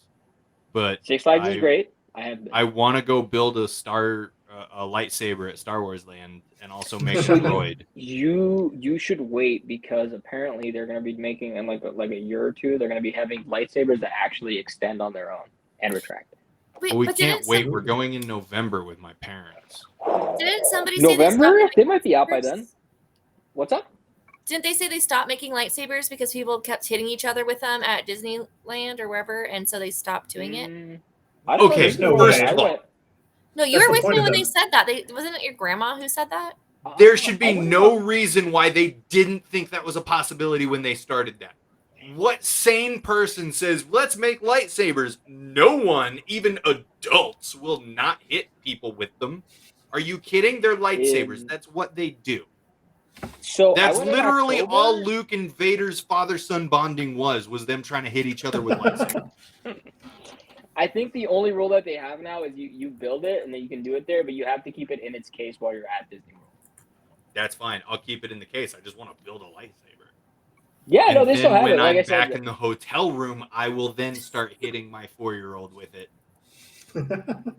But Six Flags is great. I want to go build a lightsaber at Star Wars Land and also make a droid. You should wait because apparently they're going to be making in like a year or two. They're going to be having lightsabers that actually extend on their own and retract. Wait, we can't wait. We're going in November with my parents. Didn't somebody say November? They might be out by then. What's up? Didn't they say they stopped making lightsabers because people kept hitting each other with them at Disneyland or wherever, and so they stopped doing it? Okay, first of all, no, you were with me when they said that. Wasn't it your grandma who said that? There should be no reason why they didn't think that was a possibility when they started that. What sane person says, let's make lightsabers? No one, even adults, will not hit people with them. Are you kidding? They're lightsabers. That's what they do. So that's literally all Luke and Vader's father-son bonding was them trying to hit each other with lightsabers. I think the only rule that they have now is you build it and then you can do it there, but you have to keep it in its case while you're at Disney World. That's fine. I'll keep it in the case. I just want to build a lightsaber. Yeah, and no, they still have it. When like I'm back in the hotel room, I will then start hitting my 4-year-old with it.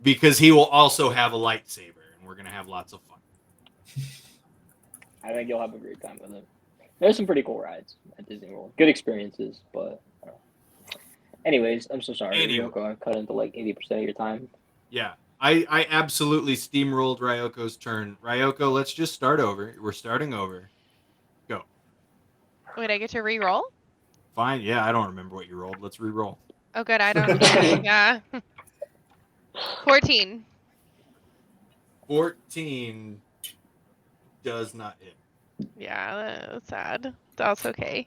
Because he will also have a lightsaber, and we're going to have lots of fun. I think you'll have a great time with it. There's some pretty cool rides at Disney World. Good experiences, but... Anyways, I'm so sorry. Ryoko, I cut into like 80% of your time. Yeah, I absolutely steamrolled Ryoko's turn. Ryoko, let's just start over. We're starting over. Go. Wait, I get to re-roll? Fine, yeah, I don't remember what you rolled. Let's re-roll. Oh, good, I don't. Yeah. 14. 14 does not hit. Yeah, that's sad. That's okay.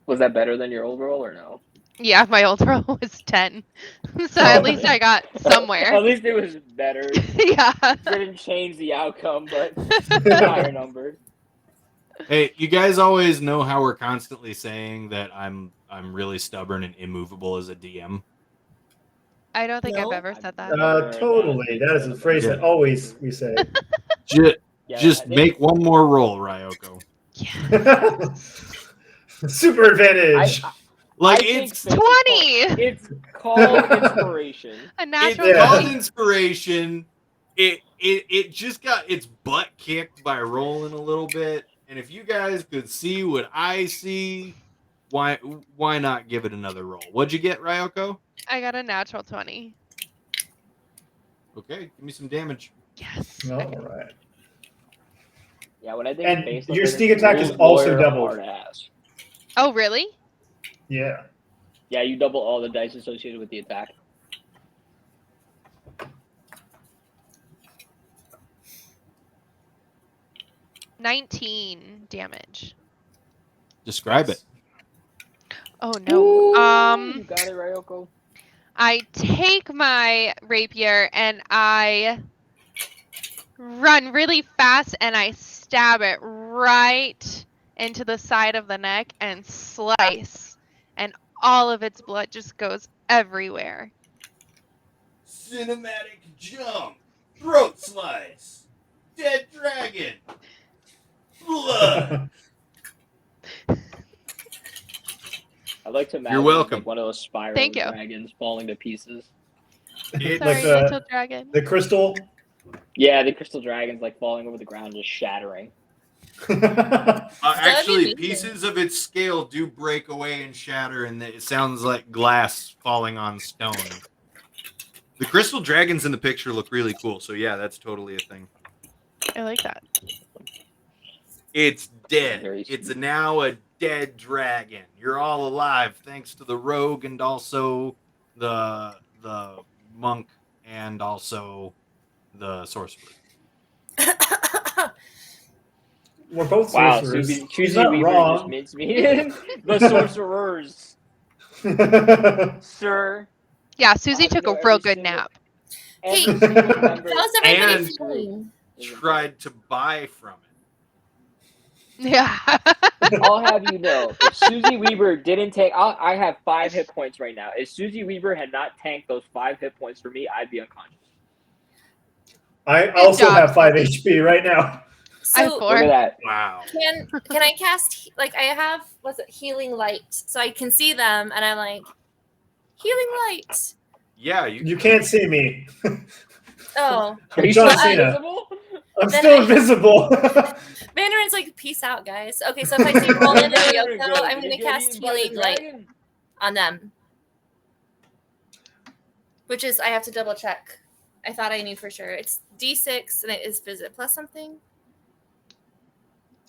Was that better than your old roll or no? Yeah, my old roll was 10. So at least I got somewhere. At least it was better. Yeah. Didn't change the outcome, but higher number. Hey, you guys always know how we're constantly saying that I'm really stubborn and immovable as a DM. I don't think I've ever said that. Totally. That is a phrase that always we say. Just make one more roll, Ryoko. Yeah. Super advantage. It's 20. It's called inspiration. A natural. It's called inspiration. It just got its butt kicked by rolling a little bit. And if you guys could see what I see, why not give it another roll? What'd you get, Ryoko? I got a natural 20. Okay, give me some damage. Yes. All right. Yeah, when I think And facelift, your sneak attack is also doubled. Hard ass. Oh, really? Yeah. Yeah, you double all the dice associated with the attack. $19 damage. Describe it. Oh no. You got it, Ryoko. I take my rapier and I run really fast and I stab it right into the side of the neck and slice, and all of its blood just goes everywhere. Cinematic jump, throat slice, dead dragon, blood. I'd like to imagine You're welcome. like one of those spiral dragons falling to pieces. Sorry, like little dragon. The crystal. Yeah, the crystal dragon's like falling over the ground, just shattering. Actually, pieces of its scale do break away and shatter, and it sounds like glass falling on stone. The crystal dragons in the picture look really cool, so yeah, that's totally a thing. I like that. It's dead. It's now a dead dragon. You're all alive thanks to the rogue and also the monk and also the sorcerer. We're both sorcerers. She's not wrong. Just me. The sorcerers. Sir. Yeah, Susie took a real good nap. Hey, how's everybody feeling? Tried to buy from it. Yeah. I'll have you know, if Susie Weaver didn't take, I have 5 hit points right now. If Susie Weaver had not tanked those 5 hit points for me, I'd be unconscious. I also have 5 HP right now. So, look at that. Wow. Can I cast, like, I have, Healing Light, so I can see them, and I'm like, Healing Light. Yeah, you can't see me. Oh. Are you still invisible? I'm still invisible. Mandarin's like, peace out, guys. Okay, so if I see Roland and Ryoko, I'm going to cast Healing Light on them. Which is, I have to double check. I thought I knew for sure. It's D6, and is it plus something?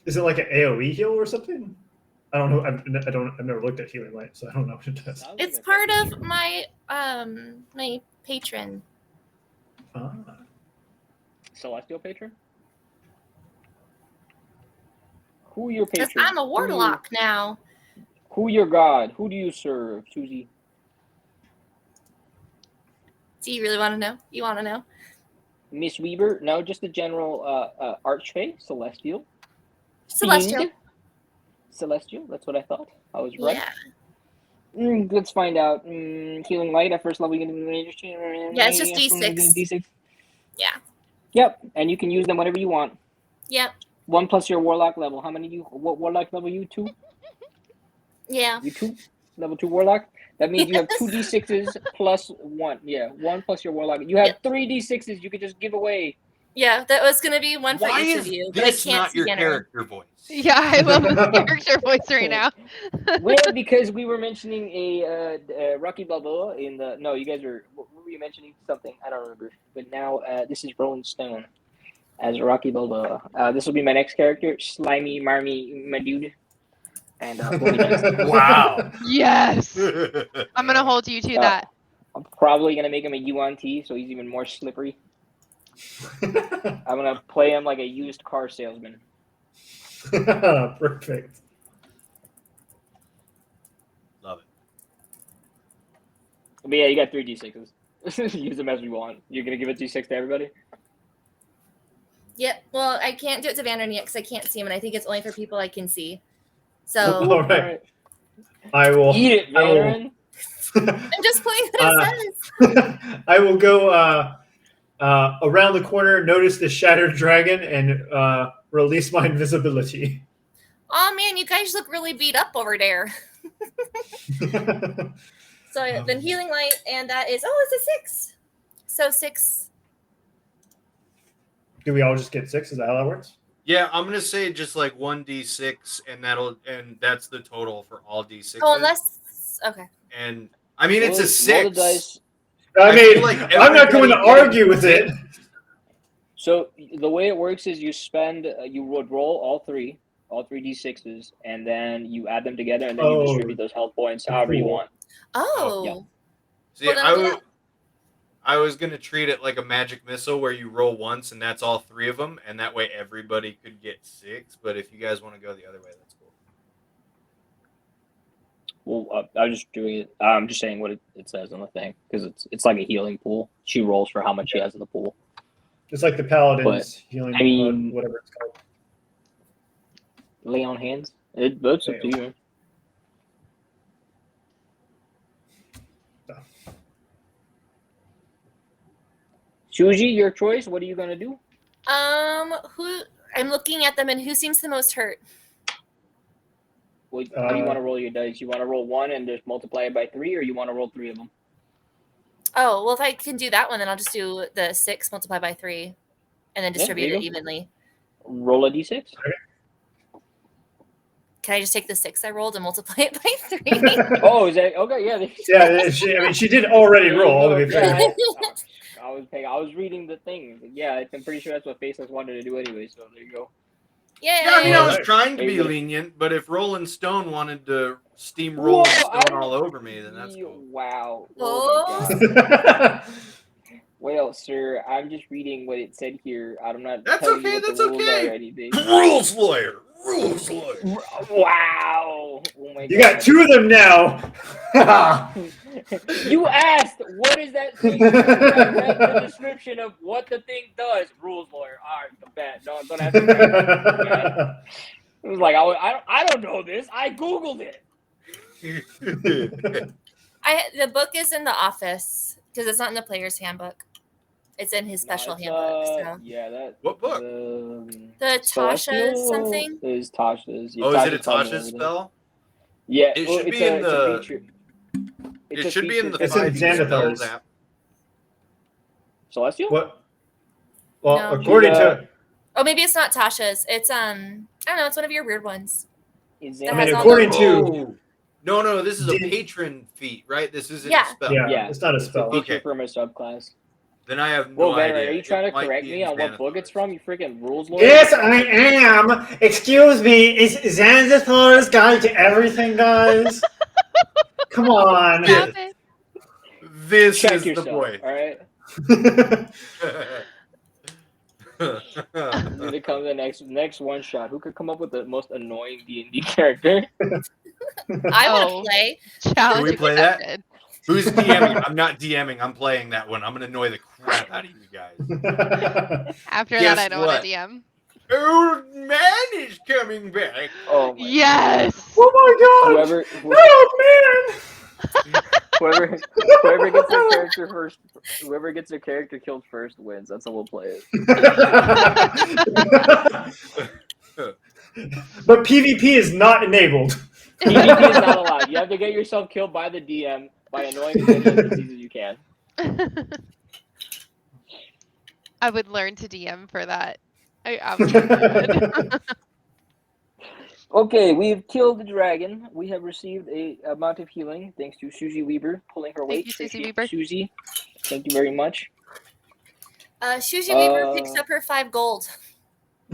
Is it like an AoE heal or something? I don't know. I've never looked at Healing Light, so I don't know what it does. It's part of my my patron. Ah. Celestial patron? Who your patron? Because I'm a warlock now. Who your god? Who do you serve, Susie? Do you really want to know? You want to know? Miss Weaver? No, just the general archfey, celestial. Celestial. Fiend. Celestial, that's what I thought. I was right. Yeah. Let's find out. Healing Light at first level. Yeah, it's just D6. D6. Yeah. Yep, and you can use them whenever you want. Yep. 1 plus your warlock level. How many what warlock level you? 2? Yeah. You 2? Level 2 warlock? That means you have 2 D6s plus 1. Yeah, 1 plus your warlock. You have 3 D6s you could just give away. Yeah, that was going to be 1 for each of you. But I can't not your character voice? Yeah, I love his character voice right now. Well, because we were mentioning a Rocky Balboa in the... No, you guys were... What were you mentioning? Something. I don't remember. But now this is Rolling Stone as Rocky Balboa. This will be my next character, Slimy Marmy my dude. And we'll be nice. Wow. Yes. I'm going to hold you to that. I'm probably going to make him a Yuan T, so he's even more slippery. I'm going to play him like a used car salesman. Perfect. Love it. But yeah, you got 3 D6s. Use them as we want. You're going to give a D6 to everybody? Yep. Well, I can't do it to Vanderin yet because I can't see him, and I think it's only for people I can see. So. All right. I will. Eat it, Vanderin. I'm just playing what it says. I will go around the corner, notice the shattered dragon, and release my invisibility. Oh man, you guys look really beat up over there. So then Healing Light, and that is it's a 6. So 6. Do we all just get 6? Is that how that works? Yeah, I'm gonna say just like 1d6, and that's the total for all d6s. Oh, unless okay. And I mean, it's a 6. I mean, I'm not going to argue with it. So the way it works is you would roll all three d6s, and then you add them together, and then you distribute those health points however you want. Oh. Yeah. See, I was gonna treat it like a magic missile where you roll once and that's all 3 of them, and that way everybody could get 6. But if you guys want to go the other way, that's cool. Well, I'm just doing it. I'm just saying what it says on the thing because it's like a healing pool. She rolls for how much she has in the pool. It's like the paladin's healing. I mean, whatever it's called. Lay on hands. That's up to you. Suji, your choice. What are you gonna do? Who? I'm looking at them, and who seems the most hurt? Well, how do you want to roll your dice? You want to roll 1 and just multiply it by 3, or you want to roll 3 of them? Oh, well, if I can do that one, then I'll just do the 6 multiplied by 3, and then distribute it evenly. Roll a d6. Okay. Can I just take the 6 I rolled and multiply it by 3? Oh, is that okay? Yeah. Yeah, she did already roll. To be fair. I was reading the thing. Yeah, I'm pretty sure that's what Faceless wanted to do anyway. So there you go. Yeah, I mean, I was trying to be lenient, but if Rolling Stone wanted to steamroll Stone all over me, then that's cool. Wow. Oh. Well, sir, I'm just reading what it said here. I'm not. That's telling okay. you what That's the rules okay. are or anything. Rules lawyer. Rules lawyer. Wow. Oh my God. You got 2 of them now. You asked, what is that thing? I read the description of what the thing does. Rules lawyer. All right, bad. No, don't have to. It was like I don't know this. I googled it. The book is in the office because it's not in the player's handbook. It's in his special handbook. So. Yeah, that. What book? The Tasha's something. It is Tasha's. Oh, is it a Tasha's spell? Yeah, it should be in the. It should be in the 5e spells app. Celestial? What? Well, no. According to. Oh, maybe it's not Tasha's. It's I don't know. It's one of your weird ones. I mean, according to. No, this is a patron feat, right? This isn't a spell. Yeah, it's not a spell. It's a feature from a subclass. Then I have no idea. Are you trying to correct me on what book it's from? You freaking rules lawyer? Yes, I am. Excuse me. Is Xanathar's Guide to Everything, guys? Come on. This is the boy. All right. Here comes the next one shot. Who could come up with the most annoying D&D character? I want to play. Can we play that? Who's DMing? I'm not DMing. I'm playing that one. I'm going to annoy the crap out of you guys. After that, I don't want to DM. Old man is coming back. Oh my yes. God. Oh my God. Whoever gets their character first, whoever gets their character killed first wins. That's how we'll play it. But PvP is not enabled. PvP is not allowed. You have to get yourself killed by the DM by annoying as many NPCs as you can. I would learn to DM for that. I absolutely would. Okay, we've killed the dragon. We have received a amount of healing thanks to Susie Weber pulling her weight. Thank you, Susie Weber. Susie, thank you very much. Susie Weber picks up her 5 gold.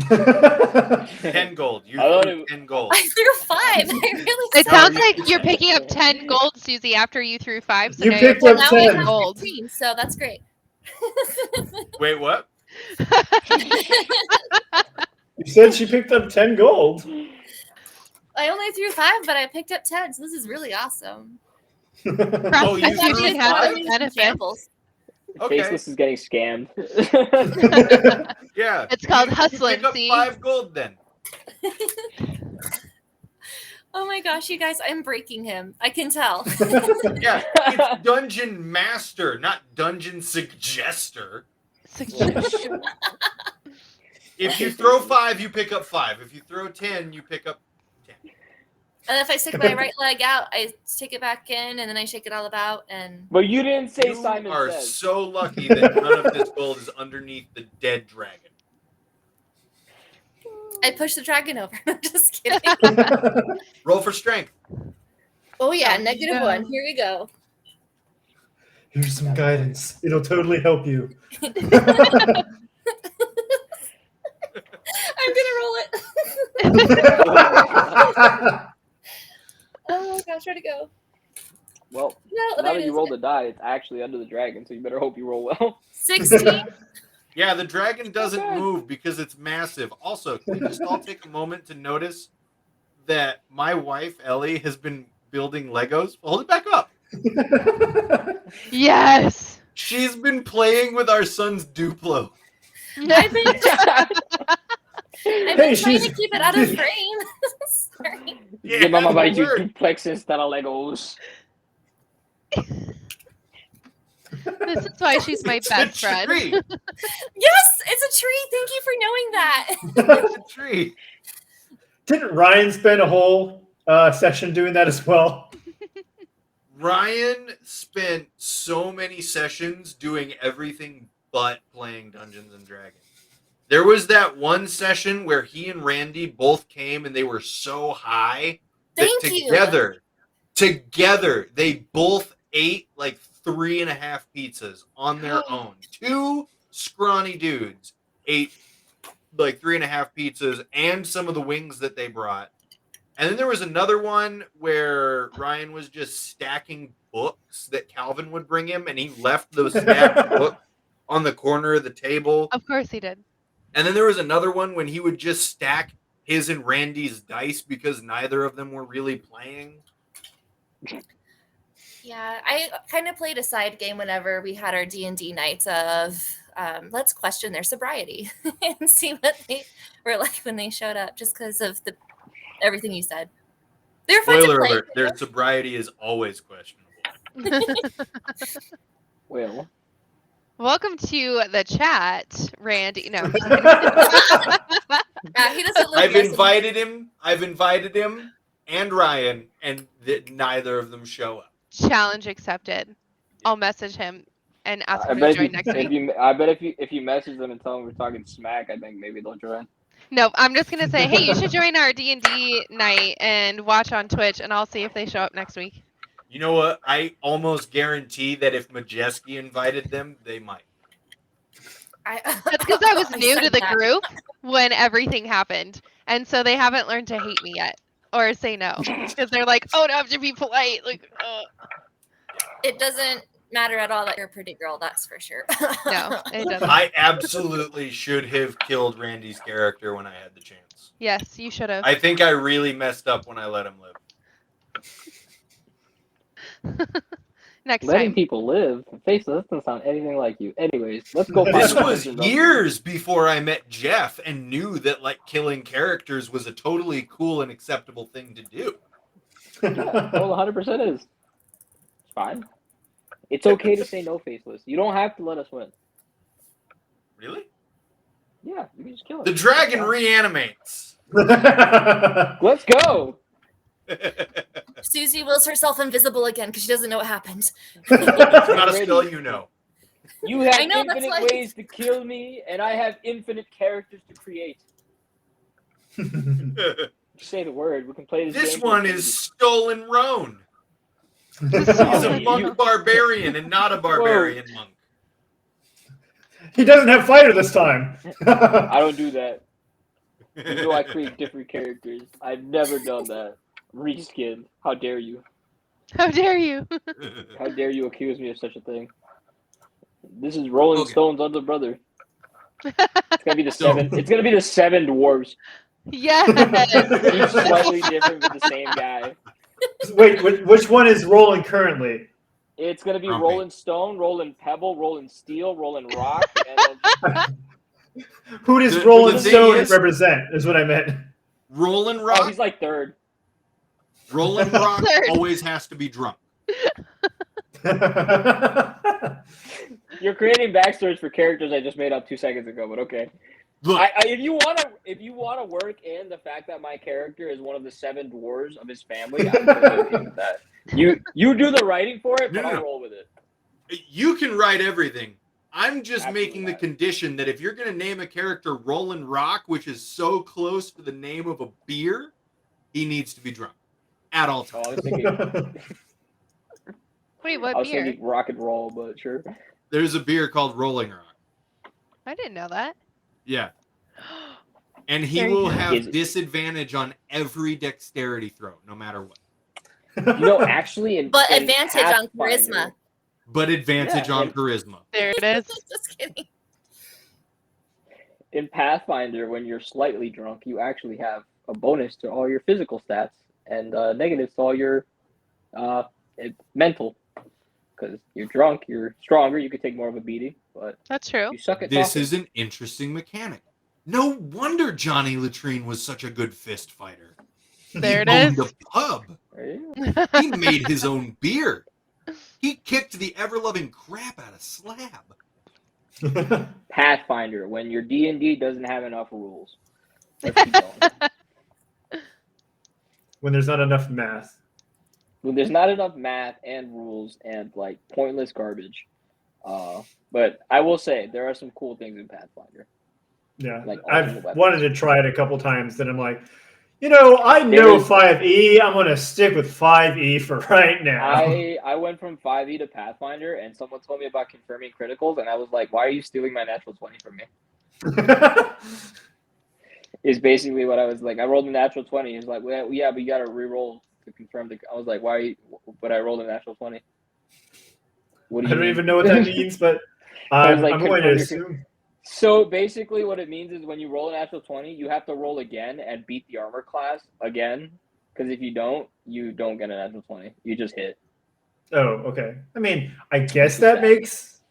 10 gold. You threw 10 gold. I threw 5. I really. It sounds like you're picking up 10 gold, Susie, after you threw 5. So you picked up 10 gold. 15, so that's great. Wait, what? You said she picked up 10 gold. I only threw 5, but I picked up 10, so this is really awesome. Oh, you threw 5 examples. Okay. Faceless is getting scammed. Yeah. It's called hustling. Pick up 5 gold then. Oh my gosh, you guys, I'm breaking him. I can tell. Yeah, it's Dungeon Master, not Dungeon Suggester. If you throw 5, you pick up 5. If you throw 10, you pick up 10. And if I stick my right leg out, I stick it back in, and then I shake it all about. And but you didn't say you Simon are says. So lucky that none of this gold is underneath the dead dragon. I push the dragon over. I'm just kidding. Roll for strength. Oh yeah, -1. Here we go. Here's some guidance. It'll totally help you. roll it. Oh gosh, where'd it go? Well, no, now that you rolled the die, it's actually under the dragon, so you better hope you roll well. 16. Yeah, the dragon doesn't move because it's massive. Also, can we just all take a moment to notice that my wife, Ellie, has been building Legos? Hold it back up. Yes. She's been playing with our son's Duplo. I've been trying to keep it out of frame. Sorry. Yeah, Mama buys you duplexes that are Legos. This is why she's my best friend. Yes, it's a tree. Thank you for knowing that. It's a tree. Didn't Ryan spend a whole session doing that as well? Ryan spent so many sessions doing everything but playing Dungeons and Dragons. There was that one session where he and Randy both came and they were so high that together they both ate like 3.5 pizzas on their own. 2 scrawny dudes ate like 3.5 pizzas and some of the wings that they brought. And then there was another one where Ryan was just stacking books that Calvin would bring him, and he left those stacked books on the corner of the table. Of course he did. And then there was another one when he would just stack his and Randy's dice because neither of them were really playing. Yeah, I kind of played a side game whenever we had our D&D nights of let's question their sobriety and see what they were like when they showed up, just because of everything you said. They're fun to play. Alert, their sobriety is always questionable. Well, welcome to the chat, Randy. No. He doesn't look I've invited him and Ryan, and neither of them show up. Challenge accepted. I'll message him and ask him to join next week. I bet if you message them and tell them we're talking smack, I think maybe they'll join. No, I'm just gonna say, hey, you should join our D&D night and watch on Twitch, and I'll see if they show up next week. You know what? I almost guarantee that if Majeskke invited them, they might. That's because I was new to the group when everything happened, and so they haven't learned to hate me yet or say no because they're like, oh, no, I have to be polite. Like, It doesn't matter at all that you're a pretty girl, that's for sure. No, it doesn't. I absolutely should have killed Randy's character when I had the chance. Yes, you should have. I think I really messed up when I let him live. Next Letting time. people live. Faceless doesn't sound anything like you. Anyways, let's go. This was years before I met Jeff and knew that like killing characters was a totally cool and acceptable thing to do. Yeah, well, 100% is. It's fine. It's okay to say no, Faceless. You don't have to let us win. Really? Yeah, you can just kill it. The dragon reanimates. Let's go. Susie wills herself invisible again because she doesn't know what happened. It's not a spell you know. You have infinite ways to kill me, and I have infinite characters to create. Say the word. We can play this. This one is Stolen Roan. He's a monk barbarian and not a barbarian monk. He doesn't have fighter this time. I don't do that. You know I create different characters. I've never done that. Reskin. How dare you? How dare you? How dare you accuse me of such a thing? This is Rolling Stone's other brother. It's gonna be the seven. It's gonna be the 7 dwarves. Yes. Each slightly different, but the same guy. Wait, which one is rolling currently? It's gonna be Rolling Stone, Rolling Pebble, Rolling Steel, Rolling Rock. And then... Who does Rolling Stone represent? Is what I meant. Rolling Rock. Oh, he's like 3rd. Rolling Rock always has to be drunk. You're creating backstories for characters I just made up 2 seconds ago, but okay. Look, if you wanna work in the fact that my character is one of the 7 dwarves of his family, I'm totally okay with that. You do the writing for it, but I'll roll with it. You can write everything. I'm just making the condition that if you're going to name a character Rollin' Rock, which is so close to the name of a beer, he needs to be drunk at all times. Oh, I was thinking, Wait, what I was beer? thinking rock and roll, but sure. There's a beer called Rolling Rock. I didn't know that. Yeah. And he will have disadvantage on every dexterity throw, no matter what. Actually, but advantage on charisma. But advantage on charisma. There it is. Just kidding. In Pathfinder, when you're slightly drunk, you actually have a bonus to all your physical stats and negatives to all your mental. Because you're drunk, you're stronger, you could take more of a beating. But that's true. You suck at this talking. is an interesting mechanic. No wonder Johnny Latrine was such a good fist fighter. There it owned is. a pub. He made his own beer. He kicked the ever-loving crap out of Slab. Pathfinder, when your D&D doesn't have enough rules. When there's not enough math. When there's not enough math and rules and like pointless garbage. But I will say there are some cool things in Pathfinder. Yeah, like I've wanted to try it a couple times. Then I'm like, I know 5e. I'm going to stick with 5e for right now. I went from 5e to Pathfinder, and someone told me about confirming criticals, and I was like, why are you stealing my natural 20 from me? Is basically what I was like. I rolled a natural 20. He's like, well, yeah, but you got to re-roll to confirm the. I was like, why? But I rolled a natural 20. I don't even know what that means, but I'm going to assume. So basically what it means is when you roll a natural 20, you have to roll again and beat the armor class again. Because if you don't get a natural 20. You just hit. Oh, okay. I mean, I guess that makes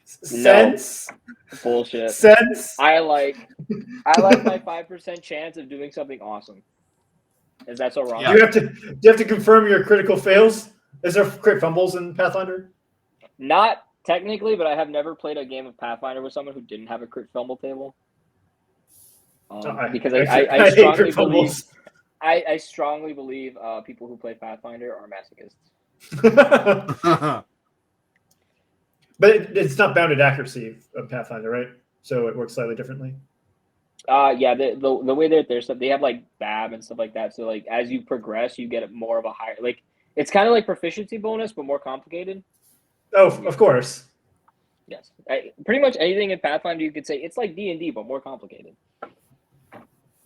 sense. No. Bullshit. Sense. I like my 5% chance of doing something awesome. Is that so wrong? Do you have to confirm your critical fails? Is there crit fumbles in Pathfinder? Not technically, but I have never played a game of Pathfinder with someone who didn't have a crit fumble table. Because I strongly believe I strongly believe people who play Pathfinder are masochists. But it's not bounded accuracy of Pathfinder, right? So it works slightly differently. Yeah, the way that there's stuff, they have like BAB and stuff like that. So like as you progress, you get more of a higher it's kind of like proficiency bonus, but more complicated. Oh, of course. Yes, pretty much anything in Pathfinder you could say it's like D&D, but more complicated.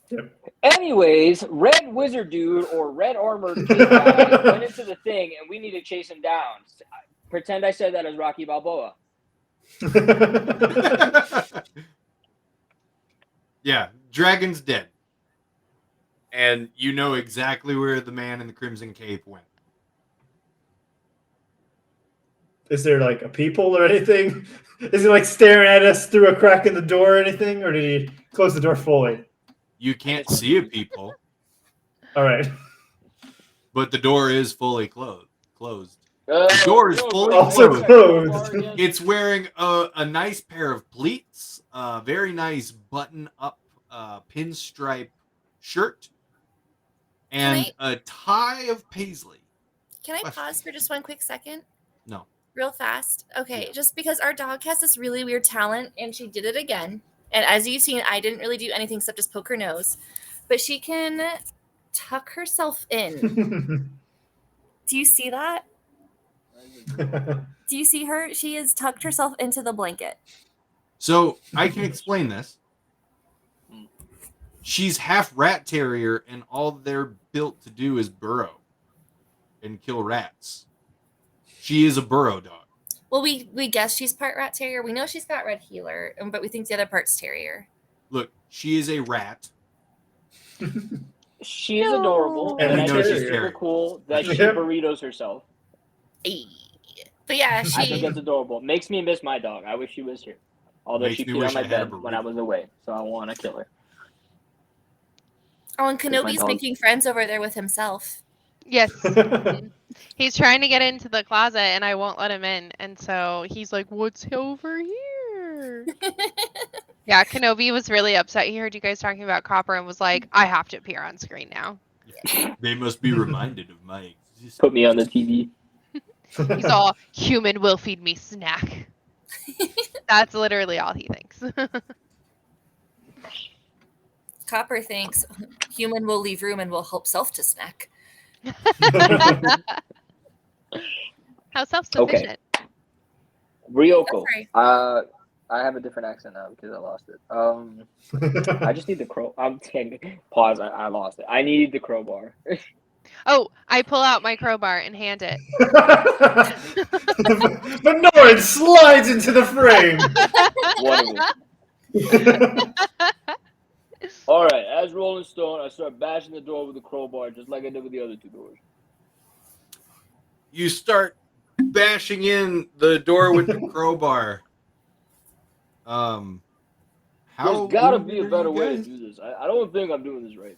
Yep. Anyways, red wizard dude or red armored kid guy went into the thing, and we need to chase him down. Pretend I said that as Rocky Balboa. Yeah, dragon's dead. And you know exactly where the man in the crimson cape went. Is there like a people or anything? Is he like staring at us through a crack in the door or anything? Or did he close the door fully? You can't see a people. All right. But the door is fully closed. The door is fully closed. It's wearing a nice pair of pleats, a very nice button-up pinstripe shirt, and a tie of paisley. Can I pause for just one quick second? No. Real fast. Okay, just because our dog has this really weird talent, and she did it again. And as you've seen, I didn't really do anything except just poke her nose. But she can tuck herself in. Do you see that? Do you see her? She has tucked herself into the blanket. So I can explain this. She's half rat terrier, and all they're built to do is burrow and kill rats. She is a burrow dog. Well, we guess she's part rat terrier. We know she's got red healer, but we think the other part's terrier. Look, she is a rat. She is adorable, and I think it's super cool that she burritos herself. But yeah, I think that's adorable. Makes me miss my dog. I wish she was here. Although she peed on my bed when I was away, so I want to kill her. Oh, and Kenobi's making friends over there with himself. Yes. He's trying to get into the closet, and I won't let him in. And so he's like, what's over here? Yeah, Kenobi was really upset. He heard you guys talking about Copper and was like, I have to appear on screen now. They must be reminded of my existence. Put me on the TV. He's all, human will feed me snack. That's literally all he thinks. Copper thinks human will leave room and will help self to snack. How self-sufficient. Okay. Ryoko. I have a different accent now because I lost it. I just need the crow. I'm saying, pause. I lost it. I need the crowbar. Oh, I pull out my crowbar and hand it. But Norin slides into the frame. One of them. All right, as Rolling Stone, I start bashing the door with the crowbar, just like I did with the other two doors. You start bashing in the door with the crowbar. There's gotta be a better way to do this. I don't think I'm doing this right.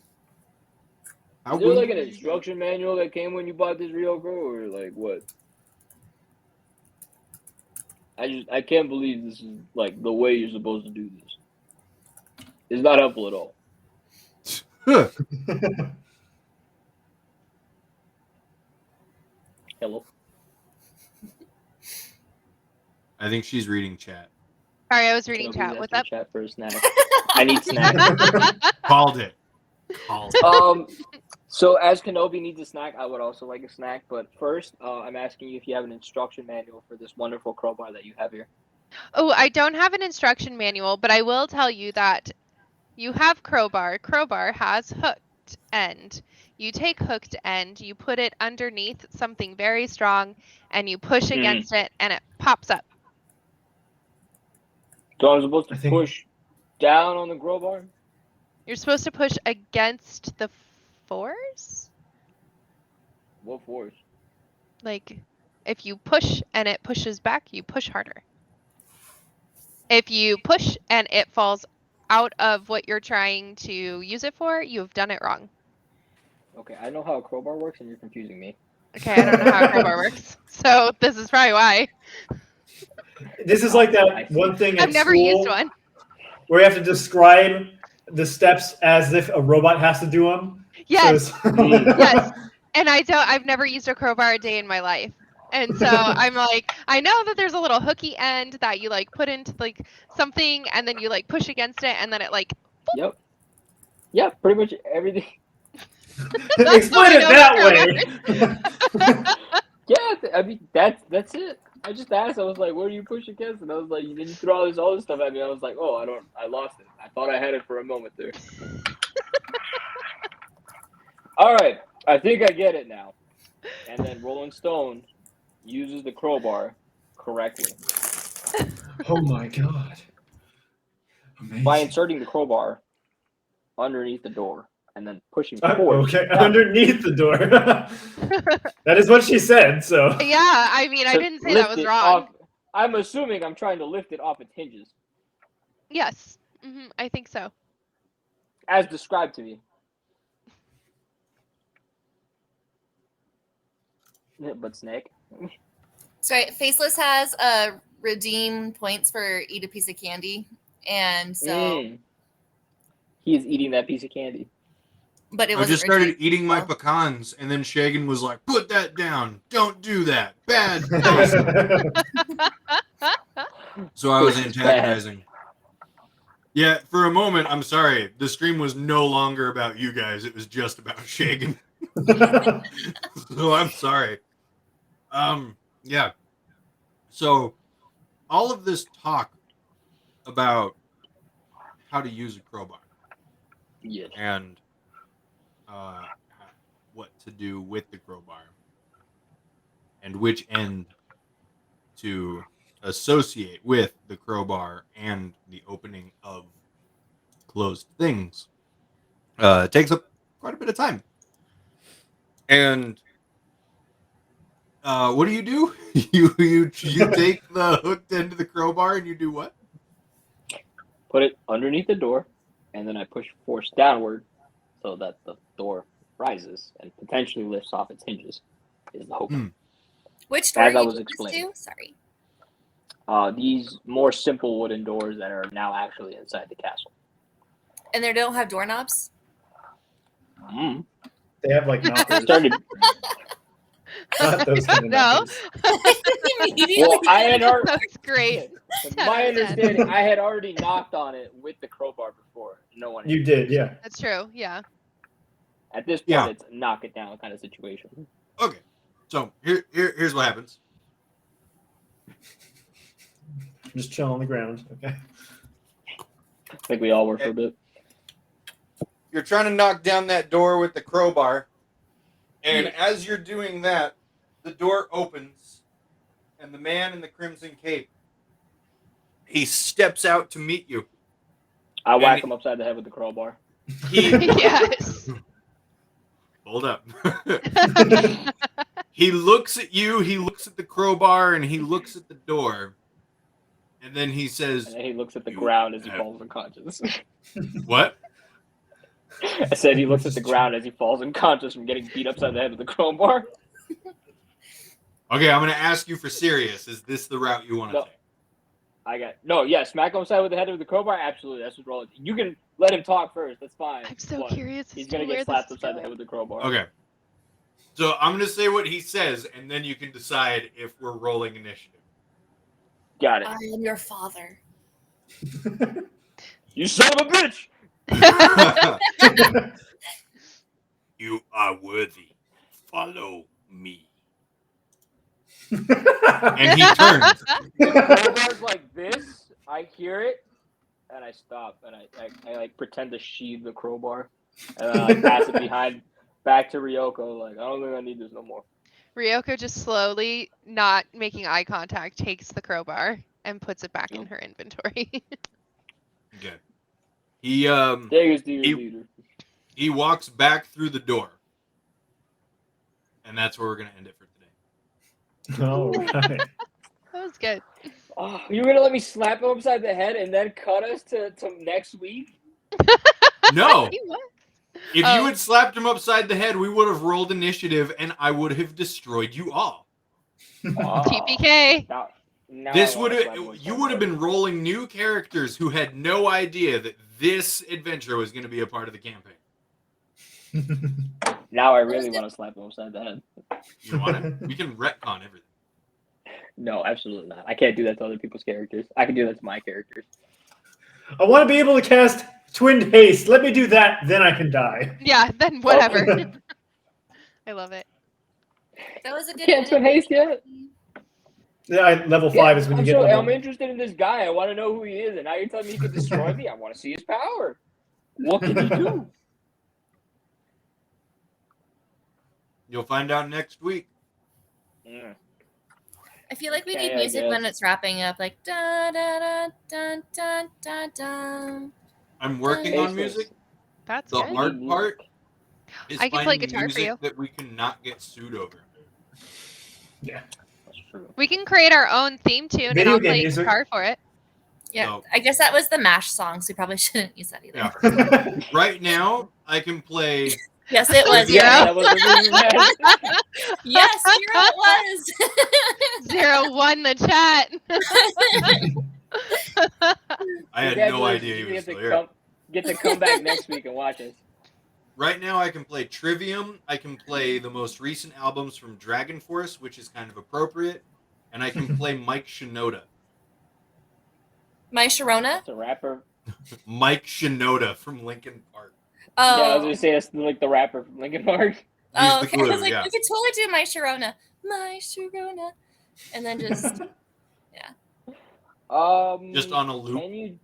Is there like an instruction manual that came when you bought this Ryoko, or like what? I can't believe this is like the way you're supposed to do this. It's not helpful at all. Hello. I think she's reading chat. Sorry, I was reading chat. What's up? Chat for a snack. I need snack. Called it. So as Kenobi needs a snack, I would also like a snack. But first, I'm asking you if you have an instruction manual for this wonderful crowbar that you have here. Oh, I don't have an instruction manual, but I will tell you that you have crowbar. Crowbar has hooked end. You take hooked end, you put it underneath something very strong, and you push against it, and it pops up. So I'm supposed to push down on the crowbar? You're supposed to push against the force? What force? Like, if you push and it pushes back, you push harder. If you push and it falls out of what you're trying to use it for, you've done it wrong. Okay, I know how a crowbar works, and you're confusing me. Okay, I don't know how a crowbar works, so this is probably why. This is like that one thing I've never used one. Where you have to describe the steps as if a robot has to do them. Yes. So Yes. And I've never used a crowbar a day in my life. And so I'm like, I know that there's a little hooky end that you like put into like something and then you like push against it and then it like. Boop. Yep. Yeah, pretty much everything. Explain it that way. Yeah, I mean that's it. I just asked. I was like, "Where do you push against?" And I was like, "You didn't throw all this stuff at me." I was like, "Oh, I lost it. I thought I had it for a moment there." All right, I think I get it now. And then Rolling Stone uses the crowbar correctly. Oh my god! Amazing. By inserting the crowbar underneath the door and then pushing forward. Okay, underneath the door. That is what she said. So yeah, I mean, I didn't say that was wrong. I'm assuming I'm trying to lift it off its hinges. Yes, I think so. As described to me. But Snake. Sorry, Faceless has redeem points for eat a piece of candy, and so he is eating that piece of candy. But it I just started eating my pecans, and then Shagan was like, "Put that down! Don't do that! Bad." So I was antagonizing. Yeah, for a moment, I'm sorry. The stream was no longer about you guys; it was just about Shagan. So I'm sorry. Yeah. So all of this talk about how to use a crowbar. Yes. And what to do with the crowbar and which end to associate with the crowbar and the opening of closed things takes up quite a bit of time. And what do? You take the hooked end of the crowbar and you do what? Put it underneath the door, and then I push force downward so that the door rises and potentially lifts off its hinges. Is the hope. Which door? As I was explaining. Sorry. These more simple wooden doors that are now actually inside the castle. And they don't have doorknobs? They have like knockers. Not those kind of knockers. Well, I had already. That's great. My understanding, I had already knocked on it with the crowbar before. No one. You did, yeah. That's true. Yeah. At this point, it's knock it down kind of situation. Okay, so here's what happens. Just chill on the ground. Okay. I think we all were for a bit. You're trying to knock down that door with the crowbar, and as you're doing that, the door opens, and the man in the crimson cape, he steps out to meet you. I whack him upside the head with the crowbar. Yes. Hold up. He looks at you, he looks at the crowbar, and he looks at the door. And then he says... And then he looks at the ground as he falls unconscious. What? I said he looks at the ground as he falls unconscious from getting beat upside the head with the crowbar. Okay, I'm going to ask you for serious. Is this the route you want to take? Smack him upside with the head with the crowbar? Absolutely, that's what's wrong. You can let him talk first, that's fine. I'm so curious. He's going to get slapped upside the head with the crowbar. Okay. So I'm going to say what he says, and then you can decide if we're rolling initiative. Got it. I am your father. You son of a bitch! You are worthy. Follow me. And he turns. Crowbar's like this, I hear it, and I stop, and I like pretend to sheathe the crowbar, and then I pass it back to Ryoko, like, I don't think I need this no more. Ryoko just slowly, not making eye contact, takes the crowbar and puts it back in her inventory. Okay. He walks back through the door. And that's where we're going to end it for today. All right. That was good. Oh, you were going to let me slap him upside the head and then cut us to next week? No. If you had slapped him upside the head, we would have rolled initiative, and I would have destroyed you all. TPK. Now you would have been rolling new characters who had no idea that this adventure was going to be a part of the campaign. Now I really want to slap him upside the head. You want it? We can retcon everything. No, absolutely not. I can't do that to other people's characters. I can do that to my characters. I want to be able to cast Twinned Haste. Let me do that, then I can die. Yeah, then whatever. I love it. That was a good Can't Twin Haste yet? Yeah, level 5 is when you get level. I'm interested in this guy. I want to know who he is, and now you're telling me he can destroy me? I want to see his power. What can he do? You'll find out next week. Yeah. I feel like we need music when it's wrapping up, like da da da da da da da. I'm working on music. That's the good. hard part is I can play finding guitar for music you. that we cannot get sued over. Yeah. That's true. We can create our own theme tune and I'll play guitar for it. Yeah, So- I guess that was the MASH song, so we probably shouldn't use that either. Yeah. Right now, I can play. Yes, it was. Yeah, Zero. that was Yes, Zero it was. 0-1 the chat. I had no idea he was still here. Get to come back next week and watch us. Right now, I can play Trivium. I can play the most recent albums from Dragon Force, which is kind of appropriate, and I can play Mike Shinoda. My Sharona? That's a rapper. Mike Shinoda from Linkin Park. Oh. Yeah, I was gonna say that's like the rapper from Linkin Park. Oh, He's okay. the glue, I was like, yeah. we could totally do My Sharona. My Sharona. And then just, Just on a loop. Can you?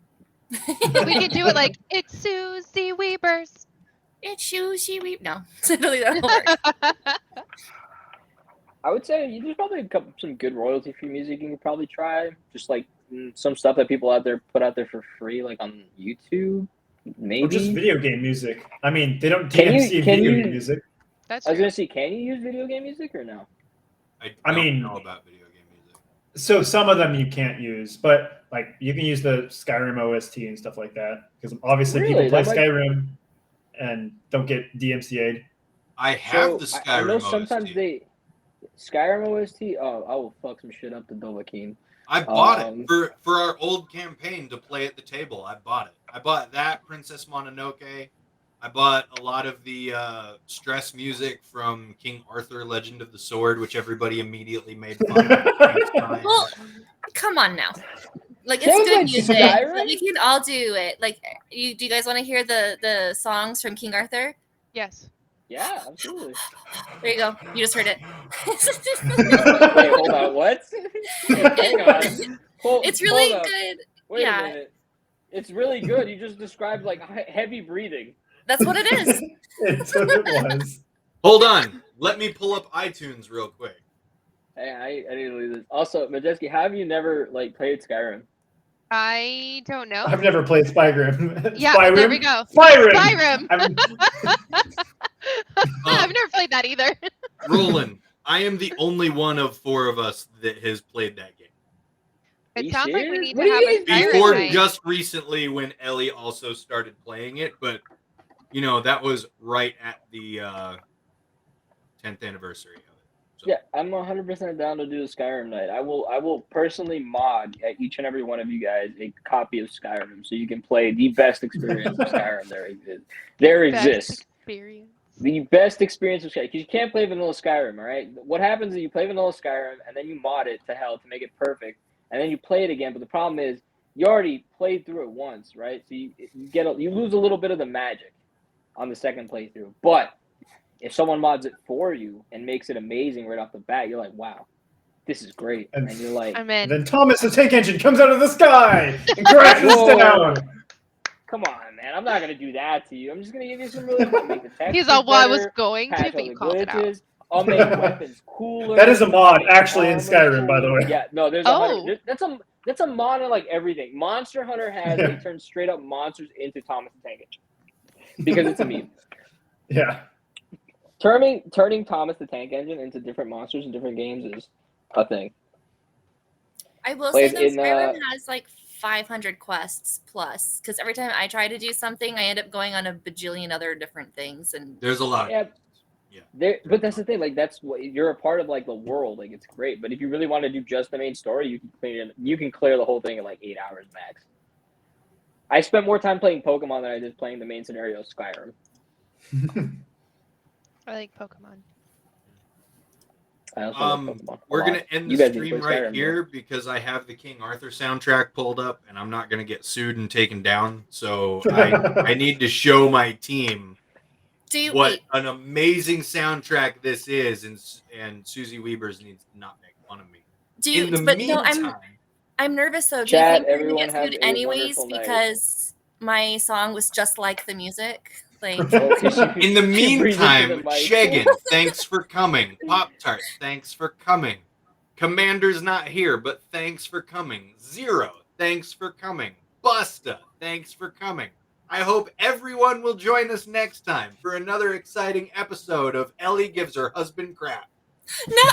We could do it like, it's Susie Weepers. It's Susie Weep. No, literally that won't work. I would say there's probably some good royalty-free music you could probably try. Just like some stuff that people out there put out there for free, like on YouTube. Maybe. Or just video game music. I mean, they don't Can DMC you- video can you- game music. That's I was true. gonna say, can you use video game music or no? I mean- don't know about video game music. So some of them you can't use, but like you can use the Skyrim OST and stuff like that because obviously Really? people play That might- Skyrim and don't get DMCA'd. I have the So, Skyrim I know sometimes OST. Skyrim OST. Oh, I will fuck some shit up to Dovahkiin. I bought it for our old campaign to play at the table. I bought it. I bought that Princess Mononoke. I bought a lot of the stress music from King Arthur: Legend of the Sword, which everybody immediately made fun of. Well, come on now. Like, it's That was good like music. Skyrim? Like, we can all do it. Like, do you guys want to hear the songs from King Arthur? Yes. Yeah, absolutely. There you go. You just heard it. Wait, hold on. What? Hang on. It's really good. Wait a minute. It's really good. You just described like heavy breathing. That's what it is. It's what it was. Hold on. Let me pull up iTunes real quick. Hey, I need to leave this. Also, Majeskke, have you never like played Skyrim? I don't know. I've never played Skyrim. Yeah, Skyrim? there we go. Skyrim. I've never played that either. Roland, I am the only one of 4 of us that has played that game. It sounds like we need What to have a Skyrim Before night. just recently when Ellie also started playing it, but you know, that was right at the 10th anniversary of it. So. Yeah, I'm 100% down to do a Skyrim night. I will personally mod each and every one of you guys a copy of Skyrim so you can play the best experience of Skyrim there exists. The best experience of Skyrim. Because you can't play vanilla Skyrim, all right? What happens is you play vanilla Skyrim and then you mod it to hell to make it perfect, and then you play it again. But the problem is you already played through it once, right? So you lose a little bit of the magic on the second playthrough. But if someone mods it for you and makes it amazing right off the bat, you're like, wow, this is great. And you're like, I'm in. Then Thomas the Tank Engine comes out of the sky and crashes down. come on, man. I'm not going to do that to you. I'm just going to give you some really good. Make the text He's all, well, I was better, going to, patch but all you the called it out. glitches. I'll make weapons cooler. That is a mod actually in armor Skyrim, by the cooler. way. Yeah, no, there's that's a mod on like everything. Monster Hunter has they turn straight up monsters into Thomas the Tank Engine because it's a meme. Yeah. Turning Thomas the Tank Engine into different monsters in different games is a thing. I will say that Skyrim has like 500 quests plus, because every time I try to do something, I end up going on a bajillion other different things, and there's a lot. Yeah. But that's the thing. Like that's what you're a part of, like the world. Like it's great. But if you really want to do just the main story, you can clear the whole thing in like 8 hours max. I spent more time playing Pokemon than I did playing the main scenario of Skyrim. I like Pokemon. I also like Pokemon. We're gonna end the stream right here because I have the King Arthur soundtrack pulled up, and I'm not gonna get sued and taken down. So I need to show my team what an amazing soundtrack this is, and Susie Weavers needs to not make fun of me. I'm nervous though. Chat, do you think we're gonna everyone get sued anyways because my song was just like the music? Like in the meantime, Shagan, thanks for coming. Pop-Tart, thanks for coming. Commander's not here, but thanks for coming. Zero, thanks for coming. Busta, thanks for coming. I hope everyone will join us next time for another exciting episode of Ellie Gives Her Husband Crap. No!